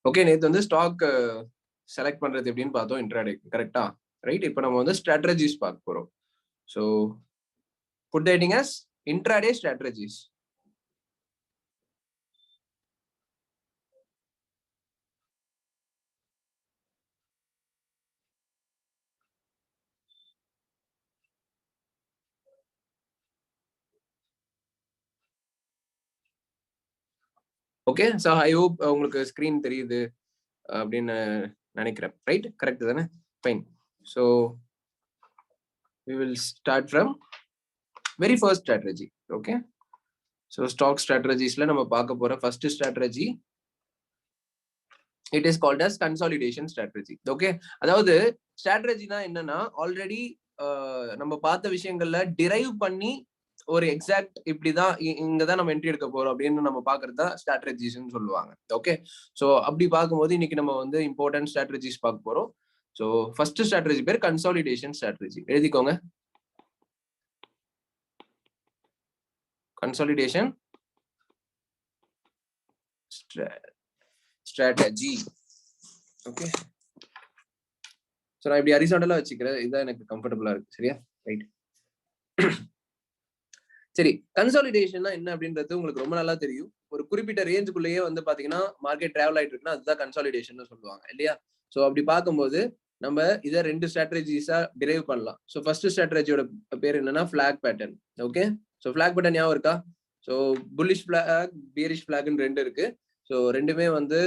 Okay, நேற்று வந்து stock select பண்றது எப்படின்னு பார்த்தோம் இன்ட்ராடே, கரெக்டா? ரைட். இப்போ நம்ம வந்து ஸ்ட்ராட்டஜிஸ் பார்க்க போறோம். So put the heading as intraday strategies. Okay, so I hope உங்களுக்கு ஸ்க்ரீன் தெரியுது அப்படின்னு நினைக்கிறேன். ரைட், கரெக்ட் தானே? Fine. So we will start from very first strategy. Okay, so stock strategiesல நம்ம பார்க்க போற first strategy, it is called as consolidation strategy. Okay, அதாவது ஸ்ட்ராட்டஜினா என்னன்னா ஆல்ரெடி நம்ம பார்த்த விஷயங்கள்ல டிரைவ் பண்ணி ஒரு எக்ஸாக்ட் இப்படிதான் இங்கதான் நம்ம என்ட்ரி எடுக்க போறோம் அப்படின்னு நம்ம பாக்குறது தான் ஸ்ட்ராட்டஜிஸ்ன்னு சொல்லுவாங்க. ஓகே, ஸோ அப்படி பார்க்கும்போது இன்னைக்கு நம்ம வந்து இம்பார்ட்டன்ட் ஸ்ட்ராட்டஜிஸ் பார்க்க போறோம். ஸோ ஃபர்ஸ்ட் ஸ்ட்ராட்டஜி பேர் கன்சாலிடேஷன் ஸ்ட்ராட்டஜி. எழுதிக்கோங்க, கன்சாலிடேஷன் ஸ்ட்ராட்டஜி. ஓகே, ஸோ நான் இப்படி ஹரிசாண்டலா வச்சுக்கிறேன், இதுதான் எனக்கு கம்ஃபர்டபுளா இருக்கு. சரியா? ரைட். சரி, கன்சாலிடேஷன்னா என்ன அப்படின்றது உங்களுக்கு ரொம்ப நல்லா தெரியும். ஒரு குறிப்பிட்ட ரேஞ்சுக்குள்ளேயே வந்து பாத்தீங்கன்னா மார்க்கெட் டிராவல் ஆயிட்டு இருக்குன்னா அதுதான் கன்சாலிடேஷன் சொல்லுவாங்க இல்லையா? ஸோ அப்படி பார்க்கும்போது நம்ம இதை 2 ஸ்ட்ராட்டஜிஸா டிரைவ் பண்ணலாம். ஸோ ஃபர்ஸ்ட் ஸ்ட்ராட்டஜியோட பேர் என்னன்னா flag pattern. Okay, so flag pattern ஞாபகம் இருக்கா? ஸோ புல்லிஷ் ஃபிளாக், பியரிஷ் ஃபிளாக்னு 2 இருக்கு. ஸோ ரெண்டுமே வந்து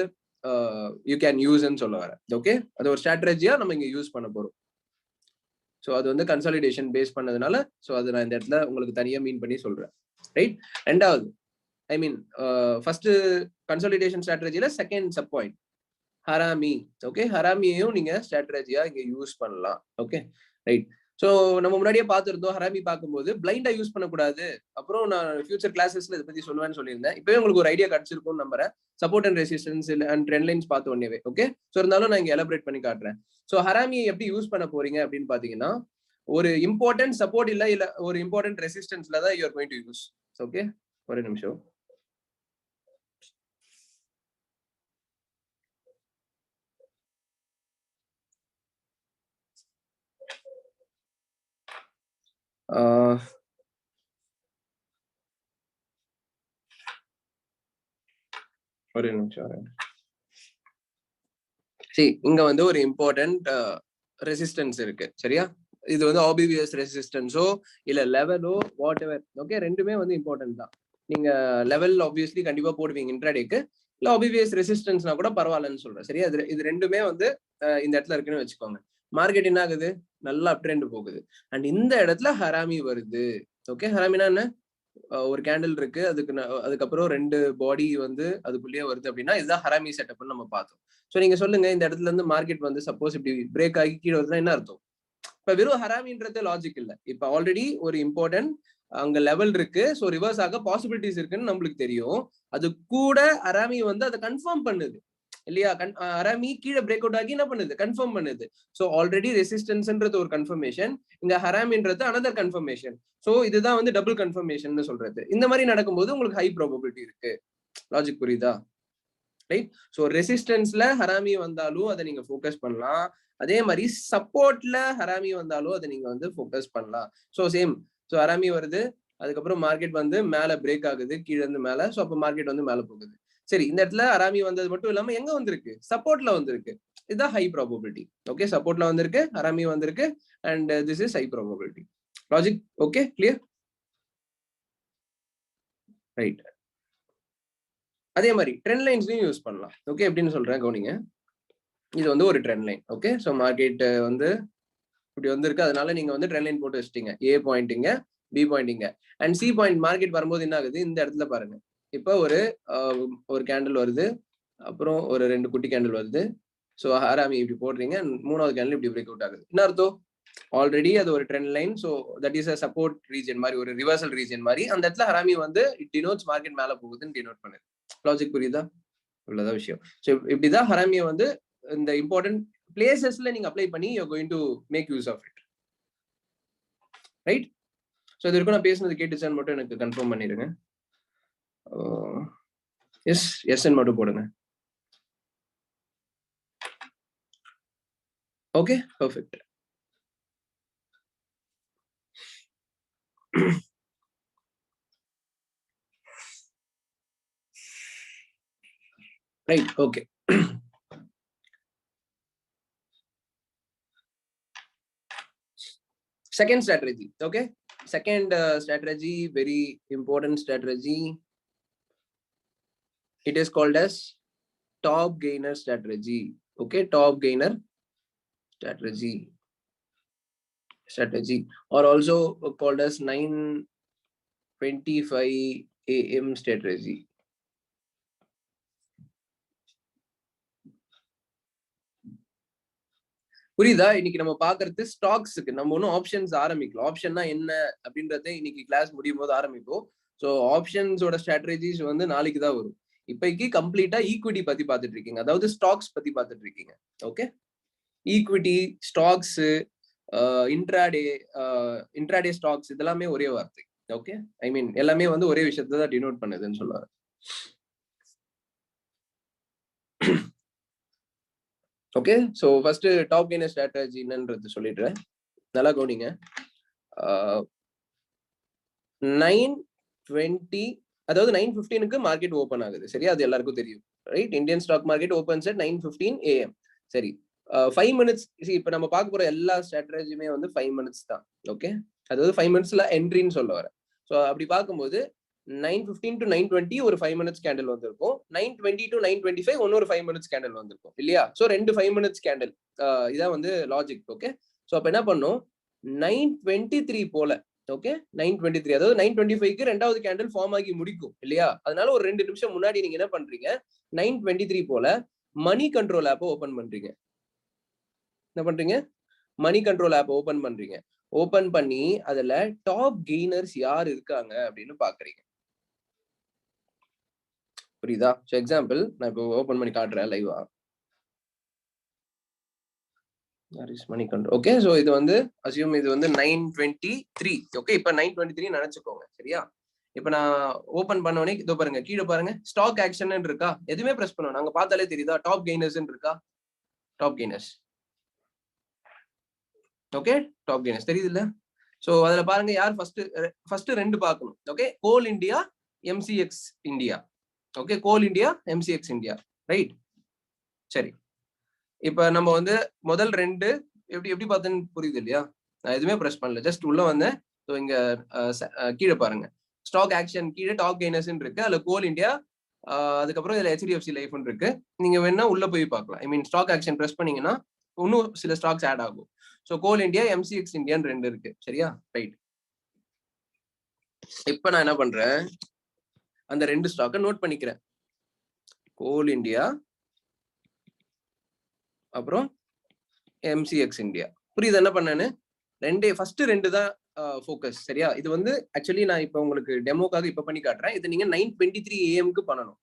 யூ கேன் யூஸ்ன்னு சொல்ல வரேன். ஓகே, அது ஒரு ஸ்ட்ராட்டஜியா நம்ம இங்க யூஸ் பண்ண போறோம். ஸோ அது வந்து கன்சாலிடேஷன் பேஸ் பண்ணதுனால ஸோ அது நான் இந்த இடத்துல உங்களுக்கு தனியா மீன் பண்ணி சொல்றேன். ரைட். ரெண்டாவது, ஐ மீன் ஃபர்ஸ்ட் கன்சாலிடேஷன் ஸ்ட்ராட்டஜில second sub point harami. Okay, ஹராமியையும் நீங்க ஸ்ட்ராட்டஜியா இங்க யூஸ் பண்ணலாம். Okay, right. ஸோ நம்ம முன்னாடியே பார்த்துருந்தோம், ஹராமி பார்க்கும்போது பிளைண்டா யூஸ் பண்ணக்கூடாது. அப்புறம் நான் ஃபியூச்சர் கிளாஸஸ்ல இதை பத்தி சொல்லுவேன்னு சொல்லியிருந்தேன். இப்பவே உங்களுக்கு ஒரு ஐடியா கிடைச்சிருக்கும்னு நம்புறேன். Support and resistance and trend lines பார்த்த உடனே. ஓகே, ஸோ இருந்தாலும் நான் இங்க எலபரேட் பண்ணி காட்டுறேன். ஸோ ஹராமியை எப்படி யூஸ் பண்ண போறீங்க அப்படின்னு பாத்தீங்கன்னா, ஒரு இம்பார்ட்டன்ட் சப்போர்ட் இல்ல ஒரு இம்பார்ட்டன்ட் ரெசிஸ்டன்ஸ்ல தான் you are going to use. Okay, ஒரு நிமிஷம். ஒரு நிமிஷம். சரி, இங்க வந்து ஒரு இம்பார்ட்டன்ட் ரெசிஸ்டன்ஸ் இருக்கு. சரியா? இது வந்து ஆபிவிஎஸ் ரெசிஸ்டன்ஸோ இல்ல லெவலோ வாட் எவர். ஓகே, ரெண்டுமே வந்து இம்பார்ட்டன்ட் தான். நீங்க லெவல் ஆப்வியஸ்லி கண்டிப்பா போடுவீங்க இன்ட்ராடேக்கு, இல்ல ஆபிவிஎஸ் ரெசிஸ்டன்ஸ்னா கூட பரவாயில்லன்னு சொல்றேன். சரியா? இது ரெண்டுமே வந்து இந்த இடத்துல இருக்குன்னு வச்சுக்கோங்க. மார்க்கெட் என்ன ஆகுது? நல்லா அப் ட்ரெண்ட் போகுது. அண்ட் இந்த இடத்துல ஹராமி வருது. ஓகே, ஹராமினா என்ன? ஒரு கேண்டில் இருக்கு, அதுக்கப்புறம் 2 பாடி வந்து அதுக்குள்ளேயே வருது அப்படின்னா இதுதான் ஹராமி செட்டப்னு நம்ம பார்த்தோம். ஸோ நீங்க சொல்லுங்க, இந்த இடத்துல இருந்து மார்க்கெட் வந்து சப்போஸ் இப்படி பிரேக் ஆகி கீழே வருதுன்னா என்ன அர்த்தம்? இப்ப வெறும் ஹராமின்றது லாஜிக் இல்ல. இப்ப ஆல்ரெடி ஒரு இம்பார்ட்டன்ட் அங்க லெவல் இருக்கு, ஸோ ரிவர்ஸ் ஆக பாசிபிலிட்டிஸ் இருக்குன்னு நம்மளுக்கு தெரியும். அது கூட ஹராமி வந்து அதை கன்ஃபார்ம் பண்ணுது இல்லையா? ஹராமி கீழே பிரேக் அவுட் ஆகி என்ன பண்ணுது? கன்ஃபார்ம் பண்ணுது. ஸோ ஆல்ரெடி ரெசிஸ்டன்ஸ்ன்றது ஒரு கன்ஃபர்மேஷன், இங்க ஹராமின்றது அனதர் கன்ஃபர்மேஷன். ஸோ இதுதான் வந்து டபுள் கன்ஃபர்மேஷன் சொல்றது. இந்த மாதிரி நடக்கும்போது உங்களுக்கு ஹை ப்ராபபிலிட்டி இருக்கு. லாஜிக் புரியுதா? ரைட். ஸோ ரெசிஸ்டன்ஸ்ல ஹராமி வந்தாலும் அதை நீங்க ஃபோக்கஸ் பண்ணலாம். அதே மாதிரி சப்போர்ட்ல ஹராமி வந்தாலும் அதை நீங்க வந்து ஃபோக்கஸ் பண்ணலாம். So same. ஸோ ஹராமி வருது, அதுக்கப்புறம் மார்க்கெட் வந்து மேல பிரேக் ஆகுது, கீழே இருந்து மேல. ஸோ அப்போ மார்க்கெட் வந்து மேல போகுது. சரி, இந்த இடத்துல ஹராமி வந்தது மட்டும் இல்லாம எங்க வந்திருக்கு? சப்போர்ட்ல வந்திருக்கு. இதுதான் ஹை ப்ராபபிலிட்டி. ஓகே, சப்போர்ட்ல வந்திருக்கு, ஹராமி வந்திருக்கு, and this is high probability. Logic okay, clear? Right. அதே மாதிரி ட்ரெண்ட் லைன்ஸ்லயும் யூஸ் பண்ணலாம். ஓகே, எப்படின்னு சொல்றேன் கவனிங்க. இது வந்து ஒரு trend line. Okay, so market வந்து இப்படி வந்திருக்கு, அதனால நீங்க வந்து ட்ரெண்ட் லைன் போட்டு வச்சிட்டீங்க. ஏ பாயிண்டிங்க, பி பாயிண்டிங்க, அண்ட் சி பாயிண்ட் மார்க்கெட் வரும்போது என்ன ஆகுது? இந்த இடத்துல பாருங்க, இப்போ ஒரு கேண்டில் வருது, அப்புறம் ஒரு 2 குட்டி கேண்டில் வருது. ஸோ ஹராமி இப்படி போடுறீங்க, 3வது கேண்டில் இப்படி பிரேக் அவுட் ஆகுது. என்ன அர்த்தம்? ஆல்ரெடி அது ஒரு trend line. So that is a support region மாதிரி, ஒரு ரிவர்சல் ரீஜன் மாதிரி. அந்த இடத்துல ஹராமி வந்து இட் டினோட்ஸ் மார்க்கெட் மேல போகுதுன்னு டினோட் பண்ணுது. லாஜிக் புரியுதா? இவ்வளவுதான் விஷயம். ஸோ இப்படிதான் ஹராமியை வந்து இந்த இம்பார்ட்டன்ட் பிளேசஸ்ல நீங்க அப்ளை பண்ணி you going to make use of it. Right. So இது வரைக்கும் நான் பேசுனது கேட்டுச்சான்னு மட்டும் எனக்கு கன்ஃபார்ம் பண்ணிடுங்க. எஸ் எஸ்ன்னு மட்டும் போடுங்க. Okay, perfect. Right, okay. Second strategy, okay. Second strategy, very important strategy. It is called as top gainer strategy. Okay, top gainer strategy, or also called as 9:25 AM strategy. புரியுதா? இன்னைக்கு நம்ம பாக்குறது ஸ்டாக்ஸ்க்கு. நம்ம ஒன்னும் ஆப்ஷன்ஸ் ஆரம்பிக்கல. ஆப்ஷன்னா என்ன அப்படின்றத இன்னைக்கு கிளாஸ் முடியும் போது ஆரம்பிப்போம். ஸோ ஆப்ஷன்ஸோட ஸ்ட்ராட்டஜிஸ் வந்து நாளைக்கு தான் வரும். இப்போதைக்கு கம்ப்ளீட்டா ஈக்விட்டி பத்தி பார்த்துட்டு இருக்கீங்க, அதாவது ஸ்டாக்ஸ் பத்தி பார்த்துட்டு இருக்கீங்க. Okay, equity, stocks, intraday stocks இதெல்லாமே ஒரே வார்த்தை. ஓகே, ஐ மீன் எல்லாமே வந்து ஒரே விஷயத்தை தான் டினோட் பண்ணுதுன்னு சொல்லுவாங்க. Okay, so first top gainer strategy என்னன்றது சொல்லிடுறேன், நல்லா கவனிங்க. 9:20, அதாவது 9:15க்கு மார்க்கெட் ஓபன் ஆகுது, சரியா? அது எல்லாருக்கும் தெரியும், right? Indian stock market opens at 9:15 AM. சரி, 5 மினிட்ஸ். இப்ப நம்ம பார்க்க போற எல்லா ஸ்ட்ராட்டஜியுமே வந்து 5 மினிட்ஸ் தான். ஓகே, அதாவது 5 மினிட்ஸ்ல என்ட்ரின்னு சொல்ல வரேன். ஸோ அப்படி பார்க்கும்போது 9:15 to 9:20 ஒரு 5 மினிட்ஸ் கேண்டில் வந்திருக்கும். 9:20 to 9:25 இன்னொரு 5 மினிட்ஸ் கேண்டில் வந்திருக்கும், இல்லையா? So 2 5 minutes candle. இதான் வந்து லாஜிக். ஓகே, ஸோ அப்ப என்ன பண்ணும், 9:23 போல, ஓகே, 9:23, அதாவது 9:25க்கு ரெண்டாவது கேண்டில் ஃபார்ம் ஆகி முடிக்கும், இல்லையா? அதனால ஒரு 2 நிமிஷம் முன்னாடி நீங்க என்ன பண்றீங்க, 9:23 போல மணி கண்ட்ரோல் ஆப்பை ஓபன் பண்றீங்க. என்ன பண்றீங்க? மணி கண்ட்ரோல் ஆப் ஓபன் பண்றீங்க. ஓபன் பண்ணி அதுல டாப் கெய்னர்ஸ் யார் இருக்காங்க அப்படின்னு பாக்குறீங்க. புரியுதா? ஸோ எக்ஸாம்பிள் நான் இப்போ ஓபன் பண்ணி காட்டுறேன் லைவா. மணி கண்ட்ரோல். ஓகே, ஸோ இது வந்து அசியூம் இது வந்து 9:23. ஓகே, இப்போ 9:23 நினைச்சுக்கோங்க, சரியா? இப்போ நான் ஓபன் பண்ணோடனே இதோ பாருங்க, கீழே பாருங்க ஸ்டாக் ஆக்ஷன் இருக்கா, எதுவுமே பிரஸ் பண்ணுவோம், நாங்க பார்த்தாலே தெரியுதா? டாப் கெய்னர்ஸ் இருக்கா? Top gainers. Okay, top gainers தெரியுது இல்ல? ஸோ அதுல பாருங்க யார் ஃபர்ஸ்ட் ரெண்டு பார்க்கணும். ஓகே, கோல் இந்தியா, எம்சிஎக்ஸ் இந்தியா. ஓகே, கோல் இந்தியா, எம்சிஎக்ஸ் இந்தியா, ரைட்? சரி, இப்ப நம்ம வந்து முதல் ரெண்டு எப்படி பார்த்தேன்னு புரியுது இல்லையா? நான் எதுவுமே பிரஸ் பண்ணல, ஜஸ்ட் உள்ள வந்தேன். ஸோ இங்க கீழே பாருங்க, ஸ்டாக் ஆக்ஷன் கீழே டாப் கெய்னர்ஸ் இருக்கு, அதுல கோல் இந்தியா, அதுக்கப்புறம் இதுல ஹெச்டிஎஃப்சி லைஃப் இருக்கு. நீங்க வேணா உள்ள போய் பார்க்கலாம். ஐ மீன் ஸ்டாக் ஆக்ஷன் பிரஸ் பண்ணீங்கன்னா இன்னும் சில ஸ்டாக்ஸ் ஆட் ஆகும். ஸோ கோல் இந்தியா, எம்சிஎக்ஸ் இந்தியான்னு ரெண்டு இருக்கு, சரியா? ரைட். இப்ப நான் என்ன பண்றேன், அந்த ரெண்டு ஸ்டாக்கை நோட் பண்ணிக்கிறேன். கோல் இந்தியா அப்புறம் எம்சிஎக்ஸ் இந்தியா. புரியுது என்ன பண்ணேன்னு? ஃபர்ஸ்ட் ரெண்டு தான் ஃபோக்கஸ், சரியா? இது வந்து ஆக்சுவலி நான் இப்ப உங்களுக்கு டெமோக்காக இப்ப பண்ணி காட்டுறேன். இது நீங்க 9:23 AM பண்ணணும்.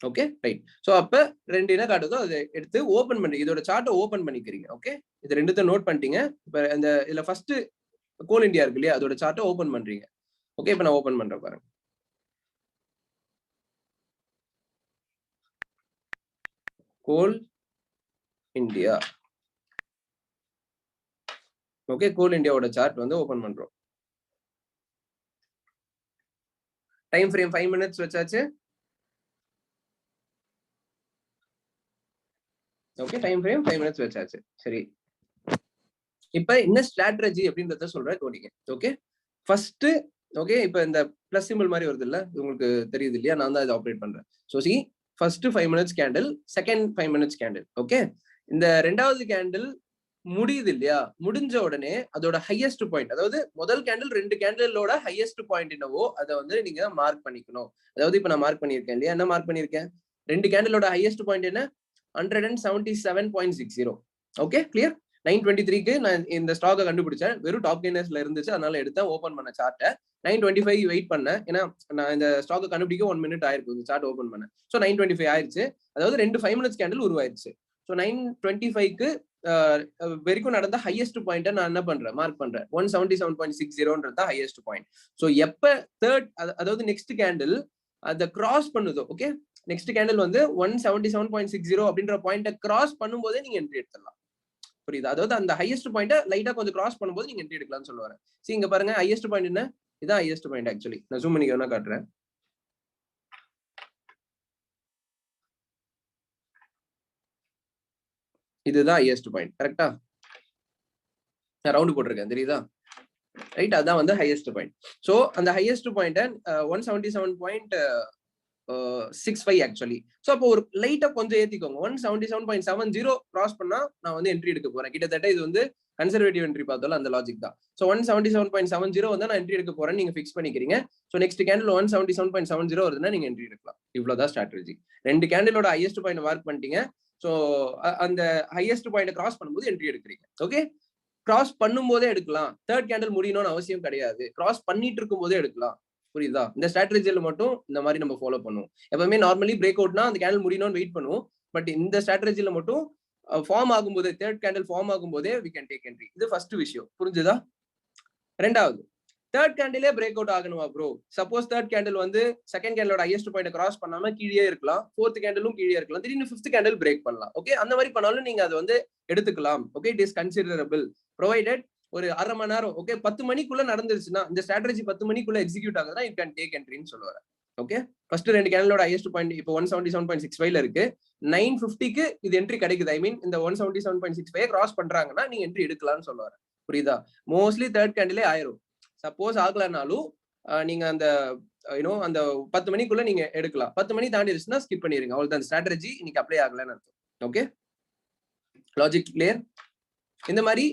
Okay, right. ஸோ அப்ப ரெண்டு என்ன காட்டுதோ அதை எடுத்து ஓபன் பண்ணி இதோட சார்ட்டை ஓபன் பண்ணிக்கிறீங்க. ஓகே, இது ரெண்டுத்தை நோட் பண்ணிட்டீங்க. இப்ப இந்த இதுல ஃபர்ஸ்ட் கோல் இந்தியா இருக்கு இல்லையா, அதோட சார்ட்டை ஓபன் பண்றீங்க. ஓகே, இப்ப நான் ஓபன் பண்றேன் பாருங்க. கோல் இந்தியா. ஓகே, கோல் இந்தியாவோட சார்ட் வந்து ஓபன் பண்றோம். டைம் ஃப்ரேம் 5 மினிட்ஸ் வச்சாச்சு. ஓகே, டைம் ஃப்ரேம் 5 மினிட்ஸ் வச்சாச்சு. சரி, இப்ப என்ன ஸ்ட்ராட்டஜி அப்படின்றத சொல்றேன், கோடிங்க. ஓகே, ஃபர்ஸ்ட் ஓகே, இப்ப இந்த பிளஸ் சிம்பிள் மாதிரி வருது இல்ல, உங்களுக்கு தெரியுது இல்லையா? நான் தான் இதை ஆப்ரேட் பண்றேன். So C, first 5 minutes candle, second 5 minutes candle. Okay, இந்த ரெண்டாவது கேண்டில் முடியுது இல்லையா? முடிஞ்ச உடனே அதோட ஹையஸ்ட் பாயிண்ட், அதாவது முதல் கேண்டில் ரெண்டு கேண்டிலோட ஹையஸ்ட் பாயிண்ட் என்னவோ அதை வந்து நீங்க மார்க் பண்ணிக்கணும். அதாவது இப்ப நான் மார்க் பண்ணியிருக்கேன் இல்லையா? என்ன மார்க் பண்ணியிருக்கேன்? ரெண்டு கேண்டிலோட ஹையஸ்ட் பாயிண்ட் என்ன? 177.60. Okay, clear? 9:23க்கு நான் இந்த ஸ்டாக்கை கண்டுபிடிச்சேன், வெறும் டாப் கெய்னர்ஸ்ல இருந்துச்சு, அதனால எடுத்தேன், ஓபன் பண்ண சார்ட்டை. 9:25 வெயிட் பண்ணேன், ஏன்னா நான் இந்த ஸ்டாக்கை கண்டுபிடிக்க 1 மினிட் ஆயிருக்கும் இந்த சார்ட் ஓபன் பண்ணேன். ஸோ 9:25 ஆயிடுச்சு, அதாவது ரெண்டு 5 மினிட்ஸ் கேண்டில் உருவாயிருச்சு. ஸோ 9:25க்கு வரைக்கும் நடந்த ஹையஸ்ட் பாயிண்ட்டை நான் என்ன பண்றேன், மார்க் பண்றேன். 177.60 தான் ஹையஸ்ட் பாயிண்ட். ஸோ எப்ப தேர்ட், அதாவது நெக்ஸ்ட் கேண்டில் அதை கிராஸ் பண்ணுதோ, ஓகே, நெக்ஸ்ட் கேண்டில் வந்து 177.60 அப்படின்ற பாயிண்ட்டை கிராஸ் பண்ணும்போதே நீங்க என்ட்ரி எடுத்துடலாம். புரியுதா? அதாவது அந்த ஹையஸ்ட் பாயிண்ட்டை லைட்டா கொஞ்சம் கிராஸ் பண்ணும்போது நீங்க என்ட்ரி எடுக்கலாம்னு சொல்லுவாரு. சரி இங்க பாருங்க, ஹையஸ்ட் பாயிண்ட் என்ன? இதான் ஹையஸ்ட் பாயிண்ட் ஆக்சுவலி. நான் ஜூம் பண்ணி வேணா காட்டுறேன். இதுதான் ஹையஸ்ட் பாயிண்ட். கரெக்டா? நான் ரவுண்ட் போட்டிருக்கேன் தெரியுதா? ரைட், அதான் வந்து ஹையஸ்ட் பாயிண்ட். ஸோ அந்த ஹையஸ்ட் பாயிண்ட் 177.65 ஆக்சுவலி. ஸோ அப்போ ஒரு லைட்டா கொஞ்சம் ஏத்திக்கோங்க. 177.70 கிராஸ் பண்ணா நான் வந்து என்ட்ரி எடுக்க போறேன். கிட்டத்தட்ட இது வந்து கன்சர்வேட்டிவ் என்ட்ரி பார்த்தாலும் அந்த லாஜிக் தான். ஸோ 177.70 வந்து நான் என்ட்ரி எடுக்க போறேன் நீங்க ஃபிக்ஸ் பண்ணிக்கிறீங்க. ஸோ நெக்ஸ்ட் கேண்டில் 177.70 வருதுன்னா நீங்க என்ட்ரி எடுக்கலாம். இவ்வளவுதான் ஸ்ட்ராட்டஜி. 2 கேண்டிலோட ஹையஸ்ட் பாயிண்ட் மார்க் பண்ணிட்டீங்க. ஸோ அந்த ஹையஸ்ட் பாயிண்ட் கிராஸ் பண்ணும்போது என்ட்ரி எடுக்கிறீங்க. ஓகே, கிராஸ் பண்ணும் போதே எடுக்கலாம். தேர்ட் கேண்டில் முடியணும்னு அவசியம் கிடையாது. கிராஸ் பண்ணிட்டு இருக்கும் போதே எடுக்கலாம். புரியுதா? இந்த ஸ்ட்ராட்டஜில மட்டும் இந்த மாதிரி நம்ம ஃபாலோ பண்ணுவோம். எப்பவுமே நார்மலி பிரேக் அவுட்னா அந்த கேண்டில் முடியணும்னு வெயிட் பண்ணுவோம். பட் இந்த ஸ்ட்ராட்டஜில மட்டும் ஃபார்ம் ஆகும்போது, தேர்ட் கேண்டில் ஃபார்ம் ஆகும்போதே we can take entry. இது ஃபர்ஸ்ட் விஷயம். புரிஞ்சுதா? ரெண்டாவது, தேர்ட் கேண்டிலே பிரேக் அவுட் ஆகணுமா ப்ரோ? சப்போஸ் தேர்ட் கேண்டில் வந்து செகண்ட் கேண்டிலோட ஹையஸ்ட் பாயிண்ட் கிராஸ் பண்ணாம கீழே இருக்கலாம். ஃபோர்த் கேண்டிலும் கீழே இருக்கலாம். திடீர்னு ஃபிஃப்த் கேண்டில் பிரேக் பண்ணலாம். ஓகே, அந்த மாதிரி பண்ணாலும் நீங்க அதை வந்து எடுத்துக்கலாம். Okay, it is considerable provided ஒரு 1/2 மணி நேரம். ஓகே, 10 மணிக்குள்ள நடந்துருச்சுன்னா இந்த ஸ்ட்ராட்டஜி 10 மணிக்குள்ள எக்ஸிக்யூட் ஆகுதுன்னா யூ கேன் டேக் என்ட்ரின்னு சொல்லுவாரு. ஓகே, ஃபர்ஸ்ட் 2 கேண்டிலோட ஹையஸ்ட் பாயிண்ட் இப்போ 177.65 இருக்கு. 950க்கு இது என்ட்ரி கிடைக்குது. ஐ மீன் இந்த 177.65 கிராஸ் பண்றாங்கன்னா நீங்க என்ட்ரி எடுக்கலாம்னு சொல்லுவாரு. புரியுதா? மோஸ்ட்லி தேர்ட் கேண்டிலே ஆயிரும். சப்போஸ் ஆகலனாலும் நீங்க அந்த அந்த 10 மணிக்குள்ள நீங்க எடுக்கலாம். 10 மணி தாண்டிடுச்சுன்னா ஸ்கிப் பண்ணிருங்க. அவ்வளவுதான், ஸ்ட்ராட்டஜி இன்னைக்கு அப்ளை ஆகலன்னு அர்த்தம். Okay, logic clear? இந்த மாதிரி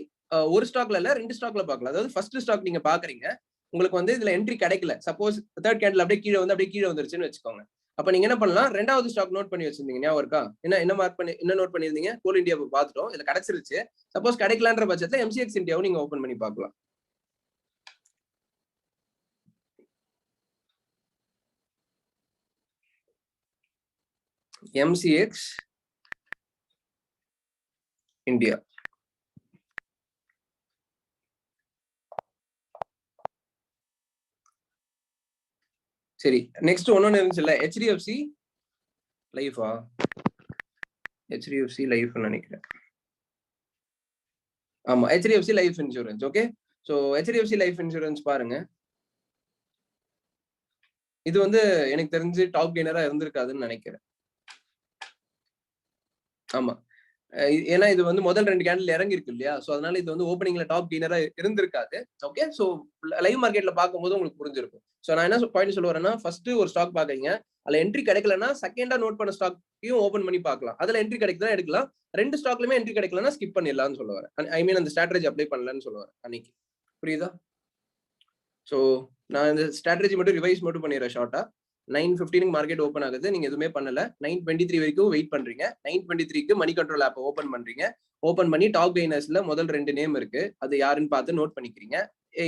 ஒரு ஸ்டாக்ல இல்ல 2 ஸ்டாக்ல பார்க்கலாம். அதாவது ஃபர்ஸ்ட் ஸ்டாக் நீங்க பாக்குறீங்க, உங்களுக்கு வந்து இதுல என்ட்ரி கிடைக்கல. சப்போஸ் தேர்ட் கேண்டில் அப்படியே கீழே வந்துருச்சுன்னு வச்சுக்கோங்க. அப்ப நீங்க என்ன பண்ணலாம், 2வது ஸ்டாக் நோட் பண்ணி வச்சிருந்தீங்க, ஞாபகம் இருக்கா? என்ன மார்க் பண்ணி என்ன நோட் பண்ணிருந்தீங்க? கோல் இந்தியா பார்த்துட்டோம், இதுல கிடைச்சிருச்சு. சப்போஸ் கிடைக்கலன்ற பட்சத்துல எம்சிஎக்ஸ் இந்தியாவும் நீங்க ஓபன் பண்ணி பார்க்கலாம். MCX India. சரி, நெக்ஸ்ட் ஒன்னொன்னு இருந்துச்சுல்ல, ஹெச்டிஎஃப்சி லைஃபா? ஹெச்டிஎஃப்சி லைஃப் நினைக்கிறேன். ஆமா, HDFC life insurance. Okay, so HDFC life insurance பாருங்க. இது வந்து எனக்கு தெரிஞ்சு டாப் கெய்னரா இருந்திருக்காதுன்னு நினைக்கிறேன். ஆமா, ஏன்னா இது வந்து முதல் 2 கேண்டில் இறங்கி இருக்கு இல்லையா? சோ அதனால இது வந்து ஓப்பனிங்ல டாப் கெய்னரா இருந்திருக்காது. ஓகே, சோ லைவ் மார்க்கெட்ல பார்க்கும்போது உங்களுக்கு புரிஞ்சிருக்கும். சோ நான் என்ன பாயிண்ட் சொல்ல வரேன்னா, ஃபர்ஸ்ட் ஒரு ஸ்டாக் பாக்குறீங்க, அதுல என்ட்ரி கிடைக்கலன்னா செகண்டா நோட் பண்ண ஸ்டாக்கையும் ஓபன் பண்ணி பார்க்கலாம். அதுல என்ட்ரி கிடைக்குதா எடுக்கலாம். 2 ஸ்டாக்லயுமே என்ட்ரி கிடைக்கலன்னா ஸ்கிப் பண்ணிடலாம்னு சொல்ல வரேன். ஐ மீன் அந்த ஸ்ட்ராட்டஜி அப்ளை பண்ணலன்னு சொல்ல வரேன் அன்னைக்கு. புரியுதா? சோ நான் இந்த ஸ்ட்ராட்டஜி மட்டும் ரிவைஸ் மட்டும் பண்ணிடுறேன் ஷார்ட்டா. 9:15 மார்க்கெட் ஓப்பன் ஆகுது, நீங்க எதுவுமே பண்ணல. 9:23 வரைக்கும் வெயிட் பண்றீங்க. 9:23க்கு மணி கண்ட்ரோல் ஆப் ஓபன் பண்றீங்க. ஓபன் பண்ணி டாப் கெய்னர்ஸ்ல முதல் 2 நேம் இருக்கு, அது யாருன்னு பார்த்து நோட் பண்ணிக்கிறீங்க.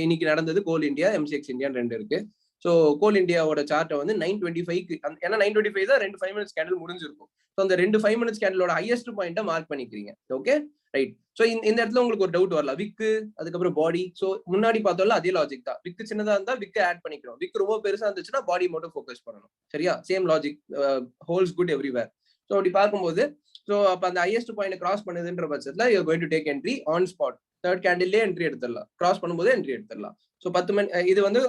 இன்னைக்கு நடந்தது கோல் இந்தியா, எம்சிஎக்ஸ் இந்தியா 2 இருக்கு. சோ கோல் இந்தியாவோட சார்ட்டை வந்து 9:25க்கு, ஏன்னா 9:25 தான் 2 5 மினிட்ஸ் கேண்டில் முடிஞ்சிருக்கும். ஸோ அந்த 2 5 மினிட்ஸ் கேண்டிலோட ஹையஸ்ட் பாயிண்ட்டை மார்க் பண்ணிக்கிறீங்க. Okay, right. சோ இந்த இடத்துல உங்களுக்கு ஒரு டவுட் வரலாம், விக்கு அதுக்கப்புறம் பாடி. சோ முன்னாடி பார்த்தோம்ல அதே லாஜிக் தான். விக்கு சின்னதா இருந்தா விக்கு ஆட் பண்ணிக்கிறோம், விக்கு ரொம்ப பெருசா இருந்துச்சுன்னா பாடி மட்டும் ஃபோக்கஸ் பண்ணணும். சரியா? Same logic, holes good everywhere. So அப்படி பார்க்கும்போது, சோ அப்ப அந்த ஹையஸ்ட் பாயிண்ட் கிராஸ் பண்ணுதுன்ற பட்சத்துல you are going to take entry on spot. Third கேண்டில்லே என்ட்ரி எடுத்துடலாம், கிராஸ் பண்ணும்போது என்ட்ரி எடுத்துடலாம். சோ 10 மணி, இது வந்து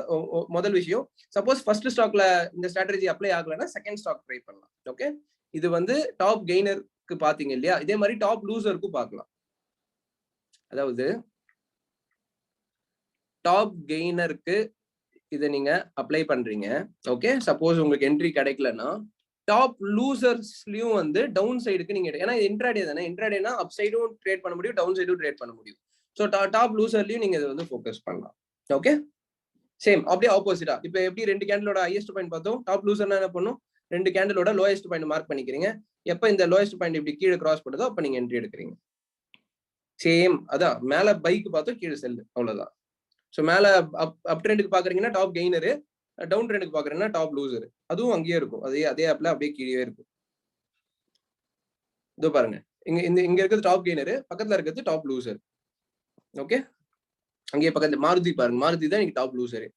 முதல் விஷயம். சப்போஸ் ஃபர்ஸ்ட் ஸ்டாக்ல இந்த ஸ்ட்ராட்டஜி அப்ளை ஆகலைன்னா செகண்ட் ஸ்டாக் ட்ரை பண்ணலாம். ஓகே, இது வந்து டாப் கெய்னருக்கு பாத்தீங்க இல்லையா? இதே மாதிரி டாப் லூசருக்கும் பார்க்கலாம். அதாவது டாப் கெய்னருக்கு இதை நீங்க அப்ளை பண்றீங்க. ஓகே, சப்போஸ் உங்களுக்கு என்ட்ரி கிடைக்கலன்னா டாப் லூசர்ஸ்லயும் வந்து டவுன் சைடுக்கு நீங்க, ஏன்னா இன்ட்ராடே தானே, இன்ட்ராடேனா அப் சைடும் ட்ரேட் பண்ண முடியும், டவுன் சைடும் ட்ரேட் பண்ண முடியும். ஸோ டாப் லூசர்லயும் நீங்க இதை வந்து ஃபோக்கஸ் பண்ணலாம். ஓகே, சேம் அப்படியே ஆப்போசிட்டா. இப்போ எப்படி 2 கேண்டிலோட ஹையஸ்ட் பாயிண்ட் பார்த்தோம், டாப் லூசர்னா என்ன பண்ணும், 2 கேண்டிலோட லோயஸ்ட் பாயிண்ட் மார்க் பண்ணிக்கிறீங்க. எப்ப இந்த லோயஸ்ட் பாயிண்ட் இப்படி கீழே கிராஸ் பண்ணுதோ அப்ப நீங்க என்ட்ரி எடுக்கிறீங்க. சேம் அதான், மேல பைக் பார்த்தோம், கீழே செல்லு, அவ்வளவுதான். ஸோ மேல அப் ட்ரெண்டுக்கு பாக்குறீங்கன்னா டாப் கெய்னரு, டவுன் ட்ரெண்டுக்கு பாக்குறீங்கன்னா டாப் லூசர். அதுவும் அங்கேயே இருக்கும், அதே ஆப்ல அப்படியே கீழே இருக்கும். இதோ பாருங்க, இங்க இருக்கிறது டாப் கெய்னரு, பக்கத்துல இருக்கிறது டாப் லூசர். ஓகே, அங்கேயே பக்கத்துல மாருதி பாருங்க, மாருதி தான் இன்னைக்கு டாப் லூசரு.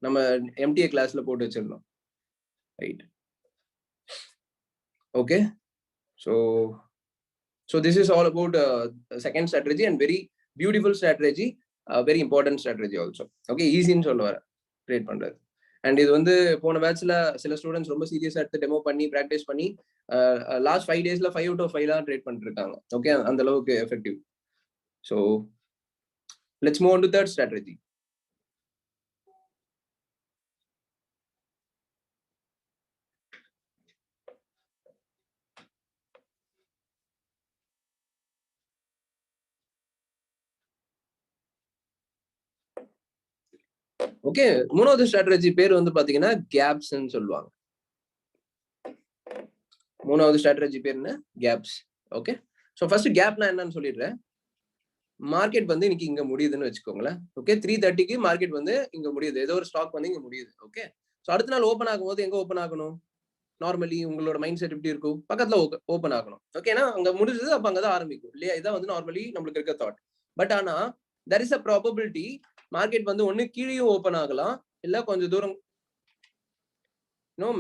நம்ம எம்டிஏ கிளாஸ்ல போட்டு வச்சிருந்தோம். Right, okay. So So this is all about second strategy and very beautiful strategy, very important strategy also. Okay, easy ன்னு சொல்ல வர ட்ரேட் பண்றது. அண்ட் இது வந்து போன பேட்ச்ல சில ஸ்டூடெண்ட்ஸ் ரொம்ப சீரியஸா எடுத்து டெமோ பண்ணி ப்ராக்டிஸ் பண்ணி லாஸ்ட் 5 daysல 5 out of 5 தான் ட்ரேட் பண்ணிட்டு இருக்காங்க. ஓகே, அந்த அளவுக்கு effective. So let's move on to third strategy. Okay, மூணாவது ஸ்ட்ராட்டஜி பேர் வந்து பாத்தீங்கன்னா கேப்ஸ் சொல்லுவாங்க. மூணாவது ஸ்ட்ராட்டஜி பேர் என்ன? கேப்ஸ். ஓகே, ஸோ ஃபர்ஸ்ட் கேப்னா என்னன்னு சொல்லிடுறேன். மார்க்கெட் வந்து இன்னைக்கு இங்க முடியுதுன்னு வச்சுக்கோங்களேன். ஓகே, 3:30க்கு மார்க்கெட் வந்து இங்க முடியுது, ஏதோ ஒரு ஸ்டாக் வந்து இங்க முடியுது. ஓகே, ஸோ அடுத்த நாள் ஓப்பன் ஆகும்போது எங்க ஓப்பன் ஆகணும்? நார்மலி உங்களோட மைண்ட் செட் எப்படி இருக்கும்? பக்கத்துல ஓப்பன் ஆகணும். ஓகேனா அங்க முடிஞ்சது, அப்ப அங்கதான் ஆரம்பிக்கும் இல்லையா? இதான் வந்து நார்மலி நம்மளுக்கு இருக்க தாட். பட் ஆனா there is a probability market வந்து ஒண்ணு கீழேயும் ஓப்பன் ஆகலாம், இல்ல கொஞ்சம் தூரம்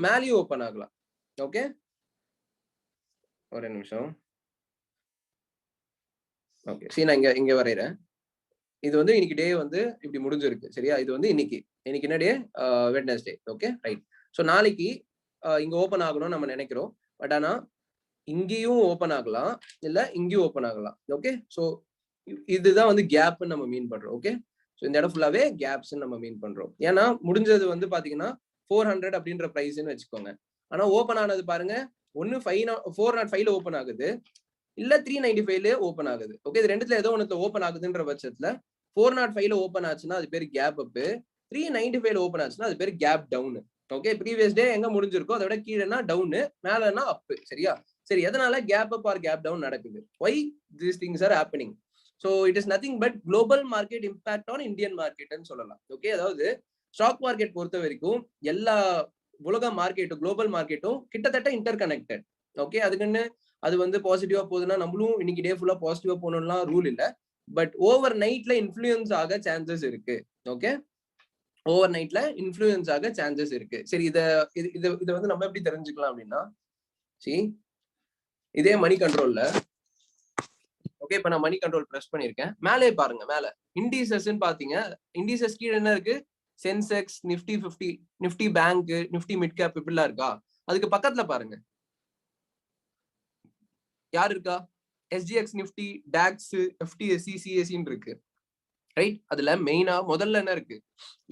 மேலேயும் ஓப்பன் ஆகலாம். ஓகே, ஒரு நிமிஷம். ஓகே, சரி, நான் இங்க வரையறேன். இது வந்து இன்னைக்கு டே வந்து இப்படி முடிஞ்சிருக்கு. சரியா? இது வந்து இன்னைக்கு என்ன டே? வெட்னஸ்டே. Okay, right. ஸோ நாளைக்கு இங்க ஓப்பன் ஆகணும்னு நம்ம நினைக்கிறோம். பட் ஆனா இங்கேயும் ஓப்பன் ஆகலாம், இல்ல இங்கேயும் ஓப்பன் ஆகலாம். ஓகே, ஸோ இதுதான் வந்து கேப்னு நம்ம மீன் பண்றோம். ஓகே, ஸோ இந்த இடம் ஃபுல்லாவே கேப்ஸ் நம்ம மீன் பண்றோம். ஏன்னா முடிஞ்சது வந்து பாத்தீங்கன்னா 400 அப்படின்ற பிரைஸ்ன்னு வச்சுக்கோங்க. ஆனா ஓப்பன் ஆனது பாருங்க, ஒன்னு 405ல ஓப்பன் ஆகுது, இல்ல 395ல ஓப்பன் ஆகுது. ஓகே, இது ரெண்டுத்துல ஏதோ ஒண்ணுல ஓப்பன் ஆகுதுன்ற பட்சத்துல 405ல ஓப்பன் ஆச்சுன்னா அது பேர் கேப் அப், 395ல ஓப்பன் ஆச்சுன்னா அது பேர் gap down. Okay, previous day எங்க முடிஞ்சிருக்கோ அதை விட கீழேனா டவுன், மேலனா அப். சரியா? சரி, எதனால gap up or gap down நடக்குது? why these things are happening? so it is nothing but global market impact on Indian market ன்னு சொல்லலாம். ஓகே, அதாவது ஸ்டாக் மார்க்கெட் பொறுத்த வரைக்கும் எல்லா உலக மார்க்கெட்டும் குளோபல் மார்க்கெட்டும் கிட்டத்தட்ட இன்டர் கனெக்டட். ஓகே, அதுக்குன்னு அது வந்து பாசிட்டிவா போகுதுன்னா நம்மளும் இன்னைக்கு டே ஃபுல்லா பாசிட்டிவா போகணும்லாம் ரூல் இல்ல. பட் ஓவர் நைட்ல இன்ஃப்ளூயன்ஸ் ஆக சான்சஸ் இருக்கு. ஓகே, ஓவர் நைட்ல இன்ஃப்ளூயன்ஸ் ஆக சான்சஸ் இருக்கு. சரி, இத வந்து நம்ம எப்படி தெரிஞ்சுக்கலாம் அப்படின்னா, சரி, இதே மணி கண்ட்ரோல்ல. ஓகே, இப்ப நான் மணி கண்ட்ரோல் பிரஸ் பண்ணிருக்கேன். மேலே பாருங்க, மேல இண்டிசஸ் பாத்தீங்க. இண்டிசஸ் கீழே என்ன இருக்கு? Sensex, Nifty 50, Nifty bank, Nifty mid cap இப்படிலாம் இருக்கா? அதுக்கு பக்கத்துல பாருங்க யார் இருக்கா? எஸ்ஜிஎக்ஸ் நிஃப்டி, டாக்ஸ், எஃப்டிஎஸ்சி, சிஎஸ்சின்னு இருக்கு. ரைட்? அதுல மெயினா முதல்ல என்ன இருக்கு?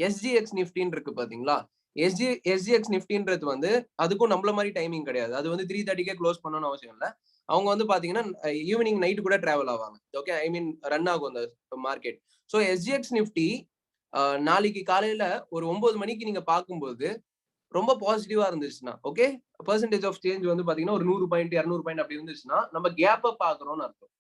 எஸ்ஜிஎக்ஸ் நிஃப்டின்னு இருக்கு பாத்தீங்களா? எஸ்ஜிஎக்ஸ் நிஃப்டின்றது வந்து அதுக்கும் நம்மள மாதிரி டைமிங் கிடையாது. அது வந்து 3:30க்கே க்ளோஸ் பண்ணணும்னு அவசியம் இல்லை. அவங்க வந்து பாத்தீங்கன்னா ஈவினிங் நைட்டு கூட டிராவல் ஆவாங்க. ஓகே, ஐ மீன் ரன் ஆகும் அந்த மார்க்கெட். ஸோ எஸ்ஜிஎக்ஸ் நிஃப்டி நாளைக்கு காலையில ஒரு 9 மணிக்கு நீங்க பார்க்கும்போது ரொம்ப பாசிட்டிவா இருந்துச்சுன்னா, ஓகே, பெர்சன்டேஜ் ஆஃப் சேஞ்ச் வந்து பாத்தீங்கன்னா ஒரு 100 பாயிண்ட் 200 பாயிண்ட் அப்படி இருந்துச்சுன்னா நம்ம கேப் அப் ஆகுறோம்னு அர்த்தம்.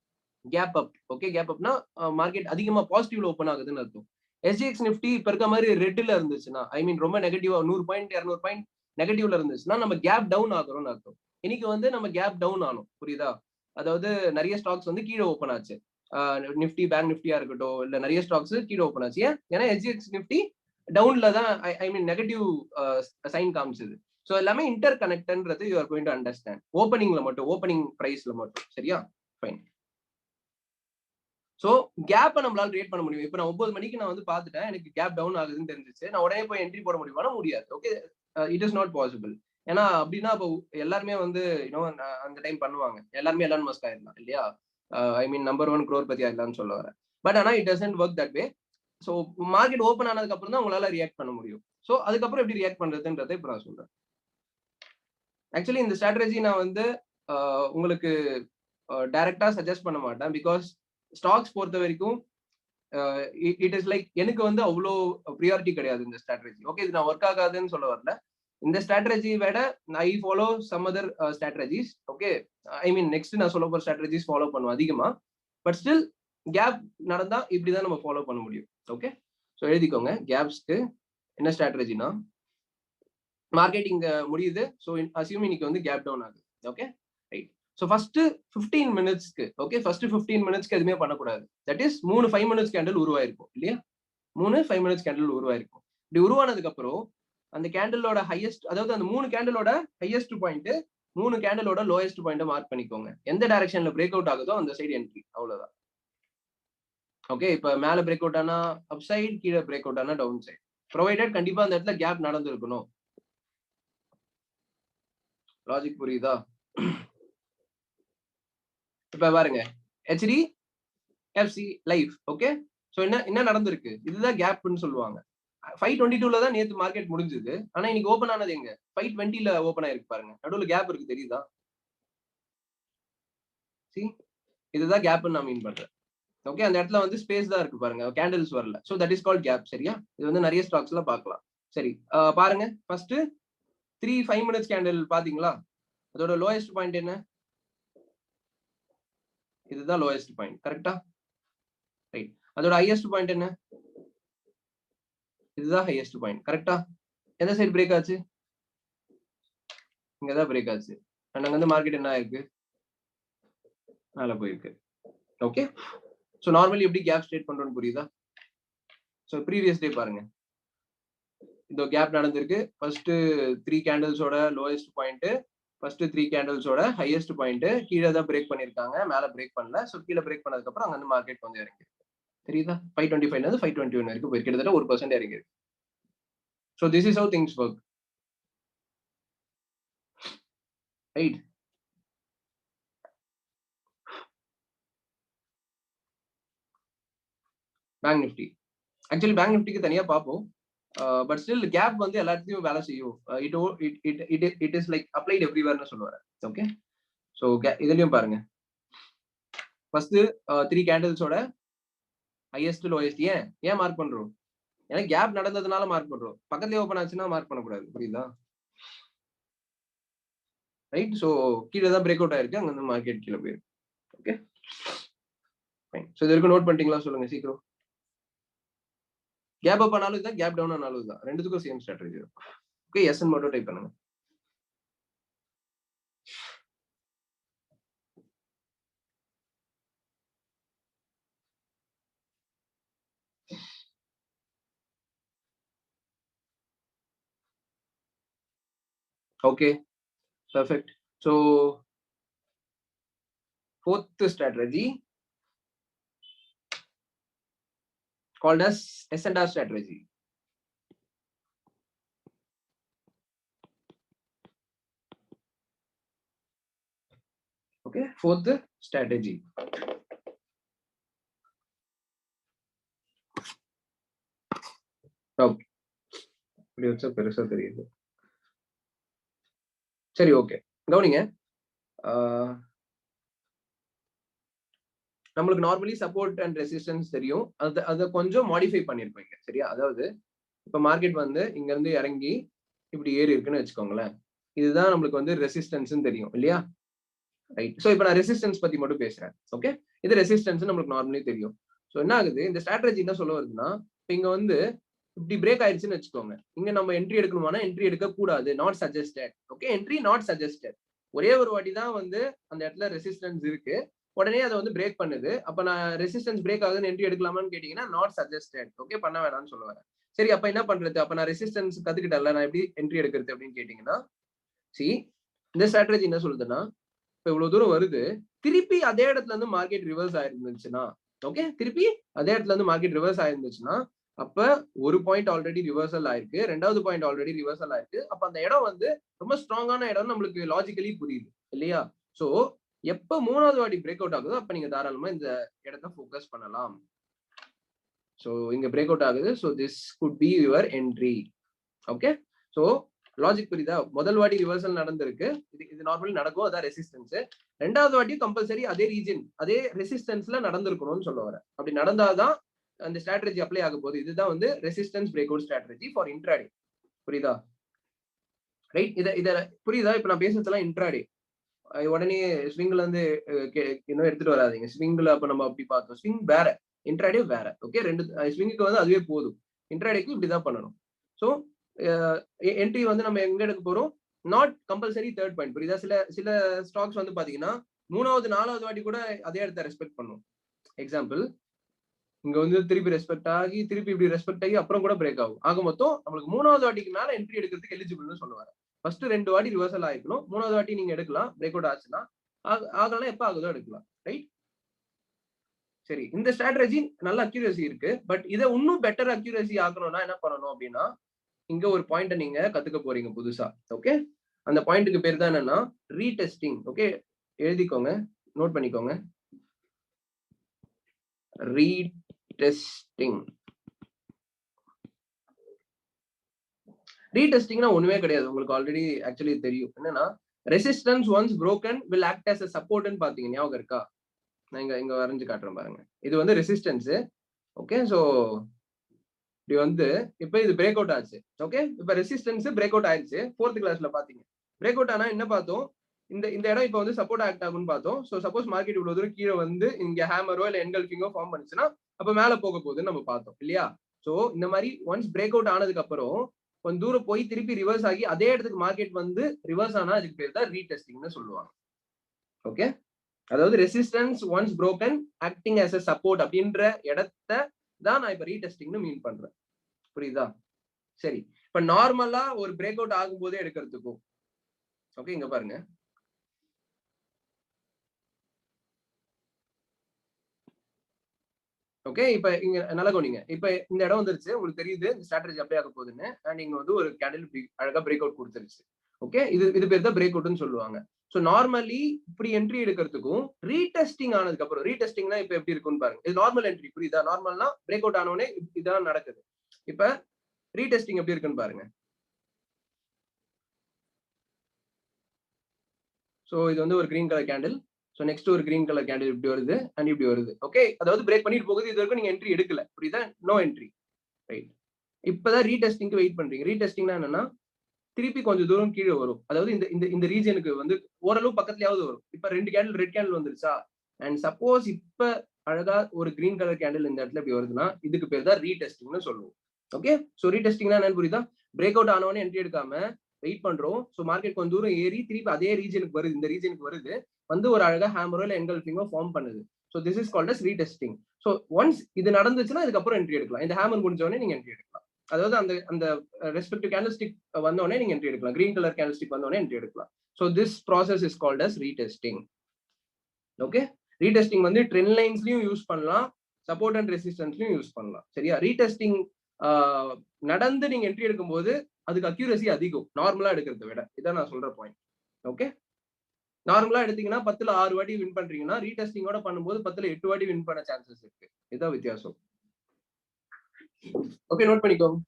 Gap up. ஓகே, கேப் அப்னா மார்க்கெட் அதிகமா பாசிட்டிவ்ல ஓப்பன் ஆகுதுன்னு அர்த்தம். எஸ்ஜிஎக்ஸ் நிஃப்டி இப்ப இருக்க மாதிரி ரெட்ல இருந்துச்சுன்னா, ஐ மீன் ரொம்ப நெகட்டிவா 100 பாயிண்ட் 200 பாயிண்ட் நெகட்டிவ்ல இருந்துச்சுன்னா நம்ம கேப் டவுன் ஆகுறோம்னு அர்த்தம். இன்னைக்கு வந்து நம்ம கேப் டவுன் ஆனோம். புரியுதா? அதாவது நிறைய ஸ்டாக்ஸ் வந்து கீழே ஓப்பன் ஆச்சு. நிஃப்டி பேங்க் நிஃப்டியா இருக்கட்டும், இல்ல நிறைய ஸ்டாக்ஸ் கீழே ஓப்பன் ஆச்சு. ஏன்னா எஸ்ஜிஎக்ஸ் நிஃப்டி டவுன்ல தான், ஐ மீன் நெகட்டிவ் சைன் காமிச்சது. ஸோ எல்லாமே இன்டர் கனெக்டன்றது you are going to understand. ஓப்பனிங்ல மட்டும், ஓப்பனிங் பிரைஸ்ல மட்டும். சரியா? ஃபைன். ஸோ கேப்பை நம்மளால கிரியேட் பண்ண முடியும். இப்போ நான் 9 மணிக்கு நான் வந்து பார்த்துட்டேன், எனக்கு கேப் டவுன் ஆகுதுன்னு தெரிஞ்சிச்சு, நான் உடனே போய் என்ட்ரி போட முடியுமா? முடியாது. Okay, it is not possible. ஏன்னா அப்படின்னா இப்போ எல்லாருமே வந்து அந்த டைம் பண்ணுவாங்க. எல்லாருமே எலான் மஸ்க் ஆயிடலாம் இல்லையா? ஐ மீன் நம்பர் 1 crorepati ஆயிடலாம்னு சொல்ல வரேன். பட் ஆனா it doesn't work that way. So market open ஆனதுக்கு அப்புறம் தான் உங்களால ரியாக்ட் பண்ண முடியும். ஸோ அதுக்கப்புறம் எப்படி ரியாக்ட் பண்றதுன்றதை இப்போ நான் சொல்றேன். ஆக்சுவலி இந்த ஸ்ட்ராட்டஜி நான் வந்து உங்களுக்கு டைரக்டா சஜஸ்ட் பண்ண மாட்டேன். பிகாஸ் ஸ்டாக்ஸ் பொறுத்த வரைக்கும் இட் இஸ் லைக் எனக்கு வந்து அவ்வளோ ப்ரியாரிட்டி கிடையாது இந்த ஸ்ட்ராட்டஜி. ஓகே, இது நான் ஒர்க் ஆகாதுன்னு சொல்ல வரல. இந்த ஸ்ட்ராட்டஜி விட I follow some other strategies. Okay, I mean next நான் சொல்ல போற ஸ்ட்ராட்டஜிஸ் ஃபாலோ பண்ணுவோம் அதிகமா. பட் ஸ்டில் கேப் நடந்தா இப்படிதான் நம்ம ஃபாலோ பண்ண முடியும். ஓகே, ஸோ எழுதிக்கோங்க. கேப்ஸ்க்கு என்ன ஸ்ட்ராட்டஜினா, மார்க்கெட் இங்க முடியுது. ஸோ அசியூம் இன்னைக்கு வந்து கேப் டவுன் ஆகுது. Okay, right. ஸோ ஃபர்ஸ்ட் 15 மினிட்ஸ்க்கு, ஓகே, ஃபர்ஸ்ட் 15 மினிட்ஸ்க்கு எதுவுமே பண்ணக்கூடாது. தட் இஸ் 3 5 மினிட்ஸ் கேண்டில் உருவாயிருக்கும் இல்லையா? 3 5 மினிட்ஸ் கேண்டில் உருவாயிருக்கும். இப்படி உருவானதுக்கு அப்புறம் அந்த கேண்டிலோட ஹையஸ்ட், அதாவது அந்த 3 கேண்டிலோட ஹையஸ்ட் பாயிண்ட் 3 கேண்டலோட லோயஸ்ட் பாயிண்ட் மார்க் பண்ணிக்கோங்க. எந்த டைரக்ஷன்ல பிரேக் அவுட் ஆகுதோ அந்த சைடு என்ட்ரி. அவ்வளவுதான். ஓகே, இப்ப மேல பிரேக் அவுட் ஆனா அப் சைடு, கீழே பிரேக் அவுட் ஆனா டவுன் சைடு. ப்ரொவைடட் கண்டிப்பா அந்த இடத்துல கேப் நடந்திருக்கணும். லாஜிக் புரியுதா? இப்ப பாருங்க, HDFC லைஃப். ஓகே, சோ என்ன நடந்திருக்கு? இதுதான் கேப்னு சொல்லுவாங்க. 522ல தான் நேத்து மார்க்கெட் முடிஞ்சது. ஆனா இன்னைக்கு ஓபன் ஆனது எங்க? 520ல ஓபன் ஆயிருக்கு பாருங்க. நடுவுல கேப் இருக்கு, தெரியுதா? See, இதுதான் கேப்னு நான் மீன் பண்றேன். ஓகே, அந்த இடத்துல வந்து ஸ்பேஸ் தான் இருக்கு பாருங்க, கேண்டில்ஸ் வரல. So that is called gap. சரியா? இது வந்து நிறைய ஸ்டாக்ஸ்ல பார்க்கலாம். சரி, பாருங்க ஃபர்ஸ்ட் 3 5 மினிட்ஸ் கேண்டில் பாத்தீங்களா? அதோட லோயஸ்ட் பாயிண்ட் என்ன? இதுதான் லோயஸ்ட் பாயிண்ட். கரெக்டா? ரைட். அதோட ஹையஸ்ட் பாயிண்ட் என்ன? இதுதான் ஹையஸ்ட் பாயிண்ட். கரெக்டா? எந்த சைடு பிரேக் ஆச்சு? இங்கதான் பிரேக் ஆச்சு. அங்க வந்து மார்க்கெட் என்ன ஆயிருக்கு? மேல போயிருக்கு. ஓகே, சோ நார்மலி எப்படி கேப் ஸ்ட்ரேட் பண்றோம்னு புரியுதா? சோ ப்ரீவியஸ் டே பாருங்க, இந்த கேப் நடந்திருக்கு. ஃபர்ஸ்ட் 3 கேண்டில்ஸோட லோயஸ்ட் பாயிண்ட், ஃபர்ஸ்ட் 3 கேண்டில்ஸோட ஹையஸ்ட் பாயிண்ட். கீழே தான் பிரேக் பண்ணிருக்காங்க, மேல பிரேக் பண்ணல. சோ கீழே பிரேக் பண்ணதுக்கு அப்புறம் அங்க இருந்து மார்க்கெட் கொஞ்சம் இறங்கி, தெரியுதா? 525ல இருந்து 521 வரைக்கும் போய் கிட்டத்தட்ட 1% இறங்கி இருக்கு. So this is how things work. Right. Bank Nifty, actually bank நிஃப்டிக்கு தனியா பார்ப்போம். பட் ஸ்டில் கேப் வந்து எல்லாத்தையும் வேலை செய்யும். இட் இஸ் லைக் அப்ளைட் எவ்ரிவேர்னு சொல்லுவாரு. ஓகே, சோ இதுலயும் பாருங்க, ஃபர்ஸ்ட் 3 கேண்டில்ஸோட ஹையஸ்ட் லோயஸ்ட். ஏன் மார்க் பண்றோம்? ஏன்னா கேப் நடந்ததுனால மார்க் பண்றோம். பக்கத்துலயே ஓபன் ஆச்சுன்னா மார்க் பண்ணக்கூடாது. புரியுதா? ரைட். சோ கீழே தான் பிரேக் அவுட் ஆயிருக்கு, அங்க இருந்து மார்க்கெட் கீழே போயிருக்கு. Okay, fine. சோ இது வரைக்கும் நோட் பண்ணிட்டீங்களா? சொல்லுங்க சீக்கிரம். கேப் அப் ஆனாலும் தான், கேப் டவுன் ஆனாலும் தான், ரெண்டுத்துக்கும் சேம் ஸ்ட்ராட்டஜி இருக்கும். ஓகே, எஸ் மட்டும் டைப் பண்ணுங்க. Okay, perfect. So fourth strategy called as S&R strategy. Okay, fourth strategy. Okay, இப்படி வச்சா பெருசா தெரியுது. சரி, ஓகே, கவனிங்க. நம்மளுக்கு நார்மலி சப்போர்ட் அண்ட் ரெசிஸ்டன்ஸ் தெரியும். அதை கொஞ்சம் மாடிஃபை பண்ணிருப்பீங்க. சரியா? அதாவது இப்ப மார்க்கெட் வந்து இங்க இருந்து இறங்கி இப்படி ஏறி இருக்குன்னு வச்சுக்கோங்களேன். இதுதான் நம்மளுக்கு வந்து ரெசிஸ்டன்ஸ் தெரியும் இல்லையா? ரைட். சோ இப்ப நான் ரெசிஸ்டன்ஸ் பத்தி மட்டும் பேசுறேன். ஓகே, இது ரெசிஸ்டன்ஸ் நம்மளுக்கு நார்மலி தெரியும். சோ என்ன ஆகுது, இந்த ஸ்ட்ராட்டஜி என்ன சொல்ல வருதுன்னா, இங்க வந்து இப்படி பிரேக் ஆயிடுச்சுன்னு வச்சுக்கோங்க. இங்க நம்ம என்ட்ரி எடுக்கணுமானா என்ட்ரி எடுக்க கூடாது. Not suggested. Okay, entry not suggested. ஒரே ஒரு வாட்டி தான் வந்து அந்த இடத்துல ரெசிஸ்டன்ஸ் இருக்கு, உடனே அதை வந்து பிரேக் பண்ணுது. அப்ப நான் ரெசிஸ்டன்ஸ் பிரேக் ஆகுதுன்னு என்ட்ரி எடுக்கலாமான்னு கேட்டீங்கன்னா நாட் சஜஸ்டட். ஓகே, பண்ண வேணாம்னு சொல்லுவாங்க. சரி, அப்ப என்ன பண்றது? அப்ப நான் ரெசிஸ்டன்ஸ் கத்துக்கிட்டேன்ல, நான் எப்படி என்ட்ரி எடுக்கிறது அப்படின்னு கேட்டீங்கன்னா, சி இந்த ஸ்ட்ராட்டஜி என்ன சொல்லுதுன்னா, இப்ப இவ்வளவு தூரம் வருது, திருப்பி அதே இடத்துல இருந்து மார்க்கெட் ரிவர்ஸ் ஆயிருந்துச்சுன்னா, ஓகே, திருப்பி அதே இடத்துல இருந்து மார்க்கெட் ரிவர்ஸ் ஆயிருந்துச்சுன்னா, அப்ப ஒரு பாயிண்ட் ஆல்ரெடி ரிவர்சல் ஆயிருக்கு, ரெண்டாவது பாயிண்ட் ஆல்ரெடி ரிவர்சல் ஆயிருக்கு. அப்ப அந்த இடம் வந்து ரொம்ப ஸ்ட்ராங்கான இடம் நம்மளுக்கு லாஜிக்கலி புரியுது இல்லையா? சோ எப்ப மூணாவது வாட்டி பிரேக் அவுட் ஆகுதோ அப்ப நீங்க தாராளமா இந்த இடத்த ஃபோக்கஸ் பண்ணலாம். சோ இங்க பிரேக் அவுட் ஆகுது, so this could be your entry. Okay, so logic புரியுதா? முதல் வாட்டி ரிவர்சல் நடந்திருக்கு, இது நார்மலி நடக்கும், அதான் ரெசிஸ்டன்ஸ். ரெண்டாவது வாட்டி கம்பல்சரி அதே ரீஜன், அதே ரெசிஸ்டன்ஸ்ல நடந்திருக்கணும்னு சொல்ல வரேன். அப்படி நடந்தாதான் அந்த ஸ்ட்ராட்டஜி அப்ளை ஆக போகுது. இதுதான் வந்து resistance break out strategy for intraday. புரியுதா? ரைட். இத புரியுதா? இப்ப நான் பேசுறதெல்லாம் இன்ட்ராடே. உடனே ஸ்விங்ல இருந்து இன்னும் எடுத்துட்டு வராதீங்க. ஸ்விங்ல அப்ப நம்ம அப்படி பார்த்தோம். ஸ்விங் வேற, இன்ட்ராடே வேற. ஓகே, ரெண்டு ஸ்விங்குக்கு வந்து அதுவே போதும். இன்ட்ராடேக்கு இப்படிதான் பண்ணணும். சோ என்ட்ரி வந்து நம்ம எங்க எடுக்க போறோம்? Not compulsory third point. புரியுதா? சில ஸ்டாக்ஸ் வந்து பாத்தீங்கன்னா மூணாவது நாலாவது வாட்டி கூட அதே இடத்த ரெஸ்பெக்ட் பண்ணும். எக்ஸாம்பிள், இங்க வந்து திருப்பி ரெஸ்பெக்ட் ஆகி திருப்பி இப்படி ரெஸ்பெக்ட் ஆகி அப்புறம் கூட பிரேக் ஆகும். ஆக மொத்தம் நம்மளுக்கு மூணாவது வாட்டிக்கு மேல என்ட்ரி எடுக்கிறதுக்கு எலிஜிபிள்னு சொல்லுவாங்க. ஃபர்ஸ்ட் 2 வாட்டி ரிவர்சல் ஆயிக்கணும், 3வது வாட்டி நீங்க எடுக்கலாம் பிரேக் அவுட் ஆச்சுன்னா. ஆகலாம் எப்ப ஆகுதோ எடுக்கலாம், ரைட்? சரி, இந்த ஸ்ட்ராட்டஜி நல்ல அக்யூரசி இருக்கு. பட் இதை இன்னும் பெட்டர் அக்யூரசி ஆகணும்னா என்ன பண்ணணும் அப்படின்னா, இங்க ஒரு பாயிண்ட் நீங்க கத்துக்க போறீங்க புதுசா. ஓகே, அந்த பாயிண்ட்டுக்கு பேர் தான் என்னன்னா ரீடெஸ்டிங். ஓகே, எழுதிக்கோங்க, நோட் பண்ணிக்கோங்க. ரீடெஸ்டிங். ரீடெஸ்டிங்னா ஒண்ணுமே கிடையாது, உங்களுக்கு ஆல்ரெடி ஆக்சுவலி தெரியும். என்னன்னா resistance once broken will act as a support ன்னு பாத்தீங்க, ஞாபகம் இருக்கா? நான் இங்க வரைஞ்சு காட்டுறேன் பாருங்க. இது வந்து ரெசிஸ்டன்ஸ். ஓகே, சோ இப்படி வந்து இப்ப இது பிரேக் அவுட் ஆச்சு. ஓகே, இப்ப ரெசிஸ்டன்ஸ் பிரேக் அவுட் ஆயிடுச்சு. 4th கிளாஸ்ல பாத்தீங்க. பிரேக் அவுட் ஆனா என்ன பார்த்தோம்? இந்த இடம் இப்ப வந்து சப்போர்ட் ஆக்ட் ஆகும்னு பார்த்தோம். சோ சப்போஸ் மார்க்கெட் இவ்வளவு தூரம் கீழே வந்து இங்க ஹேமரோ இல்ல என்கல்ஃபிங்கோ ஃபார்ம் பண்ணுச்சுன்னா அப்ப மேல போக போகுதுன்னு நம்ம பார்த்தோம் இல்லையா? சோ இந்த மாதிரி ஒன்ஸ் பிரேக் அவுட் ஆனதுக்கு அப்புறம் கொஞ்சம் தூரம் போய் திருப்பி ரிவர்ஸ் ஆகி அதே இடத்துக்கு மார்க்கெட் வந்து ரிவர்ஸ் ஆனா அதுக்கு பேர் தான் ரீடெஸ்டிங்னு சொல்லுவாங்க. ஓகே, அதாவது resistance once broken acting as a support அப்படின்ற இடத்தை தான் நான் இப்ப ரீடெஸ்டிங்னு மீன் பண்றேன். புரியுதா? சரி, இப்ப நார்மலா ஒரு பிரேக் அவுட் ஆகும் போதே எடுக்கிறதுக்கும், ஓகே இங்க பாருங்க. ஓகே, இப்ப இங்க நல்லா கவனிங்க. இப்ப இந்த இடம் வந்துருச்சு, உங்களுக்கு தெரியுது இந்த ஸ்ட்ராட்டஜி அப்படியே ஆக போகுதுன்னு. அண்ட் இங்க வந்து ஒரு கேண்டில் அழகா பிரேக் அவுட் கொடுத்துருச்சு. ஓகே, இது பேர் தான் பிரேக் அவுட்னு சொல்லுவாங்க. ஸோ நார்மலி இப்படி என்ட்ரி எடுக்கிறதுக்கும் ரீடெஸ்டிங் ஆனதுக்கு அப்புறம், ரீடெஸ்டிங்னா இப்ப எப்படி இருக்கும்னு பாருங்க. இது நார்மல் என்ட்ரி, புரியுதா? நார்மல்னா பிரேக் அவுட் ஆனோடனே இதான் நடக்குது. இப்ப ரீடெஸ்டிங் எப்படி இருக்குன்னு பாருங்க. ஸோ இது வந்து ஒரு green colour candle. So next ஒரு கிரீன் கலர் கேண்டில் இப்படி வருது அண்ட் இப்படி வருது. ஓகே, அதாவது பிரேக் பண்ணிட்டு போகுது. இது வரைக்கும் நீங்க என்ட்ரி எடுக்கல, புரியுதா? No entry, right? இப்பதான் ரீடெஸ்டிங்க்கு வெயிட் பண்றீங்க. ரீடெஸ்டிங்னா என்னன்னா திருப்பி கொஞ்சம் தூரம் கீழே வரும். அதாவது இந்த இந்த இந்த ரீஜனுக்கு வந்து ஓரளவு பக்கத்துலயாவது வரும். இப்ப 2 கேண்டில் ரெட் கேண்டில் வந்துருச்சா? அண்ட் சப்போஸ் இப்ப அழகா ஒரு கிரீன் கலர் கேண்டில் இந்த இடத்துல இப்படி வருதுன்னா இதுக்கு பேர் தான் ரீடெஸ்டிங்னு சொல்லுவோம். ஓகே, சோ ரீடெஸ்டிங்னா என்னன்னு புரியுதா? பிரேக் அவுட் ஆனவனே என்ட்ரி எடுக்காம வெயிட் பண்றோம். சோ மார்க்கெட் கொஞ்சம் தூரம் ஏறி திருப்பி அதே ரீஜனுக்கு வருது, இந்த ரீஜனுக்கு வருது, வந்து ஒரு அழகா ஹேமரோ இல்ல என்கல்ஃபிங்கோ ஃபார்ம் பண்ணுது. So this is called as retesting. So once இது நடந்துச்சுன்னா இதுக்கப்புறம் என்ட்ரி எடுக்கலாம். இந்த ஹேமர் முடிஞ்ச உடனே நீங்க என்ட்ரி எடுக்கலாம். அதாவது அந்த அந்த ரெஸ்பெக்டிவ் கேண்டில்ஸ்டிக் வந்த உடனே நீங்க என்ட்ரி எடுக்கலாம். கிரீன் கலர் கேண்டில்ஸ்டிக் வந்த உடனே என்ட்ரி எடுக்கலாம். So this process is called as retesting. Okay, retesting வந்து ட்ரெண்ட் லைன்ஸ்லயும் யூஸ் பண்ணலாம், சப்போர்ட் அண்ட் ரெசிஸ்டன்ஸ்லயும் யூஸ் பண்ணலாம். சரியா? ரீடெஸ்டிங் நடந்து நீங்க என்ட்ரி எடுக்கும்போது அதுக்கு அக்யூரசி அதிகம் நார்மலா எடுக்கிறத விட. இதான் நான் சொல்ற பாயிண்ட். ஓகே, நார்மலா எடுத்தீங்கன்னா 10ல 6 வாட்டி வின் பண்றீங்கன்னா ரீடெஸ்டிங்கோட பண்ணும்போது 10ல 8 வாட்டி வின் பண்ண சான்சஸ் இருக்கு. இதான் வித்தியாசம். ஓகே, நோட் பண்ணிக்கோங்க.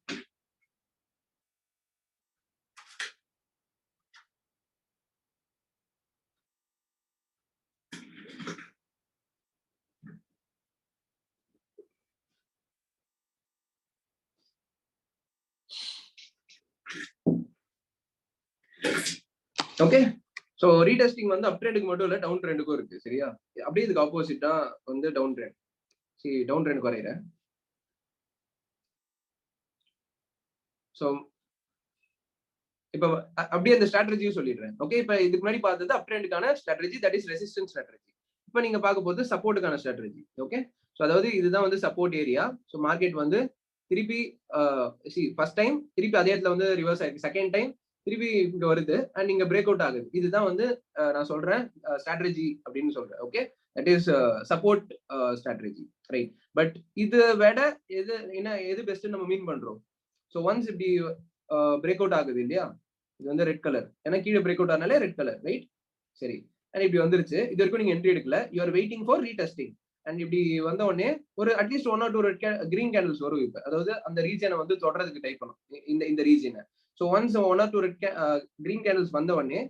ஓகே, சோ ரீடெஸ்டிங் வந்து அப் ட்ரெண்டுக்கு மட்டும் இல்ல, டவுன் ட்ரெண்டுக்கும் இருக்கு. சரியா? அப்படியே இதுக்கு ஆப்போசிட்டா வந்து டவுன் ட்ரெண்ட். சரி, டவுன் ட்ரெண்ட் குறையிறேன். சோ இப்ப அப்படியே அந்த ஸ்ட்ராட்டஜியும் சொல்லிடுறேன். ஓகே, இப்ப இதுக்கு முன்னாடி பார்த்தது அப் ட்ரெண்டுக்கான ஸ்ட்ராட்டஜி, தட் இஸ் ரெசிஸ்டன்ஸ் ஸ்ட்ராட்டஜி. இப்ப நீங்க பார்க்க போது சப்போர்ட்டுக்கான ஸ்ட்ராட்டஜி. ஓகே, சோ அதாவது இதுதான் வந்து சப்போர்ட் ஏரியா. சோ மார்க்கெட் வந்து திருப்பி ஃபர்ஸ்ட் டைம் திருப்பி அதே இடத்துல வந்து ரிவர்ஸ் ஆயிருக்கு. செகண்ட் டைம் திருப்பி இங்க வருது அண்ட் இங்க பிரேக் அவுட் ஆகுது. இதுதான் வந்து நான் சொல்றேன் ஸ்ட்ராட்டஜி அப்படின்னு சொல்றேன். Okay, that is support strategy, right? But இது விட எது பெஸ்ட் நம்ம மீன் பண்றோம்? ஸோ ஒன்ஸ் இப்படி பிரேக் அவுட் ஆகுது இல்லையா? இது வந்து ரெட் கலர், ஏன்னா கீழே பிரேக் அவுட் ஆனாலே ரெட் கலர், ரைட்? சரி, அண்ட் இப்படி வந்துருச்சு. இது வரைக்கும் நீங்க என்ட்ரி எடுக்கல, you are waiting for retesting. And இப்படி வந்த உடனே ஒரு at least 1 or 2 red green candles வரும். இப்ப அதாவது அந்த ரீஜனை வந்து தொடர்றதுக்கு டைப் பண்ணும், இந்த ரீஜனை. So once 1 or 2 red green candles வந்த உடனே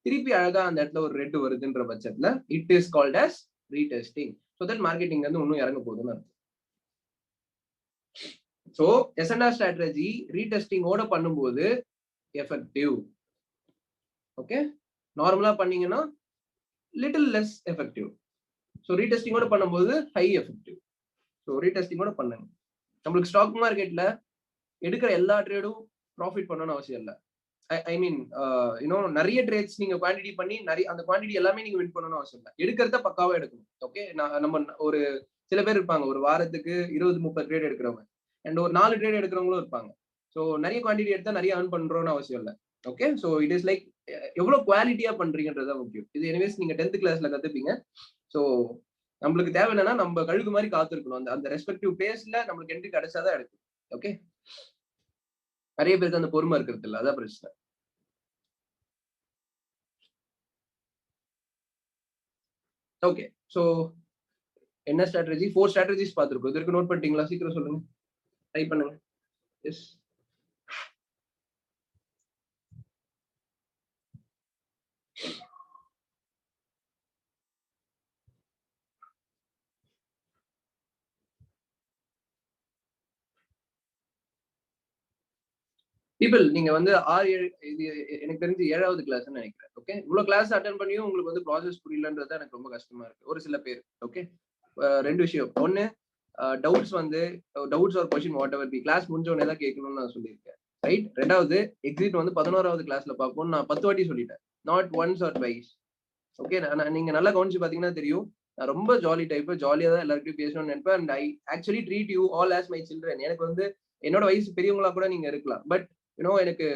திருப்பி அழகா அந்த இடத்துல ஒரு ரெட் வருதுன்ற பட்சத்துல it is called as retesting. So that marketing வந்து இன்னும் இறங்க போகுதுன்னு அர்த்தம். ஸோ எஸ்என்ஆர் ஸ்ட்ராட்டஜி ரீடெஸ்டிங்கோட பண்ணும்போது எஃபெக்டிவ். ஓகே, நார்மலா பண்ணீங்கன்னா லிட்டில் லெஸ் எஃபெக்டிவ். ஸோ ரீடெஸ்டிங்கோட பண்ணும்போது ஹை எஃபெக்டிவ். ஸோ ரீடெஸ்டிங்கோட பண்ணுங்க. நம்மளுக்கு ஸ்டாக் மார்க்கெட்ல எடுக்கிற எல்லா ட்ரேடும் ப்ராஃபிட் பண்ணணும்னு அவசியம் இல்லை. ஐ மீன் இன்னும் நிறைய ட்ரேட்ஸ் நீங்க குவான்டிட்டி பண்ணி நிறைய அந்த குவான்டிட்டி எல்லாமே நீங்க வின் பண்ணணும்னு அவசியம் இல்லை. எடுக்கிறத பக்காவா எடுக்கணும். ஓகே, நம்ம ஒரு சில பேர் இருப்பாங்க ஒரு வாரத்துக்கு 20-30 ட்ரேட் எடுக்கிறவங்க, அண்ட் ஒரு 4 ட்ரேட் எடுக்கிறவங்களும் இருப்பாங்க. ஸோ நிறைய குவான்டிட்டி எடுத்தா நிறைய ஏர்ன் பண்றோம்னு அவசியம் இல்லை. Okay, so it is like எவ்வளவு குவாலிட்டியா பண்றீங்கன்றதா முக்கியம். இது எனிவேஸ் நீங்க 10th கிளாஸ்ல கத்துப்பீங்க. ஸோ நம்மளுக்கு தேவை என்னன்னா நம்ம கழுகு மாதிரி காத்திருக்கணும். அந்த அந்த ரெஸ்பெக்டிவ் பிளேஸ்ல நம்மளுக்கு என்ட்ரி கிடைச்சாதான் எடுக்கும். ஓகே, நிறைய பேருக்கு அந்த பொறுமை இருக்கிறது இல்ல, அதான் பிரச்சனை. ஓகே, ஸோ என்ன ஸ்ட்ராட்டஜி? 4 ஸ்ட்ராட்டஜிஸ் பார்த்திருக்கோம். இதற்கு நோட் பண்ணிட்டீங்களா? சீக்கிரம் சொல்லுங்க, டைப் பண்ணுங்க. எஸ். பீப்பிள், நீங்க வந்து 6, 7 இது எனக்கு தெரிஞ்சு 7வது கிளாஸ்ன்னு நினைக்கிறேன். ஓகே, இவ்வளவு கிளாஸ் அட்டெண்ட் பண்ணியும் உங்களுக்கு வந்து ப்ராசஸ் புரியலன்றது எனக்கு ரொம்ப கஷ்டமா இருக்கு. ஒரு சில பேர். ஓகே, 2 விஷயம். ஒன்னு, டவுட்ஸ் வந்து doubts or question whatever be class முடிஞ்ச உடனே தான் கேட்கணும்னு நான் சொல்லியிருக்கேன். ரைட். 2வது, எக்ஸிட் வந்து 11வது கிளாஸ்ல பார்ப்போம்னு நான் 10 வாட்டி சொல்லிட்டேன். Not once R twice. Okay, நீங்க நல்லா கவனிச்சு பாத்தீங்கன்னா தெரியும். நான் ரொம்ப ஜாலி டைப். ஜாலியா தான் எல்லாருக்கும் பேசணும்னு நினைப்பேன். And I actually treat you all as my children. எனக்கு வந்து என்னோட வயசு பெரியவங்களா கூட நீங்க இருக்கலாம். பட் எனக்கு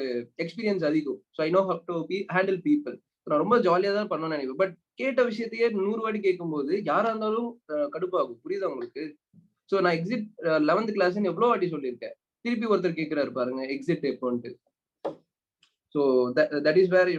எக்ஸ்பீரியன்ஸ் அதிகம். So I know how to handle people. நான் ரொம்ப ஜாலியா தான் பண்ணணும்னு நினைப்பேன். பட் கேட்ட விஷயத்தையே 100 வாட்டி கேட்கும்போது யாரா இருந்தாலும் கடுப்பாகும். புரியுதா உங்களுக்கு? ஸோ நான் எக்ஸிட் 11th கிளாஸ்ன்னு எவ்வளவு வாட்டி சொல்லியிருக்கேன். திருப்பி ஒருத்தர் கேட்கிறாரு பாருங்க, எக்ஸிட் எப்போன்ட்டு. So that is where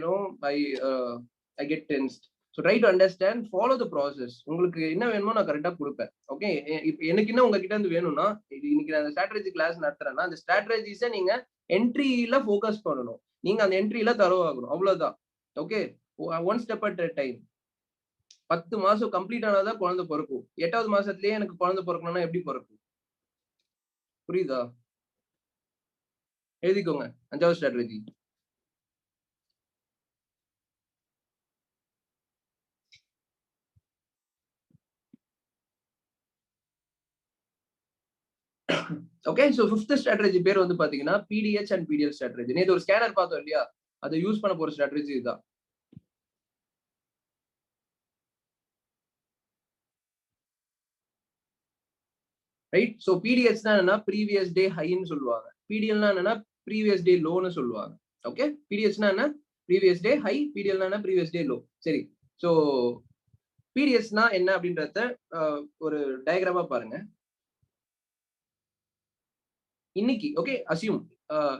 I get tensed. So try to understand, follow the process. உங்களுக்கு என்ன வேணுமோ நான் கரெக்டாக கொடுப்பேன். ஓகே, இப்போ எனக்கு என்ன உங்ககிட்ட இருந்து வேணும்னா, இன்னைக்கு நான் ஸ்ட்ராட்டஜி கிளாஸ் நடத்துறேன்னா அந்த ஸ்ட்ராட்டஜிஸை நீங்க என்ட்ரியில ஃபோக்கஸ் பண்ணணும். நீங்க அந்த என்ட்ரியில தரவாகணும், அவ்வளவுதான். Okay, one step at time. 10 மாசம் கம்ப்ளீட் ஆனாதான் குழந்தை பிறக்கும். 8வது மாசத்துலயே எனக்கு குழந்தை பிறக்கணும்னா எப்படி பிறக்கும்? புரியுதா? எழுதிக்கோங்க 5வது strategy. Okay, so 5th strategy பேர் வந்து பாத்தீங்கன்னா PDH அண்ட் PDL ஸ்ட்ராட்டஜி. நேத்து ஒரு ஸ்கேனர் பார்த்தோம் இல்லையா? அதை யூஸ் பண்ண போற ஸ்ட்ராட்டஜி இதுதான். ரைட். சோ PDH என்னன்னா ப்ரீவியஸ் டே ஹைன்னு சொல்லுவாங்க. PDL என்னன்னா ப்ரீவியஸ் டே லோன்னு சொல்லுவாங்க. ஓகே, PDH என்ன? Previous day high. PDL என்ன? Previous day low. சரி. சோ PDS என்ன அப்படின்றத ஒரு டயக்ராமா பாருங்க. இன்னைக்கு ஓகே, அசியூம்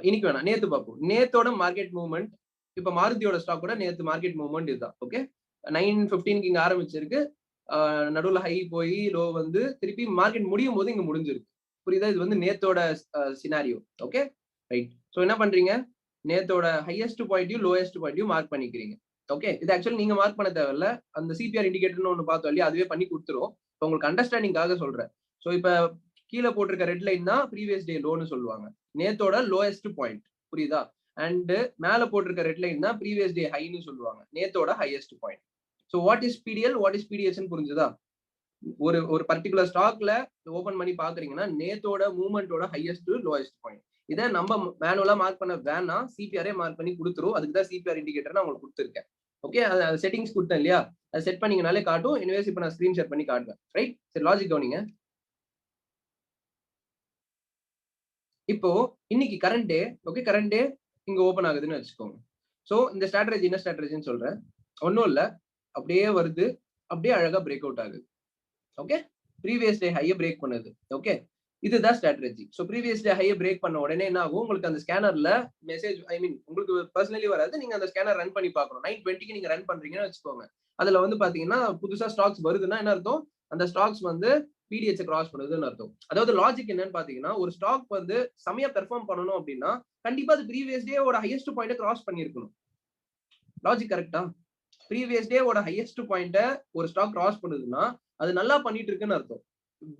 இன்னைக்கு வேணாம், நேத்து பார்ப்போம். நேத்தோட மார்க்கெட் மூவ்மெண்ட், இப்ப மாருதியோட ஸ்டாக்கோட நேத்து மார்க்கெட் மூவ்மெண்ட் இதுதான். ஓகே, 9:15 இங்க ஆரம்பிச்சிருக்கு. நடுவுல ஹை போய் லோ வந்து திருப்பி மார்க்கெட் முடியும் போது இங்க முடிஞ்சிருக்கு. புரியுதா? இது வந்து நேத்தோட சினாரியோ. Okay, right. சோ என்ன பண்றீங்க? நேத்தோட ஹையஸ்ட் பாயிண்ட்டையும் லோயஸ்ட் பாயிண்ட்டையும் மார்க் பண்ணிக்கிறீங்க. ஓகே, இது ஆக்சுவலி நீங்க மார்க் பண்ண தேவையில்ல. அந்த சிபிஆர் இண்டிகேட்டர்னு ஒன்னு பார்த்தோம் இல்லையா, அதுவே பண்ணி கொடுத்துரும். உங்களுக்கு அண்டர்ஸ்டாண்டிங்காக சொல்றேன். சோ இப்ப கீழே போட்டிருக்க ரெட் லைன் தான் ப்ரீவியஸ் டே லோன்னு சொல்லுவாங்க. நேத்தோட லோயஸ்ட் பாயிண்ட். புரியுதா? அண்ட் மேல போட்டிருக்க ரெட் லைன் தான் ப்ரீவியஸ் டே ஹைன்னு சொல்லுவாங்க. நேத்தோட highest point. So what is PDL, what is PDS புரிஞ்சுதா? ஒரு ஒரு பர்டிகுலர் ஸ்டாக்ல ஓபன் பண்ணி பாக்குறீங்கன்னா நேத்தோட மூவ்மெண்டோட ஹையஸ்ட் லோயஸ்ட் பாயிண்ட். இதை நம்ம மேனுவலா மார்க் பண்ண வேணா, சிபிஆரே மார்க் பண்ணி கொடுத்துரும். அதுக்கு தான் சிபிஆர் இண்டிகேட்டர் நான் உங்களுக்கு கொடுத்துருக்கேன். ஓகே, அது செட்டிங்ஸ் கொடுத்தேன் இல்லையா, அதை செட் பண்ணீங்கனாலே காட்டும். எனிவேஸ் இப்போ நான் ஸ்கிரீன் ஷேர் பண்ணி காட்டுவேன். ரைட். சரி, லாஜிக் கவனிங்க. இப்போ இன்னைக்கு கரண்ட் டே. ஓகே, கரண்ட் டே இங்க ஓபன் ஆகுதுன்னு வச்சுக்கோங்க. சோ இந்த ஸ்ட்ராட்டஜி என்ன ஸ்ட்ராட்டஜின்னு சொல்றேன். ஒன்னும் இல்ல, அப்படியே வருது, அப்படியே அழகா பிரேக் அவுட் ஆகுது. ஓகே, ப்ரீவியஸ் டே ஹையை பிரேக் பண்ணுது. ஓகே, இதுதான் ஸ்ட்ராட்டஜி. ஸோ ப்ரீவியஸ் டே ஹையை பிரேக் பண்ண உடனே என்ன ஆகும்? உங்களுக்கு அந்த ஸ்கேனர்ல மெசேஜ், ஐ மீன் உங்களுக்கு பர்சனலி வராது. நீங்க அந்த ஸ்கேனர் ரன் பண்ணி பார்க்கணும். 9:20 நீங்க ரன் பண்றீங்கன்னு வச்சுக்கோங்க. அதுல வந்து பாத்தீங்கன்னா புதுசா ஸ்டாக்ஸ் வருதுன்னா என்ன அர்த்தம்? அந்த ஸ்டாக்ஸ் வந்து பிடிஎச் கிராஸ் பண்ணுதுன்னு அர்த்தம். அதாவது லாஜிக் என்னன்னு பாத்தீங்கன்னா, ஒரு ஸ்டாக் வந்து செமையா பெர்ஃபார்ம் பண்ணணும் அப்படின்னா கண்டிப்பா அது ப்ரீவியஸ் டேவோட ஹையஸ்ட் பாயிண்ட் கிராஸ் பண்ணிருக்கணும். லாஜிக் கரெக்டா? ப்ரீவியஸ் டேவோட ஹையஸ்ட் பாயிண்ட ஒரு ஸ்டாக் கிராஸ் பண்ணுதுன்னா அது நல்லா பண்ணிட்டு இருக்குன்னு அர்த்தம்.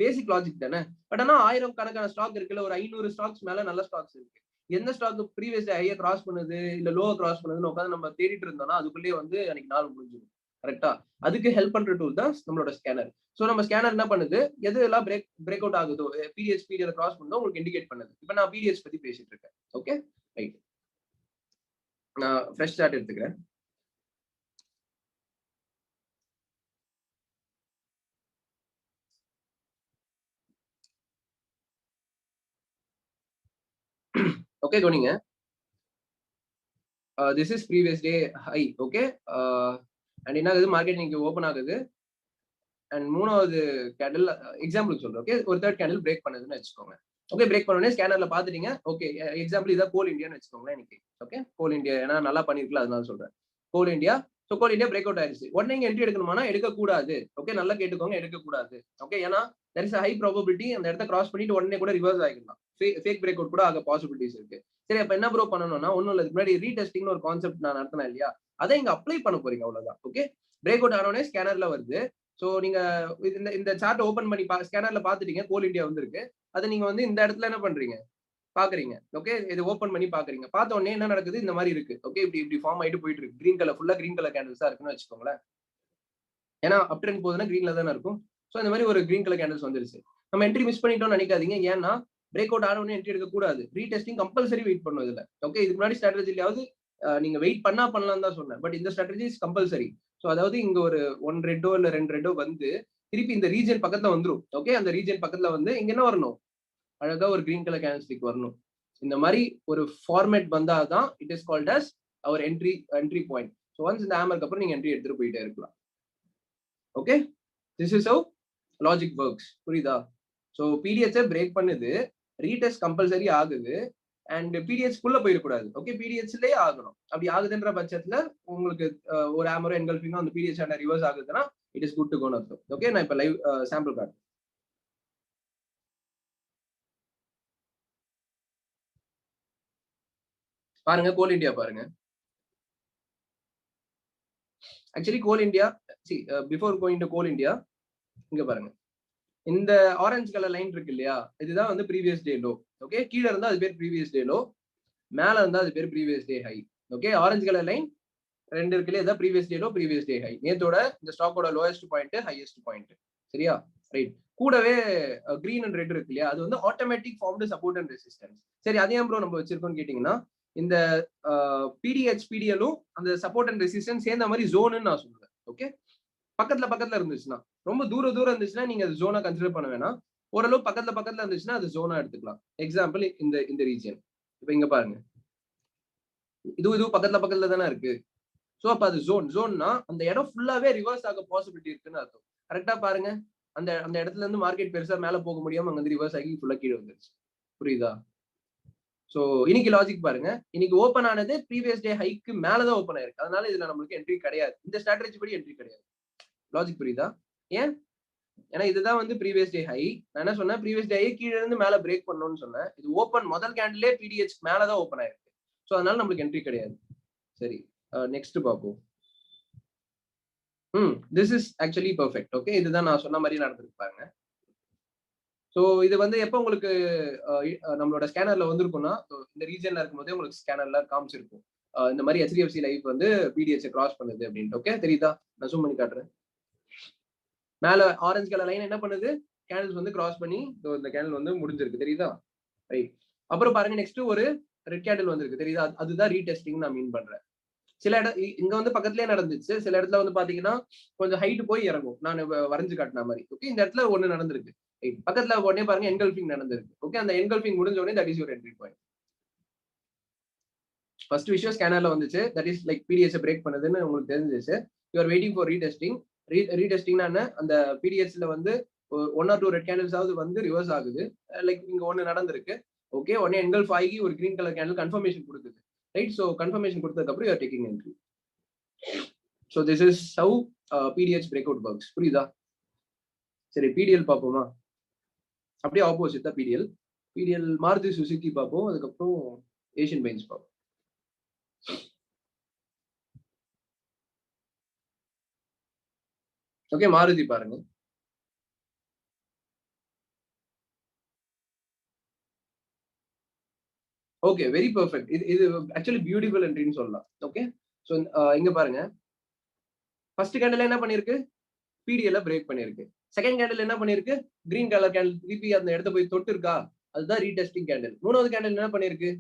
பேசிக் லாஜிக் தானே. பட் ஆனா 1000 கணக்கான ஸ்டாக் இருக்குல்ல, ஒரு 500 ஸ்டாக்ஸ் மேல நல்ல ஸ்டாக்ஸ் இருக்கு. எந்த ஸ்டாக் ப்ரீவியஸ் ஹையை கிராஸ் பண்ணுது இல்ல லோவை கிராஸ் பண்ணுதுன்னு உட்காந்து நம்ம தேடிட்டு இருந்தோம்னா அதுக்குள்ளேயே வந்து அன்னைக்கு நாள் முடிஞ்சிடும். கரெக்டா? அதுக்கு ஹெல்ப் பண்ற டூல் தான் நம்மளோட ஸ்கேனர். சோ நம்ம ஸ்கேனர் என்ன பண்ணுது? எது எல்லாம் பிரேக் அவுட் ஆகுதோ, பிடிஎஸ் பீரியட் கிராஸ் பண்ணுதோ உங்களுக்கு இண்டிகேட் பண்ணுது. இப்போ நான் பிடிஎஸ் பத்தி பேசிட்டு இருக்கேன். Okay, right. நான் ஃப்ரெஷ் சார்ட் எடுத்துக்கிறேன். ஓகே, கவனிங்க. This is previous day high. Okay, and என்ன ஆகுது, மார்க்கெட் இன்னைக்கு ஓப்பன் ஆகுது. அண்ட் மூணாவது கேண்டில் எக்ஸாம்பிளுக்கு சொல்றேன். ஓகே, ஒரு தேர்ட் கேண்டில் பிரேக் பண்ணுதுன்னு வச்சுக்கோங்க. ஓகே, பிரேக் பண்ணோடனே ஸ்கேனர்ல பாத்துட்டீங்க. ஓகே, எக்ஸாம்பிள் இதான் கோல் இந்தியான்னு வச்சுக்கோங்களேன் இன்னைக்கு. ஓகே, கோல் இந்தியா ஏன்னா நல்லா பண்ணிருக்கல அதனால சொல்றேன். கோல் இந்தியா, ஸோ கோல் இந்தியா பிரேக் அவுட் ஆயிருச்சு. உடனே நீங்க என்ட்ரி எடுக்கணுமானா எடுக்கக்கூடாது. ஓகே, நல்லா கேட்டுக்கோங்க, எடுக்கக்கூடாது. ஓகே, ஏன்னா தெர் இஸ் ஹை ப்ராபபிலிட்டி அந்த இடத்த கிராஸ் பண்ணிட்டு உடனே கூட ரிவர்ஸ் ஆகிடலாம். ஃபேக் பிரேக் அவுட் கூட ஆக பாசிபிலிட்டிஸ் இருக்கு. சரி, அப்ப என்ன ப்ரோ பண்ணணும்னா ஒன்னும் இல்லை, முன்னாடி ரீடெஸ்டிங்னு ஒரு கான்செப்ட் நான் நடத்தினேன் இல்லையா, அதை இங்க அப்ளை பண்ண போறீங்க, அவ்வளவுதான். ஓகே, பிரேக் அவுட் ஆனோடனே ஸ்கேனர்ல வருது. ஸோ நீங்க இந்த சார்ட் ஓபன் பண்ணி ஸ்கேனர்ல பாத்துட்டீங்க, கோல் இந்தியா வந்திருக்கு. அதை நீங்க வந்து இந்த இடத்துல என்ன பண்றீங்க, பாக்குறீங்க. ஓகே, இது ஓபன் பண்ணி பாக்குறீங்க. பார்த்த உடனே என்ன நடக்குது, இந்த மாதிரி இருக்கு. ஓகே, இப்படி ஃபார்ம் ஆயிட்டு போயிட்டு இருக்கு. கிரீன் கலர், ஃபுல்லா கிரீன் கலர் கேண்டில்ஸா இருக்குன்னு வச்சுக்கோங்களேன். ஏன்னா அப் ட்ரெண்ட் போகுதுன்னா கிரீன்ல தானே இருக்கும். ஸோ இந்த மாதிரி ஒரு கிரீன் கலர் கேண்டில்ஸ் வந்துருச்சு. நம்ம என்ட்ரி மிஸ் பண்ணிட்டோம்னு நினைக்காதீங்க. ஏன்னா பிரேக் அவுட் ஆன உடனே என்ட்ரி எடுக்க கூடாது. ரீடெஸ்டிங் கம்பல்சரி வெயிட் பண்ணும் இதுல. ஓகே, இதுக்கு முன்னாடி ஸ்ட்ராட்டஜிலாவது நீங்க வெயிட் பண்ணலாம் தான் சொன்னேன். பட் இந்த ஸ்ட்ராட்டஜி இஸ் கம்பல்சரி. ஸோ அதாவது இங்க ஒரு 1 ரெட்டோ இல்ல 2 ரெட்டோ வந்து திருப்பி இந்த ரீஜன் பக்கத்துல வந்துரும். ஓகே, அந்த ரீஜன் பக்கத்துல வந்து இங்க என்ன வரணும், அழகா ஒரு கிரீன் கலர் கேண்டில்ஸ்டிக் வரணும். இந்த மாதிரி ஒரு ஃபார்மேட் வந்தாதான் it is called as our entry point. So once இந்த ஹேமருக்கு அப்புறம் நீங்க என்ட்ரி எடுத்துட்டு போயிட்டே இருக்கலாம். Okay, this is how logic works. புரியுதா? ஸோ பிடிஎஸ் பிரேக் பண்ணுது, ரீடெஸ்ட் கம்பல்சரி ஆகுது, அண்ட் பிடிஎஸ் குள்ள போயிடக்கூடாது. ஓகே, பிடிஎஸ்லயே ஆகணும். அப்படி ஆகுதுன்ற பட்சத்துல உங்களுக்கு ஒரு ஹேமரோ என்கல்ஃபிங்கோ அந்த பிடிஎஸ் ரிவர்ஸ் ஆகுதுன்னா இட் இஸ் குட் டு கோன்னு அர்த்தம். ஓகே, நான் இப்ப லைவ் சாம்பிள் காட்டுறேன். பாருங்க, கோல் இந்தியா பாருங்க. Actually goal India, before going to goal India, இங்க பாருங்க, இந்த ஆரஞ்சு கலர் லைன் இருக்கு இல்லையா, இதுதான் வந்து ப்ரீவியஸ் டே லோ. ஓகே, கீழே இருந்தா அது பேர் ப்ரீவியஸ் டே லோ, மேல இருந்தா அது பேர் previous day high. Okay, orange colour line ரெண்டு இருக்குல்ல, இதான் previous day low, previous day high. நேத்தோட இந்த ஸ்டாக்கோட லோயஸ்ட் பாயிண்ட், ஹையஸ்ட் பாயிண்ட். சரியா? ரைட். கூடவே கிரீன் அண்ட் ரெட் இருக்கு இல்லையா, அது வந்து automatic formed support and resistance. சரி, அதே ப்ரோ நம்ம வச்சிருக்கோம்னு கேட்டீங்கன்னா, இந்த பிடிஹெச் பிடிஎலும் அந்த சப்போர்ட் அண்ட் ரெசிஸ்டன்ஸ் சேர்ந்த மாதிரி ஜோன்னு நான் சொல்லுவேன். ஓகே, பக்கத்துல இருந்துச்சுன்னா, ரொம்ப தூரம் இருந்துச்சுன்னா நீங்க அது ஜோனா கன்சிடர் பண்ண வேணாம். ஓரளவு பக்கத்துல இருந்துச்சுன்னா அது ஜோனா எடுத்துக்கலாம். எக்ஸாம்பிள் இந்த ரீஜன். இப்ப இங்க பாருங்க, இது பக்கத்துல தானே இருக்கு. சோ அப்ப அது ஜோன்னா அந்த இடம் ஃபுல்லாவே ரிவர்ஸ் ஆக பாசிபிலிட்டி இருக்குன்னு அர்த்தம். கரெக்டா பாருங்க, அந்த இடத்துல இருந்து மார்க்கெட் பெருசா மேல போக முடியாம அங்க வந்து ரிவர்ஸ் ஆகி ஃபுல்லா கீழே வந்துருச்சு. புரியுதா? சோ இன்னைக்கு லாஜிக் பாருங்க, இன்னைக்கு ஓபன் ஆனது ப்ரீவியஸ் டே ஹைக்கு மேலதான் ஓபன் ஆயிருக்கு. அதனால இதுல நம்மளுக்கு என்ட்ரி கிடையாது. இந்த ஸ்ட்ராட்டஜி படி என்ட்ரி கிடையாது. லாஜிக் புரியுதா? ஏன்? ஏன்னா இதுதான் வந்து ப்ரீவியஸ் டே ஹை. நான் என்ன சொன்னேன், ப்ரீவியஸ் டே கீழே இருந்து மேல பிரேக் பண்ணணும்னு சொன்னேன். இது ஓபன் முதல் கேண்டிலே பிடிஹெச் மேலதான் ஓபன் ஆயிருக்கு. சோ அதனால நம்மளுக்கு என்ட்ரி கிடையாது. சரி, நெக்ஸ்ட் பாப்போம். This is actually perfect. Okay, இதுதான் நான் சொன்ன மாதிரி நடந்திருப்பாங்க. ஸோ இது வந்து எப்போ உங்களுக்கு நம்மளோட ஸ்கேனர்ல வந்திருக்கும்னா, இந்த ரீஜன்ல இருக்கும்போதே உங்களுக்கு ஸ்கேனர்ல காமிச்சிருக்கும். இந்த மாதிரி HDFC லைஃப் வந்து பிடிஹெச் கிராஸ் பண்ணுது அப்படின்ட்டு. ஓகே, தெரியுதா? நான் ஜூம் பண்ணி காட்டுறேன். மேல ஆரஞ்சு கலர் லைன் என்ன பண்ணுது, கேண்டில்ஸ் வந்து கிராஸ் பண்ணி இந்த கேண்டில் வந்து முடிஞ்சிருக்கு. தெரியுதா? ரைட். அப்புறம் பாருங்க, நெக்ஸ்ட் ஒரு ரெட் கேண்டில் வந்திருக்கு. தெரியுதா? அதுதான் ரீடெஸ்டிங் நான் மீன் பண்றேன். சில இடம் இங்க வந்து பக்கத்துலயே நடந்துச்சு. சில இடத்துல வந்து பாத்தீங்கன்னா கொஞ்சம் ஹைட் போய் இறங்கும். நான் வரைஞ்சு காட்டின மாதிரி. ஓகே, இந்த இடத்துல ஒண்ணு நடந்திருக்கு. பக்கத்துல உடனே பாருங்க என்கல்ஃபிங் நடந்திருக்கு. ஓகே, அந்த என்கல்ஃபிங் முடிஞ்ச உடனே that is your entry point. First விஷயம் ஸ்கேனர்ல வந்துச்சு, that is like PDS break பண்ணுதுன்னு உங்களுக்கு தெரிஞ்சிச்சு. You are waiting for retesting. ரீடெஸ்டிங்னா என்ன, அந்த பிடிஎஸ்ல வந்து 1 or 2 ரெட் கேண்டில்ஸாவது வந்து ரிவர்ஸ் ஆகுது. லைக் இங்க ஒண்ணு நடந்திருக்கு. ஓகே, உடனே என்கல்ஃப் ஆகி ஒரு கிரீன் கலர் கேண்டில் கன்ஃபர்மேஷன் கொடுக்குது. ரைட். ஸோ கன்ஃபர்மேஷன் கொடுத்ததுக்கு அப்புறம் you are taking entry. So this is have BTh break out works. புரியுதா? சரி, பிடிஎல் பார்ப்போமா? அப்படியே ஆப்போசிட் தான் பிடிஎல். மாருதி சுசுகி பார்ப்போம், அதுக்கப்புறம் ஏஷியன் பெயிண்ட்ஸ் பார்ப்போம். ஓகே, மாருதி பாருங்க. Okay, very perfect. இது ஆக்சுவலி பியூட்டிஃபுல் என்ட்ரின்னு சொல்லலாம். ஓகே, ஸோ இங்க பாருங்க, ஃபர்ஸ்ட் கேண்டில் என்ன பண்ணிருக்கு, பிடிஎல் பிரேக் பண்ணிருக்கு. செகண்ட் கேண்டில் என்ன பண்ணிருக்கு, கிரீன் கலர் கேண்டில் திருப்பி அந்த இடத்த போய் தொட்டு இருக்கா, அதுதான் ரீடெஸ்டிங் கேண்டில். மூணாவது கேண்டில் என்ன பண்ணிருக்கு,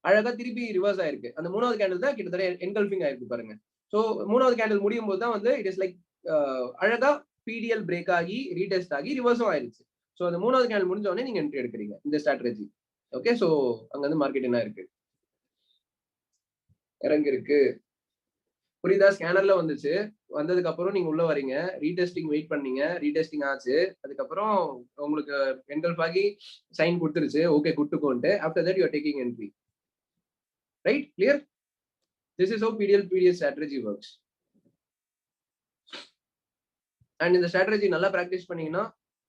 அழகா திருப்பி ரிவர்ஸ் ஆயிருக்கு. அந்த மூணாவது கேண்டில் தான் கிட்டத்தட்ட என்கல்ஃபிங் ஆயிருக்கு பாருங்க. ஸோ மூணாவது கேண்டில் முடியும் போது தான் வந்து இட் இஸ் லைக் அழகா பிடிஎல் பிரேக் ஆகி ரீடெஸ்ட் ஆகி ரிவர்ஸும் ஆயிருச்சு. ஸோ அந்த மூணாவது கேண்டில் முடிஞ்ச உடனே நீங்க என்ட்ரி எடுக்கிறீங்க இந்த ஸ்ட்ராட்டஜி. ஓகே, ஸோ அங்க வந்து மார்க்கெட் என்ன இருக்கு. இறங்கிருக்கு. புரியுதா? ஸ்கேனர்ல வந்துச்சு. வந்ததுக்கு அப்புறம் நீங்க உள்ள வரீங்க, ரீடெஸ்டிங் வெயிட் பண்ணீங்க, ரீடெஸ்டிங் ஆச்சு. அதுக்கப்புறம் உங்களுக்கு என்கல்ஃப் ஆகி சைன் கொடுத்துருச்சு, ஓகே குட் டு கோன்ட்டு. After that you are taking entry. Right? Clear? This is how PDL/PDS strategy works. And இந்த ஸ்ட்ராட்டஜி நல்லா பிராக்டிஸ் பண்ணீங்கன்னா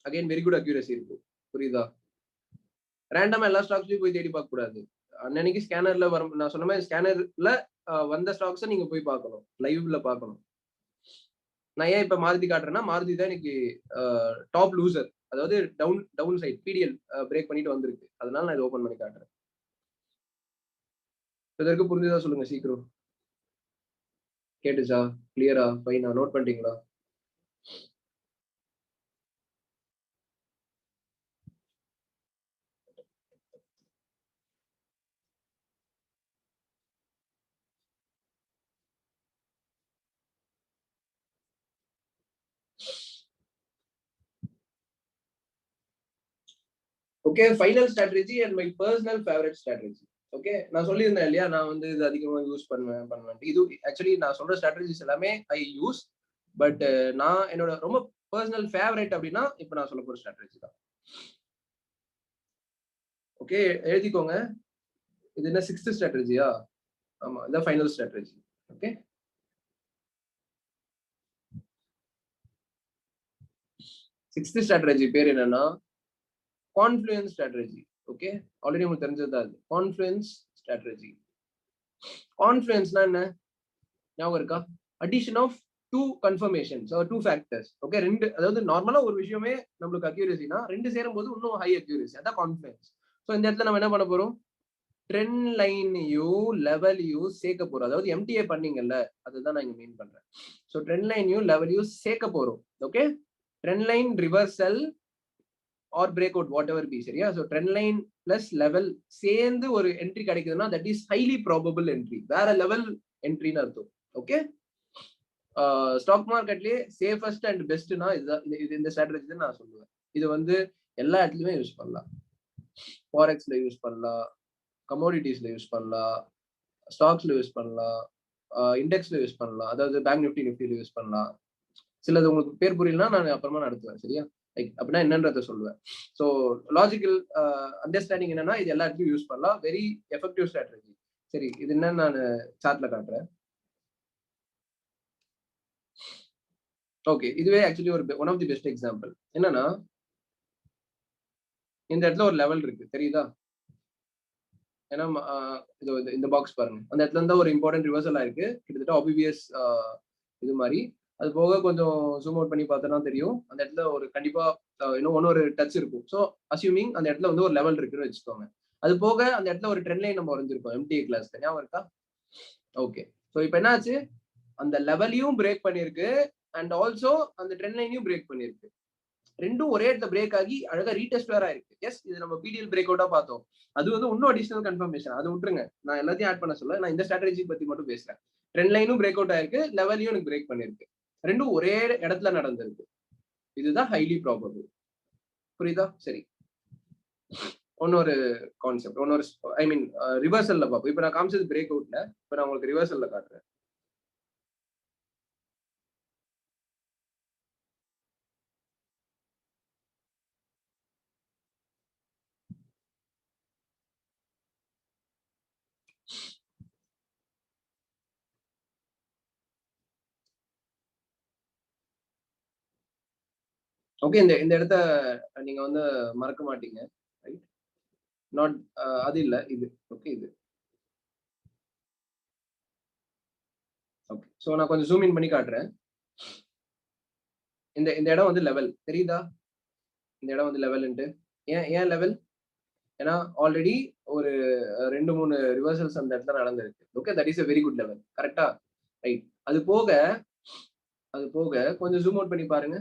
அகைன் வெரி குட் அக்யூரசி இருக்கும். புரியுதா? ரேண்டமா எல்லா ஸ்டாக்ஸ்லயும் போய் தேடி பார்க்க கூடாது. அன்னைக்கு ஸ்கேனர்ல வரும், நான் சொன்ன மாதிரி ஸ்கேனர்ல வந்த ஸ்டாக்ஸை நீங்க போய் பார்க்கணும், லைவ்ல பார்க்கணும். நான் ஏன் இப்ப மாருதி காட்டுறேன்னா, மாருதி தான் இன்னைக்கு டாப் லூசர், அதாவது டவுன் சைட் PDL பிரேக் பண்ணிட்டு வந்திருக்கு. அதனால நான் இதை ஓபன் பண்ணி காட்டுறேன். இதற்கு புரிஞ்சுதா சொல்லுங்க சீக்கிரம். கேட்டுச்சா? கிளியரா? ஃபைனா? நோட் பண்ணிட்டீங்களா? Okay, final strategy and my personal favourite strategy. Okay, நான் சொல்லியிருந்தேன் இல்லையா, நான் வந்து இது அதிகமாக யூஸ் பண்ணுவேன். இது ஆக்சுவலி நான் சொல்ற ஸ்ட்ராட்டஜிஸ் எல்லாமே ஐ யூஸ். பட் நான் என்னோட ரொம்ப பர்சனல் ஃபேவரட் அப்படின்னா இப்ப நான் சொல்ல போற ஸ்ட்ராட்டஜி தான். ஓகே, எழுதிக்கோங்க. இது என்ன 6th ஸ்ட்ராட்டஜியா? ஆமா, இதான் final strategy. Okay, 6th strategy பேர் என்னன்னா கான்ஃப்ளூயன்ஸ் ஸ்ட்ராட்டஜி. ஓகே, ஆல்ரெடி உங்களுக்கு தெரிஞ்சது அது கான்ஃப்ளூயன்ஸ் ஸ்ட்ராட்டஜி. கான்ஃப்ளூயன்ஸ்னா என்ன ஞாபகம் இருக்கா? Addition of 2 confirmations or 2 factors. Okay, ரெண்டு, அதாவது நார்மலா ஒரு விஷயமே நம்மளுக்கு அக்யூரசினா ரெண்டு சேரும் போது இன்னும் ஹை அக்யூரசி, அதான் கான்ஃபிடன்ஸ். ஸோ இந்த இடத்துல நம்ம என்ன பண்ண போறோம்? ட்ரெண்ட் லைனையும் லெவலையும் சேர்க்க போறோம். அதாவது MTA பண்ணீங்கல்ல, அதுதான் நான் இங்க மீன் பண்றேன். ஸோ ட்ரெண்ட் லைனையும் லெவலையும் சேர்க்க போறோம். Okay, trend line reversal or break out whatever be, சரியா? So trend line plus level சேர்ந்து ஒரு என்ட்ரி கிடைக்குதுன்னா that is highly probable entry, வேற லெவல் என்ட்ரின்னு அர்த்தம். ஓகே, ஸ்டாக் மார்க்கெட்லயே சேஃபஸ்ட் அண்ட் பெஸ்ட்னா இதுதான். இந்த ஸ்ட்ராட்டஜி தான் நான் சொல்லுவேன். இது வந்து எல்லா இடத்துலயுமே யூஸ் பண்ணலாம். ஃபாரெக்ஸ்ல யூஸ் பண்ணலாம், கமோடிட்டிஸ்ல யூஸ் பண்ணலாம், ஸ்டாக்ஸ்ல யூஸ் பண்ணலாம், இண்டெக்ஸ்ல யூஸ் பண்ணலாம், அதாவது பேங்க் நிஃப்டில யூஸ் பண்ணலாம். சிலது உங்களுக்கு பேர் புரியலன்னா நான் அப்புறமா நடத்துவேன், சரியா? லைக் அப்படின்னா என்னன்றத சொல்லுவேன். ஸோ லாஜிக்கல் அண்டர்ஸ்டாண்டிங் என்னன்னா இது எல்லா இடத்துலயும் யூஸ் பண்ணலாம். Very effective strategy. சரி, இது என்னன்னு நான் சார்ட்ல காட்டுறேன். ஓகே, இதுவே ஆக்சுவலி ஒரு one of the best example. என்னன்னா இந்த இடத்துல ஒரு லெவல் இருக்கு, தெரியுதா? ஏன்னா இந்த பாக்ஸ் பாருங்க, அந்த இடத்துல இருந்தா ஒரு இம்பார்ட்டன்ட் ரிவர்சல் ஆயிருக்கு, கிட்டத்தட்ட OBVS இது மாதிரி. அது போக கொஞ்சம் ஜூம் அவுட் பண்ணி பார்த்தோம்னா தெரியும், அந்த இடத்துல ஒரு கண்டிப்பா இன்னும் ஒரு டச் இருக்கும். ஸோ அசியூமிங் அந்த இடத்துல வந்து ஒரு லெவல் இருக்குன்னு வச்சுக்கோங்க. அது போக அந்த இடத்துல ஒரு ட்ரெண்ட் லைன் நம்ம வரைஞ்சிருக்கோம் MTA கிளாஸ்ல, ஞாபகம் இருக்கா? ஓகே, ஸோ இப்போ என்ன ஆச்சு? அந்த லெவலையும் பிரேக் பண்ணிருக்கு அண்ட் ஆல்சோ அந்த ட்ரெண்ட் லைனையும் பிரேக் பண்ணிருக்கு. ரெண்டும் ஒரே இடத்துல பிரேக் ஆகி அழகா ரீடெஸ்ட் வேற ஆயிருக்கு. எஸ், இது நம்ம PDL பிரேக் அவுட்டா பார்த்தோம். அது வந்து இன்னும் அடிஷனல் கன்ஃபர்மேஷன். அது விட்டுருங்க, நான் எல்லாத்தையும் ஆட் பண்ண சொல்ல, நான் இந்த ஸ்ட்ராட்டஜி பத்தி மட்டும் பேசுறேன். ட்ரெண்ட் லைனும் பிரேக் அவுட் ஆயிருக்கு, லெவலையும் எனக்கு பிரேக் பண்ணிருக்கு. ரெண்டும் ஒரே இடத்துல நடந்திருக்கு. இதுதான் ஹைலி ப்ராபபிள். புரியுதா? சரி, இன்னொரு கான்செப்ட், ஐ மீன் ரிவர்சல்ல பார்ப்போம். இப்போ நான் காமிச்சது பிரேக் அவுட்ல, இப்போ நான் உங்களுக்கு ரிவர்சல்ல காட்டுறேன். ஓகே, இந்த இடத்த நீங்க வந்து மறக்க மாட்டீங்க, ரைட்? நாட் அது இல்ல, இது. ஓகே, இது. ஓகே, ஸோ நான் கொஞ்சம் ஜூம் இன் பண்ணி காட்டுறேன். இந்த இடம் வந்து லெவல், தெரியுதா? இந்த இடம் வந்து லெவல்ன்ட்டு. ஏன் லெவல்? ஏன்னா ஆல்ரெடி ஒரு 2-3 ரிவர்சல்ஸ் அந்த இடத்துல நடந்திருக்கு. Okay, that is a very good level. கரெக்டா? ரைட். அது போக கொஞ்சம் ஜூம் அவுட் பண்ணி பாருங்க.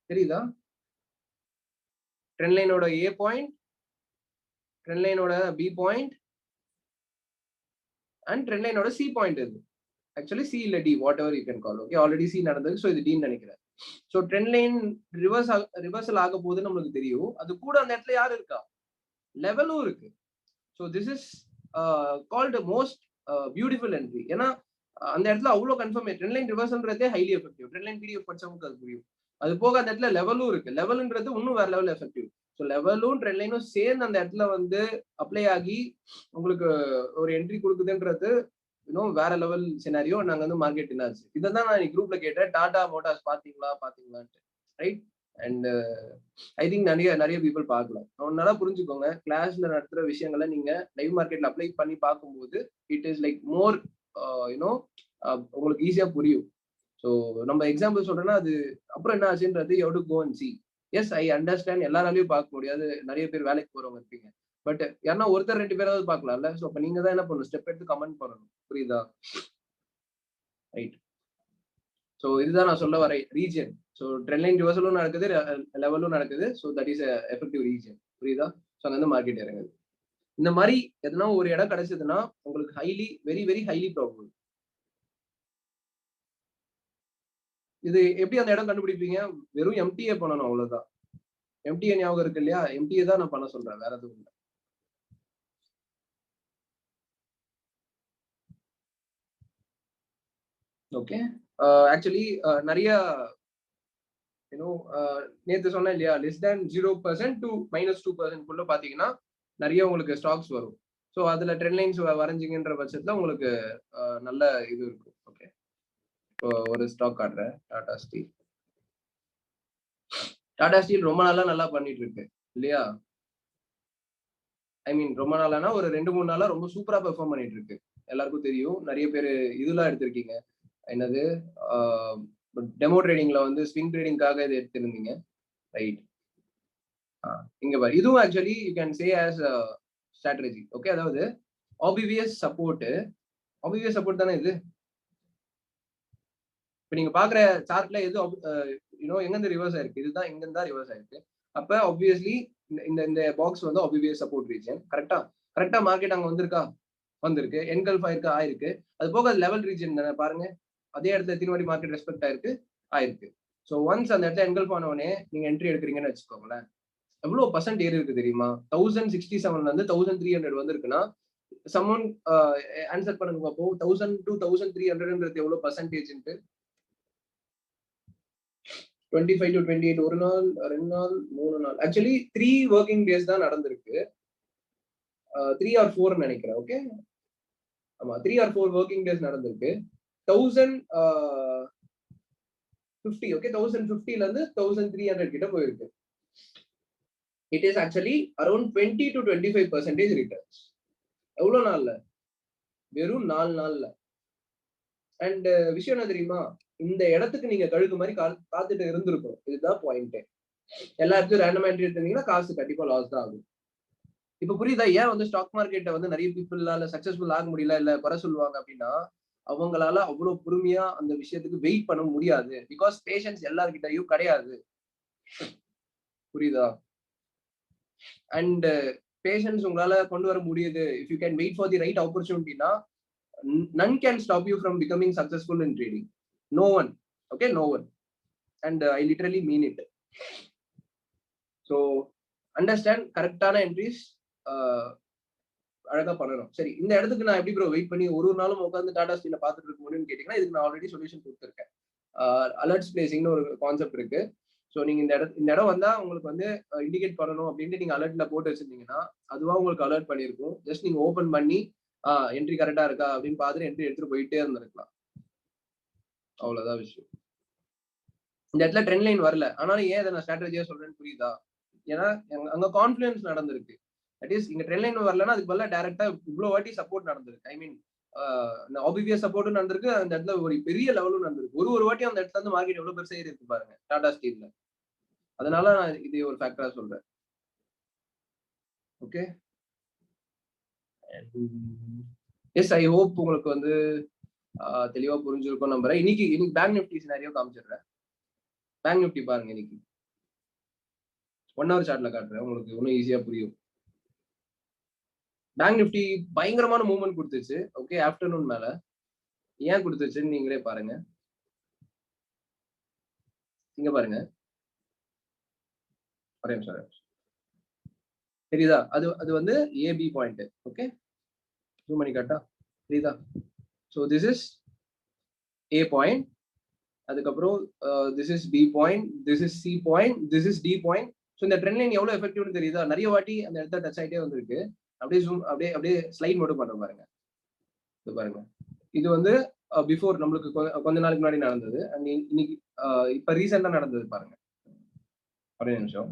தெரியுதா? ட்ரெண்ட் லைனோட A பாயிண்ட், ட்ரெண்ட் லைனோட B பாயிண்ட் அண்ட் ட்ரெண்ட் லைனோட C பாயிண்ட் இது. ஆக்சுவலி C இல்ல D, whatever you can call. Okay, already C நடந்தது, ஸோ இது D நினைக்கிறேன். ஸோ ட்ரெண்ட் லைன் ரிவர்சல் ஆக போகுதுன்னு நம்மளுக்கு தெரியும். அது கூட அந்த இடத்துல யார் இருக்கா? லெவலும் இருக்கு. So this is called most beautiful entry. ஏன்னா அந்த இடத்துல அவ்வளோ கன்ஃபார்ம் ட்ரெண்ட் லைன் ரிவர்சல்ன்றதே highly effective. Trend line PDF படிச்சவங்களுக்கு அது புரியும். அது போக அந்த இடத்துல லெவலும் இருக்கு. லெவல்ன்றது இன்னும் வேற லெவல் எஃபெக்டிவ். ஸோ லெவலும் ட்ரெண்ட் லைனும் சேர்ந்து அந்த இடத்துல வந்து அப்ளை ஆகி உங்களுக்கு ஒரு என்ட்ரி கொடுக்குதுன்றது இன்னும் வேற லெவல் சினாரியோ. நாங்க வந்து மார்க்கெட் என்னாச்சு இதை தான் நான் குரூப்ல கேட்டேன். டாடா மோட்டார்ஸ் பாத்தீங்களான்ட்டு, ரைட்? அண்ட் ஐ திங்க் நிறைய பீப்புள் பார்க்கலாம். நல்லா புரிஞ்சுக்கோங்க, கிளாஸ்ல நடத்துற விஷயங்களை நீங்க லைவ் மார்க்கெட்ல அப்ளை பண்ணி பார்க்கும்போது it is like more you know உங்களுக்கு ஈஸியா புரியும். ஸோ நம்ம எக்ஸாம்பிள் சொல்றேன்னா அது அப்புறம் என்ன ஆச்சுன்றது you have to go and see. Yes, I understand, எல்லாராலையும் பார்க்க முடியாது, நிறைய பேர் வேலைக்கு போறவங்க இருப்பீங்க. பட் யாருன்னா ஒருத்தர் 2 பேராவது பார்க்கலாம்ல. ஸோ அப்ப நீங்க தான் என்ன பண்ணணும், ஸ்டெப் எடுத்து கமெண்ட் பண்ணணும். புரியுதா? ரைட். ஸோ இதுதான் நான் சொல்ல வர ரீஜன். ஸோ ட்ரெண்ட் லைன் ரிவர்சலும் நடக்குது, லெவலும் நடக்குது. So that is effective region. புரியுதா? ஸோ அங்க வந்து மார்க்கெட் இறங்குது. இந்த மாதிரி எதனா ஒரு இடம் கிடைச்சதுன்னா உங்களுக்கு highly very very highly probable. இது எப்படி அந்த இடம் கண்டுபிடிப்பீங்க? வெறும் எம்டிஏ பண்ணணும், அவ்வளவுதான். எம்டிஏ ஞாபகம் இருக்கு இல்லையா? எம்டிஏ தான் நான் பண்ண சொல்றேன், வேற எதுவும் இல்லை. ஓகே. ஆக்சுவலி நிறைய நேற்று சொன்னேன் இல்லையா, லெஸ் தேன் 0% to -2% பாத்தீங்கன்னா நிறைய உங்களுக்கு ஸ்டாக்ஸ் வரும். ஸோ அதுல ட்ரெண்ட் லைன்ஸ் வரைஞ்சிங்கன்ற பட்சத்துல உங்களுக்கு நல்ல இது இருக்கும். ஓகே, இப்போ ஒரு ஸ்டாக் காட்டுறேன், டாடா ஸ்டீல். டாடா ஸ்டீல் ரொம்ப நாளா நல்லா பண்ணிட்டு இருக்கு இல்லையா? ஐ மீன் ரொம்ப நாளானா ஒரு 2-3 நாளா ரொம்ப சூப்பரா பெர்ஃபார்ம் பண்ணிட்டு இருக்கு. எல்லாருக்கும் தெரியும். நிறைய பேர் இதெல்லாம் எடுத்திருக்கீங்க. என்னது, டெமோ ட்ரேடிங்ல வந்து ஸ்விங் ட்ரேடிங்காக இது எடுத்திருந்தீங்க, ரைட்? இங்க பாரு, இதுவும் actually you can say as strategy. Okay, அதாவது ஆபிவிஎஸ் சப்போர்ட் தானே இது. இப்ப நீங்க பாக்குற சார்ட்ல எது எங்க இருந்து ரிவர்ஸ் ஆயிருக்கு, இதுதான் இங்க இருந்தா ரிவர்ஸ் ஆயிருக்கு. அப்ப ஆப்வியஸ்லி இந்த இந்த பாக்ஸ் வந்து ஆபிவிஎஸ் சப்போர்ட் ரீஜன். கரெக்டா மார்க்கெட் அங்க வந்திருக்கு, என்கல்ஃப் ஆயிருக்கு. அது போக லெவல் ரீஜன் தானே பாருங்க. அதே இடத்துல திருவாடி மார்க்கெட் ரெஸ்பெக்ட் ஆயிருக்கு. ஸோ ஒன்ஸ் அந்த இடத்துல என்கல்ஃப் ஆனவனே நீங்க என்ட்ரி எடுக்கிறீங்கன்னு வச்சுக்கோங்களேன், எவ்வளவு பர்சன்ட் ஏறி இருக்கு தெரியுமா? 1067 இருந்து 1300 வந்திருக்குன்னா சம்மன் ஆன்சர் பண்ணுங்க பார்ப்போம். 1000 to 1300 எவ்வளவு பர்சன்டேஜ்? 25 to 28, ஒரு நாள், 2 நாள், 3 நாள், ஆக்சுவலி 3 ஒர்க்கிங் டேஸ் தான் நடந்திருக்கு. 3 or 4 நினைக்கிறேன். ஓகே, ஆமா 3 or 4 ஒர்க்கிங் டேஸ் நடந்திருக்கு. 1050, ஓகே, 1050ல இருந்து 1300 கிட்ட போயிருக்கு. It is actually around 20 to 25% returns. எவ்வளவு நாள்ல? வெறும் 4 நாள்ல. அண்ட் விஷயம் என்ன தெரியுமா, இந்த இடத்துக்கு நீங்க கழுகு மாதிரி காத்துட்டு இருந்திருக்கும். இதுதான் பாயிண்ட். எல்லா இடத்துலயும் ரேண்டம் என்ட்ரி எடுத்தீங்கன்னா காசு கண்டிப்பா லாஸ் தான் ஆகும். இப்ப புரியுதா ஏன் வந்து ஸ்டாக் மார்க்கெட்டை வந்து நிறைய பீப்புளால சக்சஸ்ஃபுல் ஆக முடியல, இல்ல குறை சொல்லுவாங்க அப்படின்னா? அவங்களால அவ்வளவு பொறுமையா அந்த விஷயத்துக்கு வெயிட் பண்ண முடியாது. பிகாஸ் பேஷன்ஸ் எல்லார்கிட்டயும் கிடையாது. புரியுதா? அண்ட் பேஷன்ஸ் உங்களால கொண்டு வர முடியுது if you can wait for the right ஆப்பர்ச்சுனிட்டினா none can stop you from becoming successful in trading. No one. Okay, no one. And I literally mean it. So understand, கரெக்டான entries அழகா பண்ணணும். சரி, இந்த இடத்துக்கு நான் எப்படி ப்ரோ வெயிட் பண்ணி ஒரு நாளும் உட்காந்து டாடா ஸ்டீல பார்த்துட்டு இருக்க முடியும்னு கேட்டீங்கன்னா, இதுக்கு நான் ஆல்ரெடி சொல்யூஷன் கொடுத்துருக்கேன். அலர்ட்ஸ் பிளேசிங்னு ஒரு கான்செப்ட் இருக்கு. ஸோ நீங்க இந்த இடம் வந்தா உங்களுக்கு வந்து இண்டிகேட் பண்ணணும் அப்படின்ட்டு நீங்க அலர்ட்ல போட்டு வச்சிருந்தீங்கன்னா அதுவா உங்களுக்கு அலர்ட் பண்ணிருக்கும். ஜஸ்ட் நீங்க ஓபன் பண்ணி என்ட்ரி கரெக்டா இருக்கா அப்படின்னு பார்த்துட்டு என்ட்ரி எடுத்துட்டு போயிட்டே இருந்திருக்கலாம். அவ்வளவுதான் விஷயம். இந்த இடத்துல ட்ரெண்ட் லைன் வரல, ஆனாலும் ஏன் இதை நான் ஸ்ட்ராட்டஜியா சொல்றேன்னு புரியுதா? ஏன்னா அங்க கான்ஃபிடன்ஸ் நடந்திருக்கு. தட் இஸ் இங்க ட்ரெண்ட் லைன் வரலன்னா அதுக்கு பதிலா டைரக்டா இவ்வளவு வாட்டி சப்போர்ட் நடந்திருக்கு. ஐ மீன் ஆபிவிஎஸ் சப்போர்ட்டும் நடந்திருக்கு, அந்த இடத்துல ஒரு பெரிய லெவலும் நடந்திருக்கு. ஒரு வாட்டி அந்த இடத்துல இருந்து மார்க்கெட் எவ்வளவு பெருசா ஏறி இருக்கு பாருங்க டாடா ஸ்டீல்ல. அதனால நான் இது ஒரு ஃபேக்டரா சொல்றேன். ஓகே, எஸ், ஐ ஹோப் உங்களுக்கு வந்து தெளிவா புரிஞ்சிருக்கும் நம்புறேன். இன்னைக்கு பேங்க் நிஃப்டி சினாரியோ காமிச்சிடுறேன். பேங்க் நிஃப்டி பாருங்க, இன்னைக்கு 1 hour சார்ட்ல காட்டுறேன், உங்களுக்கு இன்னும் ஈஸியா புரியும். பேங்க் நிஃப்டி பயங்கரமான மூவ்மெண்ட் கொடுத்துச்சு. ஓகே, ஆஃப்டர்நூன் மேல ஏன் கொடுத்துச்சுன்னு நீங்களே பாருங்க. இங்க பாருங்க, ஒரே நிமிஷம். தெரியுதா? அது அது வந்து ஏபி பாயிண்ட். ஓகே, ஜூம் பண்ணி காட்டா தெரியுதா? So this is A point, அதுக்கப்புறம் this is B point, this is C point, this is D point. So இந்த ட்ரெண்ட் லைன் எவ்வளவு எஃபெக்டிவ்னு தெரியுதா? நிறைய வாட்டி அந்த இடத்த டச் ஆகிட்டே வந்திருக்கு. அப்படியே ஜூம் அப்படியே அப்படியே ஸ்லைட் மட்டும் பண்ற பாருங்க. இது பாருங்க, இது வந்து பிஃபோர் நம்மளுக்கு கொஞ்ச நாளைக்கு முன்னாடி நடந்தது. அண்ட் இன்னைக்கு இப்ப ரீசெண்டா நடந்தது பாருங்க. ஒரே நிமிஷம்.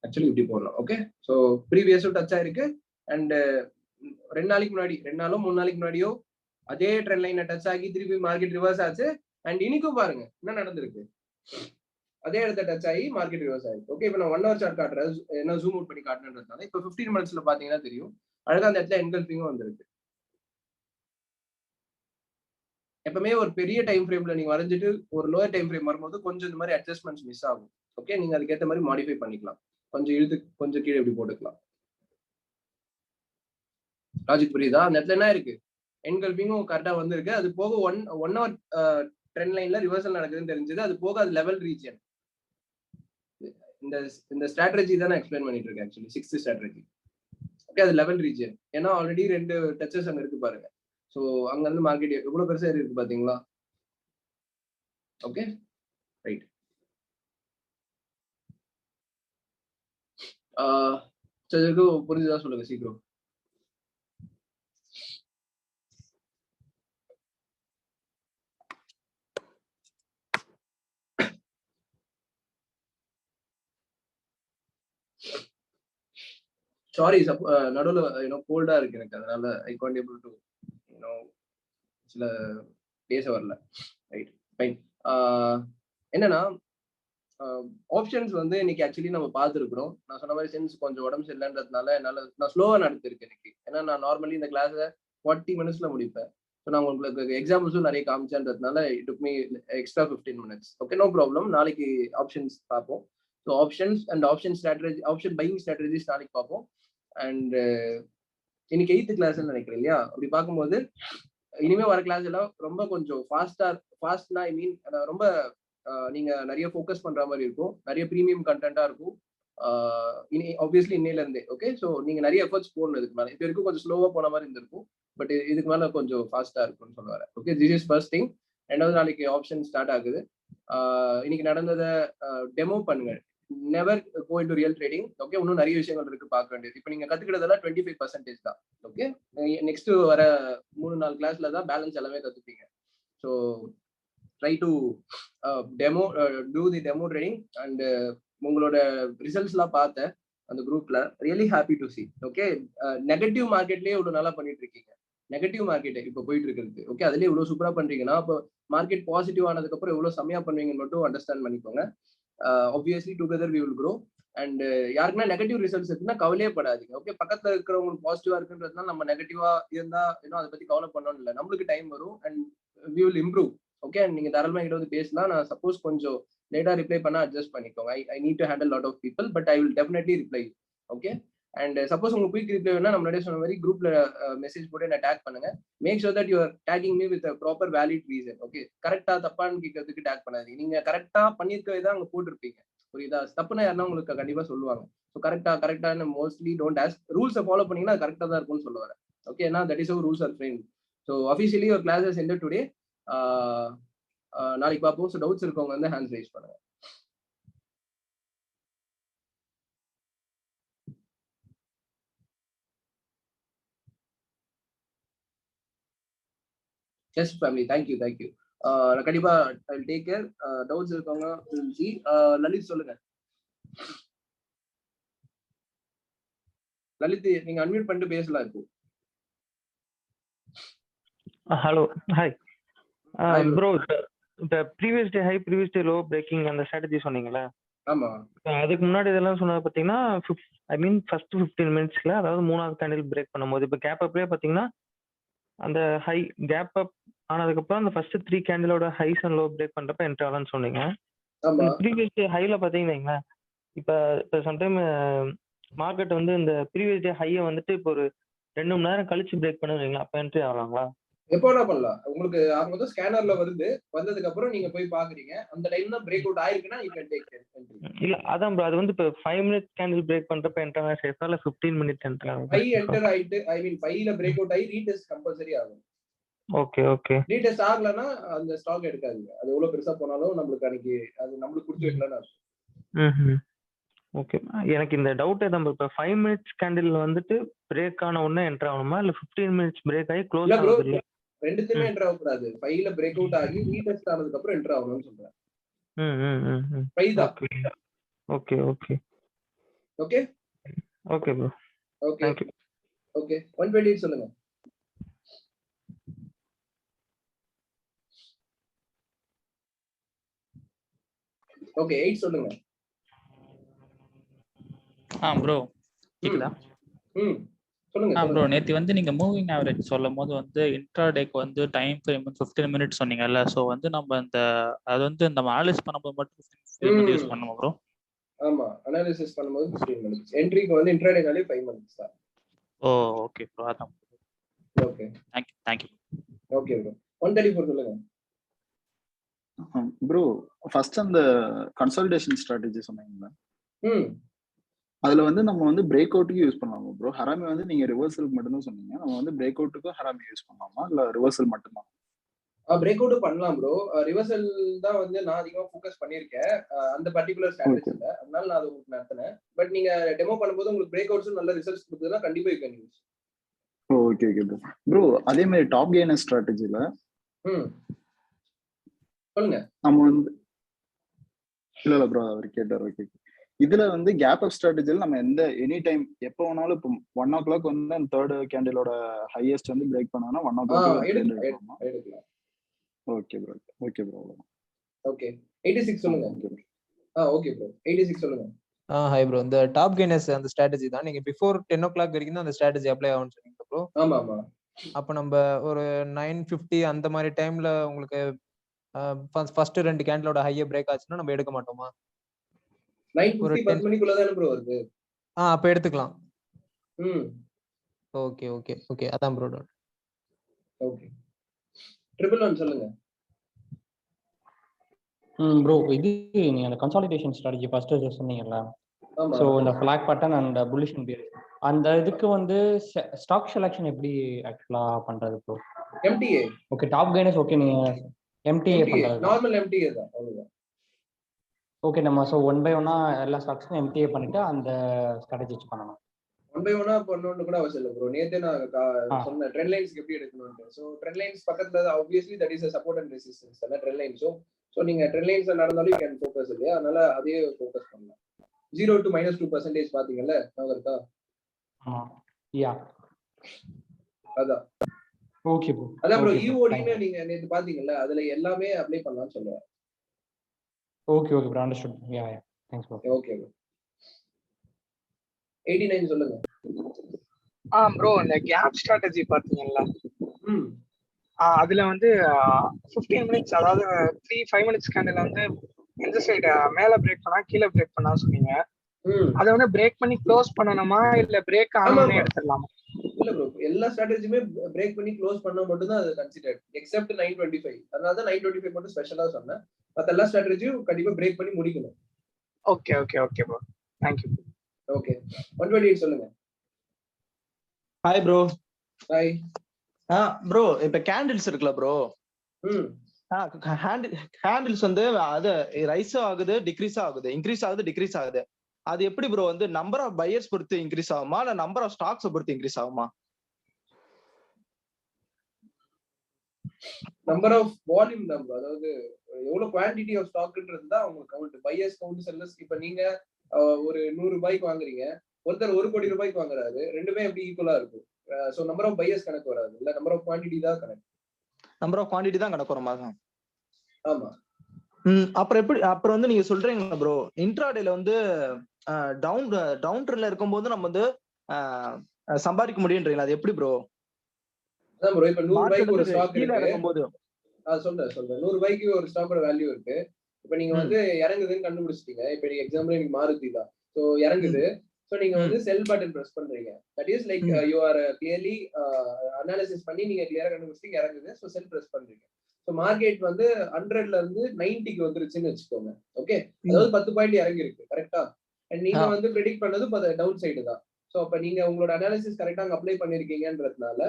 ஆக்சுவலி இப்படி போடலாம். ஓகே, ஸோ ப்ரீவியஸும் டச் ஆயிருக்கு. அண்ட் 2 நாளைக்கு முன்னாடி, 2 நாளோ 3 நாளைக்கு முன்னாடியோ அதே ட்ரெண்ட் லைனை டச் ஆகி திருப்பி மார்க்கெட் ரிவர்ஸ் ஆச்சு. அண்ட் இன்னைக்கும் பாருங்க என்ன நடந்திருக்கு. அதே இடத்த டச் ஆகி மார்க்கெட் ரிவர்ஸ் ஆயிருக்கு. ஓகே, இப்போ நான் 1 hour சார்ட் காட்டுறேன், என்ன ஜூம் அவுட் பண்ணி காட்டுறதுனால. இப்போ 15 மினிட்ஸ்ல பாத்தீங்கன்னா தெரியும், அழகா அந்த இடத்துல என்கல்ஃபிங்கும் வந்திருக்கு. எப்பவுமே ஒரு பெரிய டைம் ஃப்ரேம்ல நீங்க வரைஞ்சிட்டு ஒரு லோயர் டைம் ஃப்ரேம் வரும்போது கொஞ்சம் இந்த மாதிரி அட்ஜஸ்ட்மெண்ட்ஸ் மிஸ் ஆகும். ஓகே, நீங்க அதுக்கேற்ற மாதிரி மாடிஃபை பண்ணிக்கலாம். கொஞ்சம் இழுத்து கொஞ்சம் கீழே இப்படி போட்டுக்கலாம். லாஜிக் புரியுதா? அந்த இடத்துல என்ன இருக்கு, என்கல்பிங்கும் கரெக்டா வந்திருக்கு. அது போக ஒன் ஹவர் ட்ரெண்ட் லைன்ல ரிவர்சல் நடக்குதுன்னு தெரிஞ்சது. அது போக அது லெவல் ரீஜன். இந்த ஸ்ட்ராட்டஜி தான் நான் எக்ஸ்பிளைன் பண்ணிட்டு இருக்கேன். Actually 6th strategy. ஓகே, அது லெவல் ரீஜன். ஏன்னா ஆல்ரெடி 2 டச்சஸ் அங்க இருக்கு பாருங்க. ஸோ அங்க இருந்து மார்க்கெட் எவ்வளவு பெருசா இருக்கு பாத்தீங்களா? Okay, right. புரிஞ்சுதா சொல்லுங்க சீக்கிரம். சாரி, நடுவில் கோல்டா இருக்கு எனக்கு, அதனால ஐ கான்ட் ஏபிள் டு சில பேச வரல. Right, fine. என்னன்னா ஆப்ஷன்ஸ் வந்து இன்னைக்கு ஆக்சுவலி நம்ம பார்த்துருக்குறோம். நான் சொன்ன மாதிரி சென்ஸ் கொஞ்சம் உடம்பு சரியில்லைன்றதுனால என்னால் நான் ஸ்லோவா நடத்திருக்கேன் இன்னைக்கு. ஏன்னா நான் நார்மலி இந்த கிளாஸை 40 மினிட்ஸ்ல முடிப்பேன். ஸோ நான் உங்களுக்கு எக்ஸாம்பிள்ஸும் நிறைய காமிச்சேன்றதுனால it took me extra 15 minutes. Okay, no problem. நாளைக்கு ஆப்ஷன்ஸ் பார்ப்போம். So options and option strategy, option buying strategies நாளைக்கு பார்ப்போம். அண்ட் இன்னைக்கு 8th கிளாஸ்ன்னு நினைக்கிறேன் இல்லையா? அப்படி பார்க்கும்போது இனிமே வர கிளாஸ் எல்லாம் ரொம்ப கொஞ்சம் ஃபாஸ்ட்னா ஐ மீன் ரொம்ப நீங்க நிறைய ஃபோக்கஸ் பண்ற மாதிரி இருக்கும். நிறைய ப்ரீமியம் கண்டென்ட்டா இருக்கும். இனி ஆப்வியஸ்லி இன்னையில இருந்தே. ஓகே, ஸோ நீங்க நிறைய எஃபர்ட்ஸ் போடணும் இதுக்கு மேலே. இப்போ வரைக்கும் கொஞ்சம் ஸ்லோவா போன மாதிரி இருந்திருக்கும். பட் இதுக்கு மேல கொஞ்சம் ஃபாஸ்டா இருக்கும்னு சொல்ல வரேன். Okay, this is first thing. 2வது, நாளைக்கு ஆப்ஷன் ஸ்டார்ட் ஆகுது. இன்னைக்கு நடந்ததை டெமோ பண்ணுங்க. Never go into real trading. Okay, இன்னும் நிறைய விஷயங்கள் இருக்கு பார்க்க வேண்டியது. இப்போ நீங்க கத்துக்கிட்டதெல்லாம் 25% தான். ஓகே, நெக்ஸ்ட் வர 3-4 கிளாஸ்ல தான் பேலன்ஸ் எல்லாமே கத்துப்பீங்க. So try to demo to the demo trading. And உங்களோட ரிசல்ட்ஸ்லாம் பார்த்தேன் அந்த குரூப்ல. Really happy to see. Okay, negative மார்க்கெட்லயே இவ்வளவு நல்லா பண்ணிட்டு இருக்கீங்க. நெகட்டிவ் மார்க்கெட் இப்போ போயிட்டு இருக்கிறது. ஓகே, அதுலயே இவ்வளவு சூப்பரா பண்றீங்கன்னா அப்போ மார்க்கெட் பாசிட்டிவ் ஆனதுக்கு அப்புறம் எவ்வளவு செம்மையா பண்ணுவீங்கன்னு மட்டும் அண்டர்ஸ்டாண்ட் பண்ணிக்கோங்க. Obviously together we will grow. And யாருக்குன்னா நெகட்டிவ் ரிசல்ட்ஸ் இருக்குன்னா கவலையே படாதீங்க. ஓகே, பக்கத்துல இருக்கிறவங்களுக்கு பாசிட்டிவா இருக்குன்றதுனால நம்ம நெகட்டிவா இருந்தா இன்னும் அதை பத்தி கவலை பண்ணணும் இல்லை. நம்மளுக்கு டைம் வரும் and we will improve. Okay, நீங்க தாராளமா கிட்ட வந்து பேசலாம். நான் சப்போஸ் கொஞ்சம் லேட்டா ரிப்ளை பண்ணா அட்ஜஸ்ட் பண்ணிக்கோங்க. I need to handle lot of people, but I will definitely reply. Okay, and suppose உங்களுக்கு குயிக் ரிப்ளை வேணா நம்ம சொன்ன மாதிரி குரூப்ல மெசேஜ் போட்டு என்ன டேக் பண்ணுங்க. Make sure that you are tagging me with proper valid reason. Okay, கரெக்டா தப்பான்னு கேட்கறதுக்கு டேக் பண்ணாதீங்க. நீங்க கரெக்டா பண்ணிருக்கவே தான் அங்க போட்டிருப்பீங்க. புரியுதா? தப்புனா யாருன்னா உங்களுக்கு கண்டிப்பா சொல்லுவாங்க. ஸோ கரெக்டான மோஸ்ட்லி டோன்ட் ஆஸ்க். ரூல்ஸை ஃபாலோ பண்ணீங்கன்னா கரெக்டா தான் இருக்கும்னு சொல்ல வரேன். ஓகே, ஏன்னா that is our rules are frame. So officially your classes ended today. நாளைக்கு பார்ப்போம். ஸோ டவுட்ஸ் இருக்கவங்க வந்து ஹேண்ட்ஸ் ரைஸ் பண்ணுங்க. Yes family, thank you. நான் கண்டிப்பா I will take care. Doubts இருக்கவங்க லலித் சொல்லுங்க. லலித், நீங்க அன்மியூட் பண்ணிட்டு பேசலாம் இப்போ. Hello, hi bro. இந்த previous day high, previous day low breaking அந்த ஸ்ட்ராட்டஜி சொன்னீங்களா? ஆமா. அதுக்கு முன்னாடி இதெல்லாம் சொன்னது பார்த்தீங்கன்னா ஐ மீன் ஃபர்ஸ்ட் 15 மினிட்ஸ்ல, அதாவது 3வது கேண்டில் பிரேக் பண்ணும்போது, இப்போ கேப் அப்லேயே பார்த்தீங்கன்னா அந்த ஹை கேப் அப் ஆனதுக்கப்புறம் அந்த ஃபர்ஸ்ட் 3 கேண்டிலோட ஹைஸ் அண்ட் லோ பிரேக் பண்ணுறப்ப என்ட்ரி ஆகலாம்னு சொன்னீங்க. ப்ரீவியஸ் டே ஹைல பார்த்தீங்கன்னா இப்போ சம்டைம் மார்க்கெட் வந்து இந்த ப்ரீவியஸ் டே ஹையை வந்துட்டு இப்போ ஒரு 2 மணி நேரம் கழிச்சு பிரேக் பண்ணுவீங்களா, அப்போ என்ட்ரி ஆகலாங்களா? எப்போ வேணா பண்ணலாம். உங்களுக்கு ஆக ஸ்கேனர்ல வருது, வந்ததுக்கு அப்புறம் நீங்க போய் பாக்குறீங்க. அந்த டைம்ல பிரேக் அவுட் ஆயிருக்குன்னா யூ கேன் டேக் என்ட்ரி. இல்ல அதான் ப்ரோ, அது வந்து இப்போ 5 மினிட்ஸ் கேண்டில் பிரேக் பண்றப்ப என்டர் ஆக சேஃபா இல்ல 15 மினிட்ஸ் என்டர் ஆகும்? 5 என்டர் ஆயிட்டு ஐ மீன் 5ல பிரேக் அவுட் ஆகி ரீடெஸ்ட் கம்பல்சரி ஆகும். Okay okay. ரீடெஸ்ட் ஆகலன்னா அந்த ஸ்டாக் எடுக்காதீங்க. அது எவ்வளவு பெருசா போனாலும் நம்மளுக்கு அன்னைக்கு அது நம்மளுக்கு கொடுத்து வைக்கலன்னு ம்ஹ்ம். ஓகே. எனக்கு இந்த டவுட் நம்ம இப்போ 5 மினிட்ஸ் கேண்டில் வந்துட்டு பிரேக் ஆன உடனே என்டர் ஆகணுமா இல்ல 15 மினிட்ஸ் பிரேக் ஆகி க்ளோஸ் இல்ல ப்ரோ, ஆகுது இல்ல? ரெண்டுத்துமே என்டர் ஆகக்கூடாது. 5ல பிரேக் அவுட் ஆகி ரீடெஸ்ட் ஆனதுக்கு அப்புறம் என்டர் ஆகணும்னு சொல்றேன். ம் ம் ம் ம். 5 தான். Okay okay okay okay bro. Okay thank you. Okay 128 சொல்லுங்க. ஓகே 8 சொல்லுங்க. ப்ரோ கேக்குதா? சொல்லுங்க. ப்ரோ நேத்து வந்து நீங்க மூவிங் ஆவரேஜ் சொல்லும் போது வந்து இன்ட்ராடேக்கு வந்து டைம் ஃப்ரேம் 15 மினிட்ஸ் சொன்னீங்கல்ல. ஸோ வந்து நம்ம இந்த அது வந்து நம்ம அனலைஸ் பண்ணும்போது மட்டும் 15 மினிட்ஸ் யூஸ் பண்ணுவோம் ப்ரோ. ஆமா, அனாலிசிஸ் பண்ணும்போது 15 மினிட்ஸ். என்ட்ரிக்கு வந்து இன்ட்ராடேனாலே 5 மினிட்ஸ் தான். ஓகே ப்ரோ, அதான். Okay thank you. Okay bro 134 சொல்லுங்க. ப்ரோ ஃபர்ஸ்ட் அந்த கன்சாலிடேஷன் ஸ்ட்ராட்டஜி சொன்னீங்களா? அதுல வந்து நம்ம வந்து பிரேக் அவுட்டுக்கு யூஸ் பண்ணலாமா ப்ரோ? ஹராமி வந்து நீங்க ரிவர்சலுக்கு மட்டும் தான் சொன்னீங்க. நம்ம வந்து பிரேக் அவுட்டுக்கும் ஹராமி யூஸ் பண்ணலாமா இல்ல ரிவர்சல் மட்டும்தான்? பிரேக் அவுட் பண்ணலாம் ப்ரோ. ரிவர்சல் தான் வந்து நான் அதிகமா ஃபோக்கஸ் பண்ணியிருக்கேன் அந்த பர்டிகுலர் ஸ்ட்ராட்டஜில. அதனால நான் அதை உங்களுக்கு நடத்தினேன். பட் நீங்க டெமோ பண்ணும்போது உங்களுக்கு பிரேக் அவுட்ஸும் நல்ல ரிசல்ட்ஸ் கொடுத்ததுன்னா கண்டிப்பா you can use. Okay okay bro. Bro அதே மாதிரி டாப் கெய்னர் ஸ்ட்ராட்டஜில சொல்லுங்க. நம்ம வந்து இல்ல ப்ரோ அவர் கேட்டார். ஓகே. இதுல வந்து கேப் அப் ஸ்ட்ராட்டஜில நம்ம எந்த எனி டைம் எப்போ வேணாலும் இப்போ 1 o'clock வந்து அந்த தேர்ட் கேண்டிலோட ஹையஸ்ட் வந்து பிரேக் பண்ணானா 1 o'clock எடுக்கலாம். Okay bro. Okay bro. Okay 86 சொல்லுங்க. ஓகே ப்ரோ 86 சொல்லுங்க. Hi bro. இந்த டாப் கெய்னர்ஸ் அந்த ஸ்ட்ராட்டஜி தான் நீங்க பிஃபோர் 10 o'clock வரைக்கும் தான் அந்த ஸ்ட்ராட்டஜி அப்ளை ஆகும்னு சொன்னீங்க ப்ரோ. ஆமா ஆமா. அப்ப நம்ம ஒரு 9:50 அந்த மாதிரி டைம்ல உங்களுக்கு ஃபர்ஸ்ட் 2 கேண்டிலோட ஹையை பிரேக் ஆச்சுன்னா நம்ம எடுக்க மாட்டோமா? 9:50 10 மணிக்குள்ள தான ப்ரோ வருது. அப்ப எடுத்துக்கலாம். ஓகே ஓகே ஓகே அதான் ப்ரோ. ஓகே 111 சொல்லுங்க. ப்ரோ இது நீங்க அந்த கன்சாலிடேஷன் ஸ்ட்ராட்டஜி ஃபர்ஸ்ட் சொன்னீங்கல்ல. சோ இந்த flag button and bullish and bearish அந்த இதுக்கு வந்து ஸ்டாக் செலக்ஷன் எப்படி ஆக்சுவலா பண்றது bro? MTA. Okay top gainers okay நீங்க எம்டிஏ பண்றது. நார்மல் எம்டிஏ தான் அவ்வளவுதான். ஓகே நம்ம சோ 1 by 1 எல்லா ஸ்டாக்ஸும் எம்டிஏ பண்ணிட்டு அந்த ஸ்ட்ராட்டஜி யூஸ் பண்ணணும். 1 by 1 பண்ணனும்னு கூட அவசியம் இல்ல ப்ரோ. நேத்தே நான் சொன்ன ட்ரெண்ட் லைன்ஸ்க்கு எப்படி எடுக்கணும்னு. சோ ட்ரெண்ட் லைன்ஸ் பக்கத்துல obviously that is a support and resistance அந்த ட்ரெண்ட் லைன். சோ நீங்க ட்ரெண்ட் லைன்ஸ்ல நடந்தாலும் you can focus இல்லையா? அதனால அதே ஃபோக்கஸ் பண்ணலாம். 0 to -2% பாத்தீங்கல்ல நவகர்தா? யா அதான். Okay bro. அதான் ப்ரோ EOD ன்னு நீங்க நேத்து பாத்தீங்கல்ல அதுல எல்லாமே அப்ளை பண்ணலாம்னு சொல்றேன். Okay bro understood. Yeah thanks bro. Okay bro 89 சொல்லுங்க. ப்ரோ இந்த கேப் ஸ்ட்ராட்டஜி பாத்தீங்கல்ல. அதுல வந்து 15 மினிட்ஸ் அதாவது 5 மினிட்ஸ் கேண்டில் வந்து இந்த சைடு மேல பிரேக் பண்ணா கீழே பிரேக் பண்ணா சொன்னீங்க. அத வந்து பிரேக் பண்ணி க்ளோஸ் பண்ணணுமா இல்ல பிரேக் ஆனோனே எடுத்துடலாமா? இல்ல ப்ரோ எல்லா ஸ்ட்ராட்டஜியுமே பிரேக் பண்ணி க்ளோஸ் பண்ணா மட்டும் தான் அது கன்சிடர்ட் எக்ஸெப்ட் 925. அதனால தான் 925 மட்டும் ஸ்பெஷலா சொன்னேன். மத்த எல்லா ஸ்ட்ராட்டஜியும் கண்டிப்பா பிரேக் பண்ணி முடிக்கணும். Okay okay okay bro. Thank you. Okay 128 சொல்லுங்க. Hi bro. ஹாய். ப்ரோ இப்ப கேண்டில்ஸ் இருக்குல ப்ரோ. ஹேண்டில்ஸ் வந்து அது ரைஸ் ஆகுது டிக்ரீஸ் ஆகுது இன்க்ரீஸ் ஆகுது டிக்ரீஸ் ஆகுது. அது எப்படி ப்ரோ வந்து நம்பர் ஆஃப் பையர்ஸ் பொறுத்து இன்க்ரீஸ் ஆகுமா இல்ல நம்பர் ஆஃப் ஸ்டாக்ஸ் பொறுத்து இன்க்ரீஸ் ஆகுமா? நம்பர் ஆஃப் வால்யூம் தான். அதாவது எவ்வளவு குவாண்டிட்டி ஆஃப் ஸ்டாக்ன்றது தான் உங்களுக்கு கவுண்ட். Buyers count sellers. இப்ப நீங்க ஒரு 100 ரூபாய்க்கு வாங்குறீங்க, ஒருத்தர் 1 கோடி ரூபாய்க்கு வாங்குறாரு, ரெண்டுமே எப்படி ஈக்குவலா இருக்கும்? சோ நம்பர் ஆஃப் பையர்ஸ் கணக்கு வராது. இல்ல நம்பர் ஆஃப் குவாண்டிட்டி தான் கணக்கு. நம்பர் ஆஃப் குவாண்டிட்டி தான் கணக்கு வரும் மாதிரி. ஆமா. அப்புறம் எப்படி அப்புறம் வந்து நீங்க சொல்றீங்களா ப்ரோ இன்ட்ராடேல வந்து டவுன் ட்ரெண்ட்ல இருக்கும்போது நம்ம வந்து சம்பாதிக்க முடியும்ன்றீங்களா? அது எப்படி ப்ரோ? அதான் ப்ரோ இப்ப 100 ரூபாய்க்கு ஒரு ஸ்டாக் கீழ இருக்கு. இருக்கும்போது சொல்றேன் 100 ரூபாய்க்கு ஒரு ஸ்டாக்கோட வேல்யூ இருக்கு. இப்ப நீங்க வந்து இறங்குதுன்னு கண்டுபிடிச்சிட்டீங்க. இப்ப எக்ஸாம்பிள் எனக்கு மாருதி தான். சோ இறங்குது. ஸோ நீங்க வந்து செல் பட்டன் பிரஸ் பண்றீங்க. That is like you are clearly analysis பண்ணி நீங்க கிளியரா கண்டுபிடிச்சு இறங்குது. ஸோ செல் பிரஸ் பண்றீங்க. ஸோ மார்க்கெட் வந்து 100ல இருந்து 90க்கு வந்துருச்சுன்னு வச்சுக்கோங்க. ஓகே, அதாவது 10 பாயிண்ட் இறங்கி இருக்கு. கரெக்டா? அண்ட் நீங்க வந்து ப்ரெடிக்ட் பண்ணது டவுன் சைடு தான். ஸோ அப்ப நீங்க உங்களோட அனாலிசிஸ் கரெக்டா அங்க அப்ளை பண்ணிருக்கீங்கன்றதுனால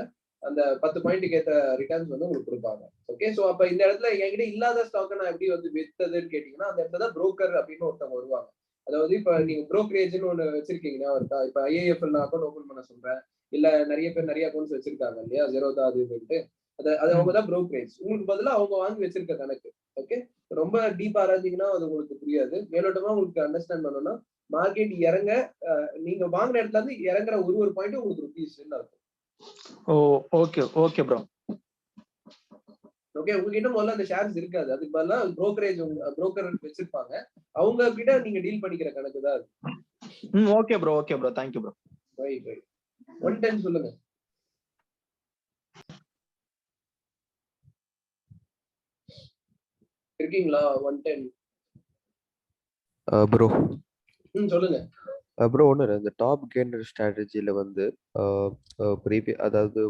அந்த 10 பாயிண்ட்க்கு ஏற்ற ரிட்டர்ன்ஸ் வந்து உங்களுக்கு கொடுப்பாங்க. ஓகே, ஸோ அப்ப இந்த இடத்துல என்கிட்ட இல்லாத ஸ்டாக்கை நான் எப்படி வந்து வித்ததுன்னு கேட்டீங்கன்னா, அந்த இடத்துல தான் புரோக்கர் அப்படின்னு ஒருத்தவங்க வருவாங்க. அதாவது இப்ப நீங்க புரோக்கரேஜ்னு ஒண்ணு வச்சிருக்கீங்கன்னா இருக்கா, இப்ப ஐஏஎஃப்எல் அக்கௌண்ட் ஓபன் பண்ண சொல்றேன், இல்ல நிறைய பேர் நிறைய அக்கௌண்ட்ஸ் வச்சிருக்காங்க இல்லையா, ஜெரோதா அதுன்ட்டு, அது அவங்க தான் புரோக்கரேஜ். உங்களுக்கு பதிலா அவங்க வாங்கி வச்சிருக்க கணக்கு. ஓகே, ரொம்ப டீப்பா இருந்தீங்கன்னா அது உங்களுக்கு புரியாது. மேலோட்டமா உங்களுக்கு அண்டர்ஸ்டாண்ட் பண்ணணும்னா, மார்க்கெட் இறங்க நீங்க வாங்குற இடத்துல இருந்து இறங்குற ஒரு பாயிண்ட் உங்களுக்கு ருபீஸ்ன்னு இருக்கும். ஓ ஓகே ஓகே ப்ரோ. ஓகே, உங்ககிட்ட முதல்ல அந்த ஷேர்ஸ் இருக்காது. அதுக்கு பதிலா புரோக்கர் வச்சிருப்பாங்க. அவங்க கிட்ட நீங்க டீல் பண்ணிக்கிற கணக்கு தான் அது. Okay bro, okay bro, thank you bro. Right right. 110 சொல்லுங்க. இருக்கீங்களா? 110 ப்ரோ. சொல்லுங்க ப்ரோ. ஒன்று இந்த டாப் கெய்னர் ஸ்ட்ராட்டஜியில் வந்து அதாவது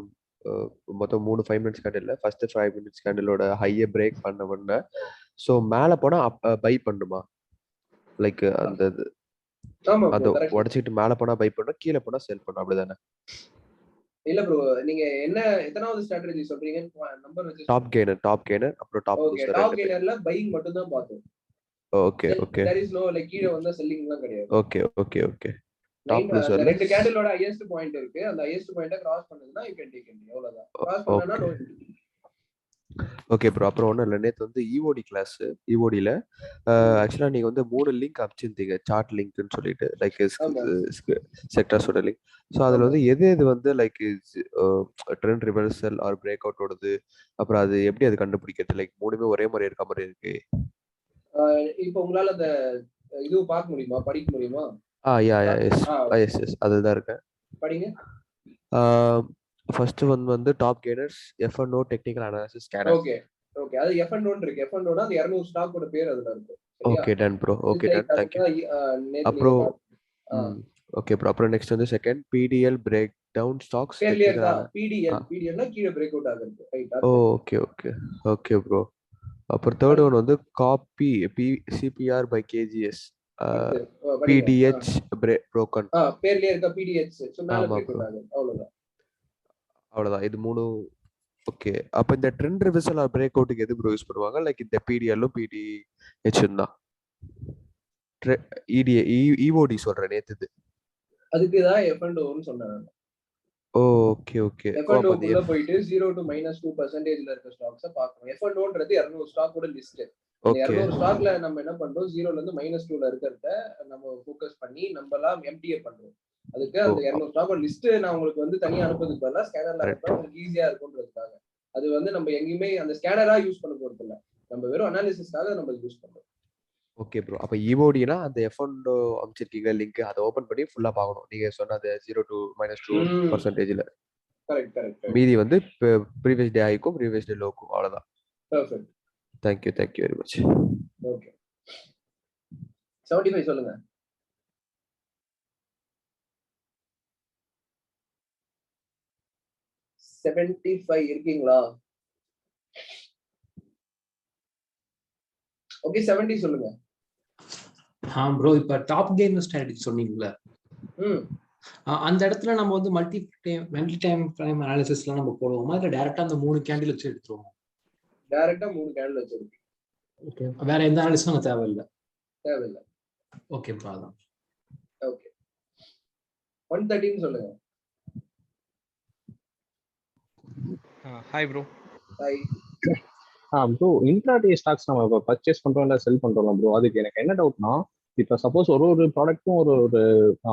மொத்தம் 3 5 மினிட்ஸ் கேண்டில் ஃபர்ஸ்ட் 5 மினிட்ஸ் கேண்டிலோட ஹையை பிரேக் பண்ண உடனே ஸோ மேலே போனால் பை பண்ணுமா? லைக் அந்த அதை உடச்சிட்டு மேலே போனால் பை பண்ணணும், கீழே போனால் செல் பண்ணணும், அப்படிதானே? இல்ல ப்ரோ, நீங்க என்ன எத்தனாவது ஸ்ட்ராட்டஜி சொல்றீங்க? நம்பர் வச்சு டாப் கெய்னர் அப்புறம் டாப் லூசர். டாப் கெய்னர்ல பையிங் மட்டும் தான் பார்த்தோம். Okay okay. There is no like கீழ வந்தா செல்லிங்லாம் கிடையாது. Okay okay okay. டாப் லூசர்ல ரெண்டு கேண்டிலோட ஹையஸ்ட் பாயிண்ட் இருக்கு. அந்த ஹையஸ்ட் பாயிண்ட கிராஸ் பண்ணதுனா யூ கேன் டேக் என்ட்ரி. அவ்வளவுதான். கிராஸ் பண்ணனா நோ என்ட்ரி. Okay bro. அப்புறம் ஒன்றும் இல்லை, நேற்று வந்து இஓடி கிளாஸ், இஓடியில் ஆக்சுவலாக நீங்கள் வந்து 3 லிங்க் அனுப்பிச்சிருந்தீங்க, சார்ட் லிங்க்னு சொல்லிட்டு, லைக் செக்டர்ஸோட லிங்க். ஸோ அதில் வந்து எது வந்து like trend reversal or break out ஓடுது, அப்புறம் அது எப்படி அது கண்டுபிடிக்கிறது? லைக் 3மே ஒரே மாதிரி இருக்க மாதிரி இருக்கு. இப்போ உங்களால அந்த இது பார்க்க முடியுமா, படிக்க முடியுமா? எஸ் அதுதான் இருக்கேன். படிங்க. ஃபர்ஸ்ட் ஒன் வந்து top gainers F&O technical analysis scanner. Okay okay, அது F&O இருக்கு. F&O அந்த 200 ஸ்டாக்கோட பேர் அதுல இருக்கு. Okay done bro. Okay done, thank you. அப்புறம் ஓகே ப்ரோ. அப்புறம் நெக்ஸ்ட் வந்து second PDL break down stocks. PDL னா கீழ பிரேக் அவுட் ஆகுது, right? Okay okay okay bro. அப்புறம் தேர்ட் ஒன் வந்து காப்பி CPR by KGS PDH broken. பேர்லயே இருக்க PDH. சோ மேல பிரேக் அவுட் ஆகுது, அவ்வளவுதான். இது 3. ஓகே, அப்ப இந்த ட்ரெண்ட் ரிவர்சல் ஆர் பிரேக் அவுட்டுக்கு எது ப்ரோ யூஸ் பண்ணுவாங்க? லைக் இந்த PDL PDH தான். EOD சொல்றேன், நேத்து அதுக்கு தான் F&O ன்னு சொன்னாங்க. Okay okay. F&O குள்ள போயிட்டு 0 to -2% இருக்க ஸ்டாக்ஸ பார்க்கணும். F&Oன்றது 200 ஸ்டாக்கோட லிஸ்ட். அந்த 200 ஸ்டாக்ல நம்ம என்ன பண்றோம், 0ல இருந்து -2ல இருக்கிறத நம்ம ஃபோக்கஸ் பண்ணி நம்மலாம் MTA பண்றோம். அதுக்கு அந்த 200 ஸ்டாக்கோட லிஸ்ட் நான் உங்களுக்கு வந்து தனியா அனுப்புறதுக்கு பதிலா ஸ்கேனர்ல அனுப்புறேன், உங்களுக்கு ஈஸியா இருக்கும்ன்றதுக்காக. அது வந்து நம்ம எங்கயுமே அந்த ஸ்கேனரா யூஸ் பண்ண போறது இல்ல, நம்ம வெறும் அனாலிசிஸ்க்காக நம்ம யூஸ் பண்றோம். Okay bro. அப்ப EODனா அந்த F&O அனுப்பிச்சிருக்கீங்க லிங்க், அதை ஓபன் பண்ணி ஃபுல்லா பார்க்கணும். நீங்க சொன்ன அந்த 0 to -2%ல. கரெக்ட். மீதி வந்து ப்ரீவியஸ் டே ஹைக்கும் ப்ரீவியஸ் டே லோக்கும், அவ்வளவுதான். Perfect. Thank you very much. Okay, 75 சொல்லுங்க. 75 இருக்கீங்களா? ஓகே, 70 சொல்லுங்க. ப்ரோ, இப்ப டாப் கெய்னர் ஸ்ட்ராட்டஜி சொன்னீங்கல்ல, அந்த இடத்துல நம்ம வந்து மல்டி டைம் ஃப்ரேம் அனாலிசிஸ்லாம் நம்ம போடுவோமா, இல்ல டைரக்டா அந்த 3 கேண்டில் வச்சு எடுத்துருவோம்? டைரக்டா 3 கேண்டில் வச்சிருக்கு. ஓகே, வேற எந்த அனாலிசிஸும் தேவையில்லை. ஓகே ப்ரோ, அதான். ஓகே, 113 சொல்லுங்க. Hi bro. Hi. Bro, intraday stocks நம்ம இப்போ பர்ச்சேஸ் பண்றோம் இல்லை செல் பண்றோம் ப்ரோ, அதுக்கு எனக்கு என்ன டவுட்னா, இப்போ சப்போஸ் ஒரு ப்ராடக்ட்டும் ஒரு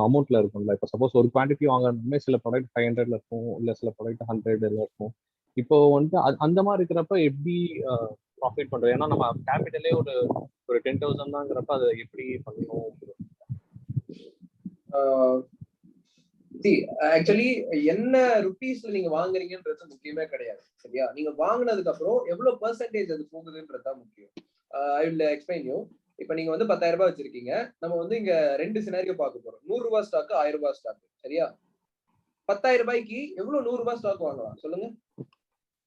அமௌண்ட்ல இருக்கும்ல. இப்போ சப்போஸ் ஒரு குவான்டிட்டி வாங்கணுமே, சில ப்ராடக்ட் 500ல இருக்கும், இல்லை சில ப்ராடக்ட் 100ல இருக்கும். இப்போ வந்து அந்த மாதிரி இருக்கிறப்ப எப்படி ப்ராஃபிட் பண்றது? ஏன்னா நம்ம கேபிட்டலே ஒரு 10,000 தாங்கிறப்ப அதை எப்படி பண்ணணும்? ஆக்சுவலி என்ன ருபீஸ்ல நீங்க வாங்குறீங்கன்றது முக்கியமே கிடையாது, சரியா? நீங்க வாங்கினதுக்கு அப்புறம் எவ்வளவு பெர்சன்டேஜ் அது போகுதுன்றது தான் முக்கியம். I will explain you. இப்ப நீங்க வந்து 10,000 ரூபாய் வச்சிருக்கீங்க. நம்ம வந்து இங்க 2 சினாரியோ பார்க்க போறோம். 100 ரூபாய் ஸ்டாக், 1000 ரூபாய் ஸ்டாக். சரியா? 10,000 ரூபாய்க்கு எவ்வளவு 100 ரூபாய் ஸ்டாக் வாங்கலாம் சொல்லுங்க?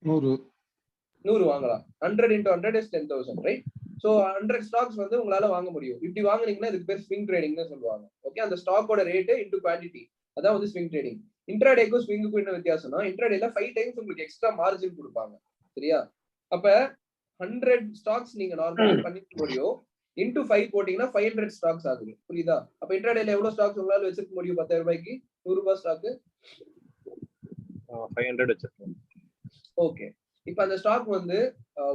100 வாங்கலாம். 100 into 100 is 10,000, right? So 100 stocks வந்து உங்களால வாங்க முடியும். இப்படி வாங்குனீங்கன்னா இதுக்கு பேர் ஸ்விங் ட்ரேடிங்னு சொல்லுவாங்க. ஓகே, அந்த ஸ்டாக்கோட ரேட் இன்டு குவாண்டிட்டி, அதான் வந்து ஸ்விங் ட்ரேடிங். இன்ட்ராடேக்கும் ஸ்விங்குக்கும் என்ன வித்தியாசம்னா, இன்ட்ராடேல 5 டைம்ஸ் உங்களுக்கு எக்ஸ்ட்ரா மார்ஜின் கொடுப்பாங்க. சரியா? அப்ப 100 ஸ்டாக்ஸ் நீங்க நார்மலா பண்ணிக்க முடியும். இன்டு 5 போட்டீங்கன்னா 500 ஸ்டாக்ஸ் ஆகுது. புரியுதா? அப்ப இன்ட்ராடேல எவ்வளவு ஸ்டாக்ஸ் உங்களால வச்சிருக்க முடியும்? 10,000 ரூபாய்க்கு 100 ரூபாய் ஸ்டாக் 500 வச்சிருக்கோம். ஓகே, இப்ப அந்த ஸ்டாக் வந்து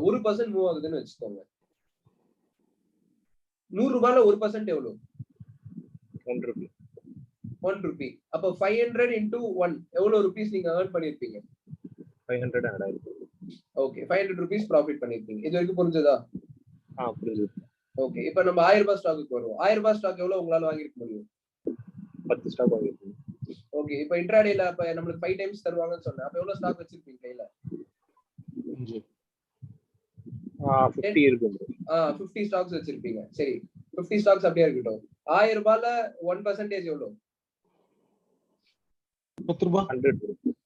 1% மூவ் ஆகுதுன்னு வச்சுக்கோங்க. 100 ரூபாயில 1% எவ்வளவு? 1 ரூபி. 1 ரூபி. அப்ப 500 into 1 எவ்வளவு ரூபீஸ் நீங்க earn பண்ணிருப்பீங்க? 500 ஆட் ஆயிருக்கு. ஓகே, 500 ரூபீஸ் ப்ராஃபிட் பண்ணிருப்பீங்க. இது வரைக்கும் புரிஞ்சதா? புரிஞ்சுது. ஓகே, இப்ப நம்ம 1000 ரூபாய் ஸ்டாக்குக்கு வருவோம். 1000 ரூபாய் ஸ்டாக் எவ்வளவு உங்களால வாங்கிருக்க முடியும்? 10 ஸ்டாக் வாங்கிருக்கீங்க. ஓகே, இப்ப இன்ட்ராடேல அப்ப நம்மளுக்கு 5 டைம்ஸ் தருவாங்கன்னு சொன்னேன். அப்ப எவ்வளவு ஸ்டாக் வச்சிருப்பீங்க கையில? 50 இருக்கு bro. 50 ஸ்டாக்ஸ் வச்சிருப்பீங்க. சரி, 50 ஸ்டாக்ஸ் அப்படியே இருக்கட்டும். 1000 ரூபாயில 1% எவ்வளவு? 10 ரூபாய். 100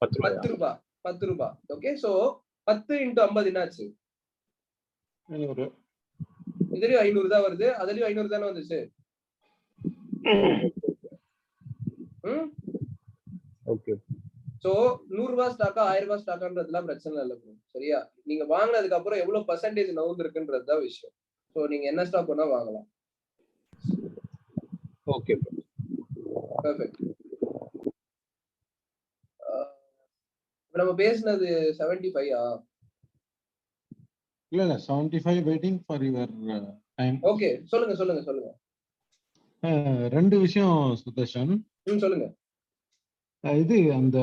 10 ரூபாய். 10 ரூபாய். ஓகே, சோ 10 into 50 என்னாச்சு? 500. இதுலயும் 500 தான் வருது, அதுலயும் 500 தானே வந்துச்சு. ஓகே, சோ 100 ரூபாய் ஸ்டாக்கா 1000 ரூபாய் ஸ்டாக்கான்றதுலாம் பிரச்சனை இல்லை bro. சரியா? நீங்க வாங்கினதுக்கு அப்புறம் எவ்வளவு பர்சன்டேஜ் நவுந்திருக்குன்றது தான் விஷயம். சோ நீங்க என்ன ஸ்டாக் வேணா வாங்கலாம். Okay bro. பெர்ஃபெக்ட். நம்ம பேசினது 75 இல்ல 75 waiting for your time. Okay, சொல்லுங்க. ரெண்டு விஷயம் சுதர்ஷன். சொல்லுங்க. இது அந்த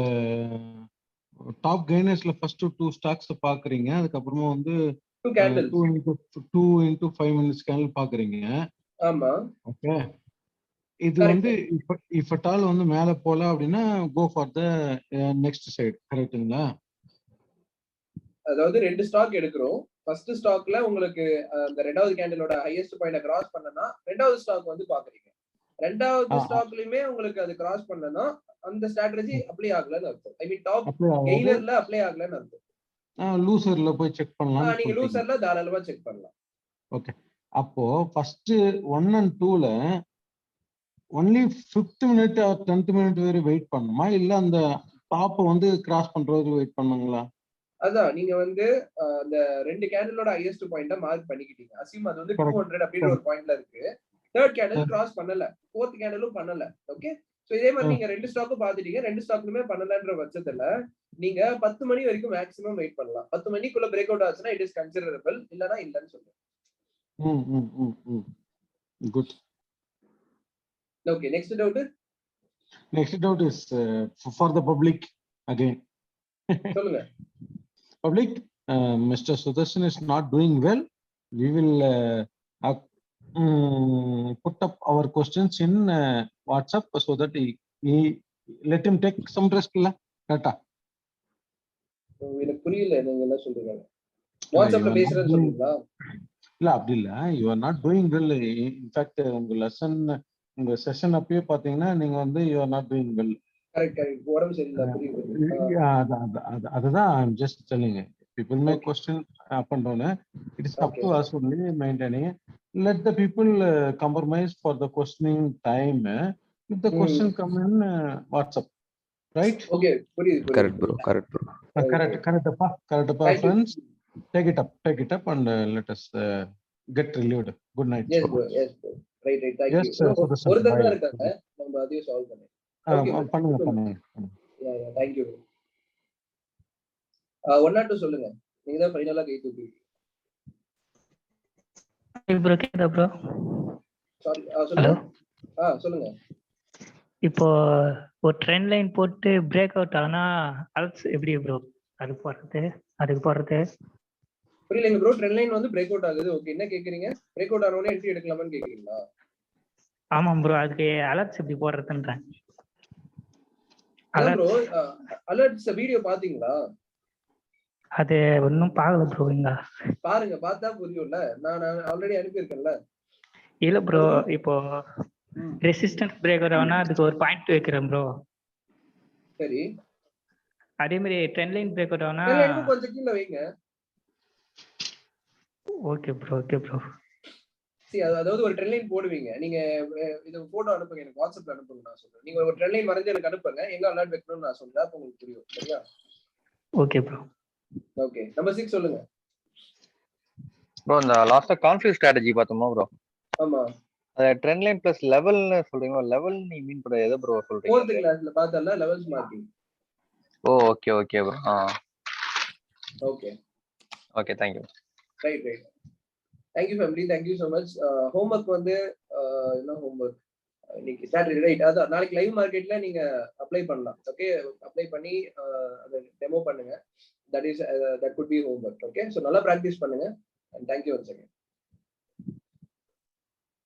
டாப் கெய்னர்ஸ்ல ஃபர்ஸ்ட் 2 ஸ்டாக்ஸ் பாக்குறீங்க, அதுக்கப்புறமா வந்து 2 into 5 minutes கேண்டில் பாக்குறீங்க. ஆமா. ஓகே, இது வந்து இஃப் அட் ஆல் வந்து மேல போல அப்படின்னா go for the next side, கரெக்ட்டுங்களா? அதாவது 2 ஸ்டாக் எடுக்கிறோம். ஃபர்ஸ்ட் ஸ்டாக்ல உங்களுக்கு அந்த ரெண்டாவது கேண்டிலோட ஹையஸ்ட் பாயிண்ட கிராஸ் பண்ணனா ரெண்டாவது ஸ்டாக் வந்து பாக்குறீங்க. ரெண்டாவது ஸ்டாக்லயுமே உங்களுக்கு அது கிராஸ் பண்ணனா அந்த ஸ்ட்ராட்டஜி அப்ளை ஆகலன்னு அர்த்தம். ஐ மீன் டாப் கெய்னர்ல அப்ளை ஆகலன்னு அர்த்தம். லூசர்ல போய் செக் பண்ணலாம். நீங்க லூசர்ல தாராளமா செக் பண்ணலாம். ஓகே, அப்போ ஃபர்ஸ்ட் 1 and 2ல only 5th minute or 10th minute வரை வெயிட் பண்ணுமா, இல்ல அந்த டாப் வந்து கிராஸ் பண்றது வெயிட் பண்ணுங்களா? அதான் நீங்க வந்து அந்த 2 கேண்டிலோட ஹையஸ்ட் பாயிண்ட மார்க் பண்ணிக்கிட்டீங்க. அசிம் அது வந்து 200 அப்படின்ற ஒரு பாயிண்ட்ல இருக்கு. தேர்ட் கேண்டில் கிராஸ் பண்ணல, ஃபோர்த் கேண்டிலும் பண்ணல. ஓகே, சோ இதே மாதிரி நீங்க 2 ஸ்டாக்கும் பாத்துட்டீங்க, 2 ஸ்டாக்லுமே பண்ணலன்ற பட்சத்துல நீங்க 10 மணி வரைக்கும் மேக்ஸிமம் வெயிட் பண்ணலாம். 10 மணிக்குள்ள பிரேக் அவுட் ஆச்சுன்னா இட் இஸ் கன்சிடரபிள், இல்லனா இல்லன்னு சொல்றேன். Good. Okay, next doubt. Next doubt is for the public again. சொல்லுங்க. Public, Mr. Sudarshan is not doing well. We will put up our questions in WhatsApp so that he let him take some rest. Kata. எனக்கு புரியல நீங்க என்ன சொல்றீங்க. வாட்ஸ்அப்ல பேசுறேன்னு சொல்றீங்களா? இல்ல அப்படி இல்ல, you are not doing well. In fact உங்க லெசன் உங்க செஷன் அப்பயே பாத்தீங்கன்னா நீங்க வந்து you are not doing well. Correct. உடம்பு சரியில்லை, புரியுது. அதுதான் I'm just telling you. People may question up and down. It is up to us only maintaining. Let the people compromise for the questioning time. If the question come in WhatsApp, right? Okay, புரியுது. Correct bro. Correct friends. Take it up and let us get relieved. Good night. Yes bro. Right. Thank you. ஒரு தடவை இருக்காங்க, நம்ம அதையும் solve பண்ணுங்க. Yeah, thank you. 1 or 2 சொல்லுங்க. நீங்க தான் ஃபைனலா கை தூக்குவீங்க. ப்ரோ கேக்குதா ப்ரோ? சாரி, சொல்லுங்க. சொல்லுங்க. இப்போ ஒரு ட்ரெண்ட் லைன் போட்டு பிரேக் அவுட் ஆனா அல்ஸ் எப்படி ப்ரோ அதுக்கு போறது? புரியலங்க ப்ரோ. ட்ரெண்ட் லைன் வந்து பிரேக் அவுட் ஆகுது. ஓகே, என்ன கேக்குறீங்க? பிரேக் அவுட் ஆனோனே என்ட்ரி எடுக்கலாமான்னு கேக்குறீங்களா? ஆமா ப்ரோ, அதுக்கு அலர்ட்ஸ் எப்படி போடுறதுன்றேன். ப்ரோ, அலர்ட்ஸ் வீடியோ பாத்தீங்களா? அது ஒன்னும் பார்க்கல ப்ரோ. இங்க பாருங்க, பார்த்தா புரியும்ல. நான் ஆல்ரெடி அனுப்பியிருக்கேன்ல. இல்ல ப்ரோ, இப்போ ரெசிஸ்டன்ஸ் பிரேக்கர் வேணா அதுக்கு ஒரு பாயிண்ட் வைக்கிறேன் ப்ரோ. சரி, அதே மாதிரி ட்ரெண்ட் லைன் பிரேக்கர் வேணா. கொஞ்சம் கீழே வைங்க. Okay bro, okay bro. சரி, அதாவது ஒரு ட்ரெண்ட் லைன் போடுவீங்க நீங்க. இது போட்டோ அனுப்புங்க, எனக்கு வாட்ஸ்அப்ல அனுப்புங்க, நான் சொல்றேன். நீங்க ஒரு ட்ரெண்ட் லைன் வரைஞ்சு எனக்கு அனுப்புங்க, எங்க அலர்ட் வைக்கணும்னு நான் சொல்றேன், அப்ப உங்களுக்கு புரியும். சரியா? Okay bro. ஓகே, நம்பர் 6 சொல்லுங்க ப்ரோ. இந்த லாஸ்டா கான்ஃபிளிக் ஸ்ட்ராட்டஜி பார்த்தோமா ப்ரோ? ஆமா, ட்ரெண்ட் லைன் பிளஸ் லெவல்னு சொல்றீங்களா? லெவல் நீ மீன் பண்ண எதை ப்ரோ சொல்றீங்க? 4th கிளாஸ்ல பார்த்தல levels marking. Oh okay okay bro. Okay okay, thank you. Right. Thank you family, thank you so much. Homework வந்து என்ன ஹோம்ஒர்க் இன்னைக்கு சாட்டர்டே, ரைட்? அதான் நாளைக்கு லைவ் மார்க்கெட்ல நீங்க அப்ளை பண்ணலாம். ஓகே, அப்ளை பண்ணி அதை டெமோ பண்ணுங்க. That could be homework. Okay, so நல்லா ப்ராக்டிஸ் பண்ணுங்க. And thank you once again.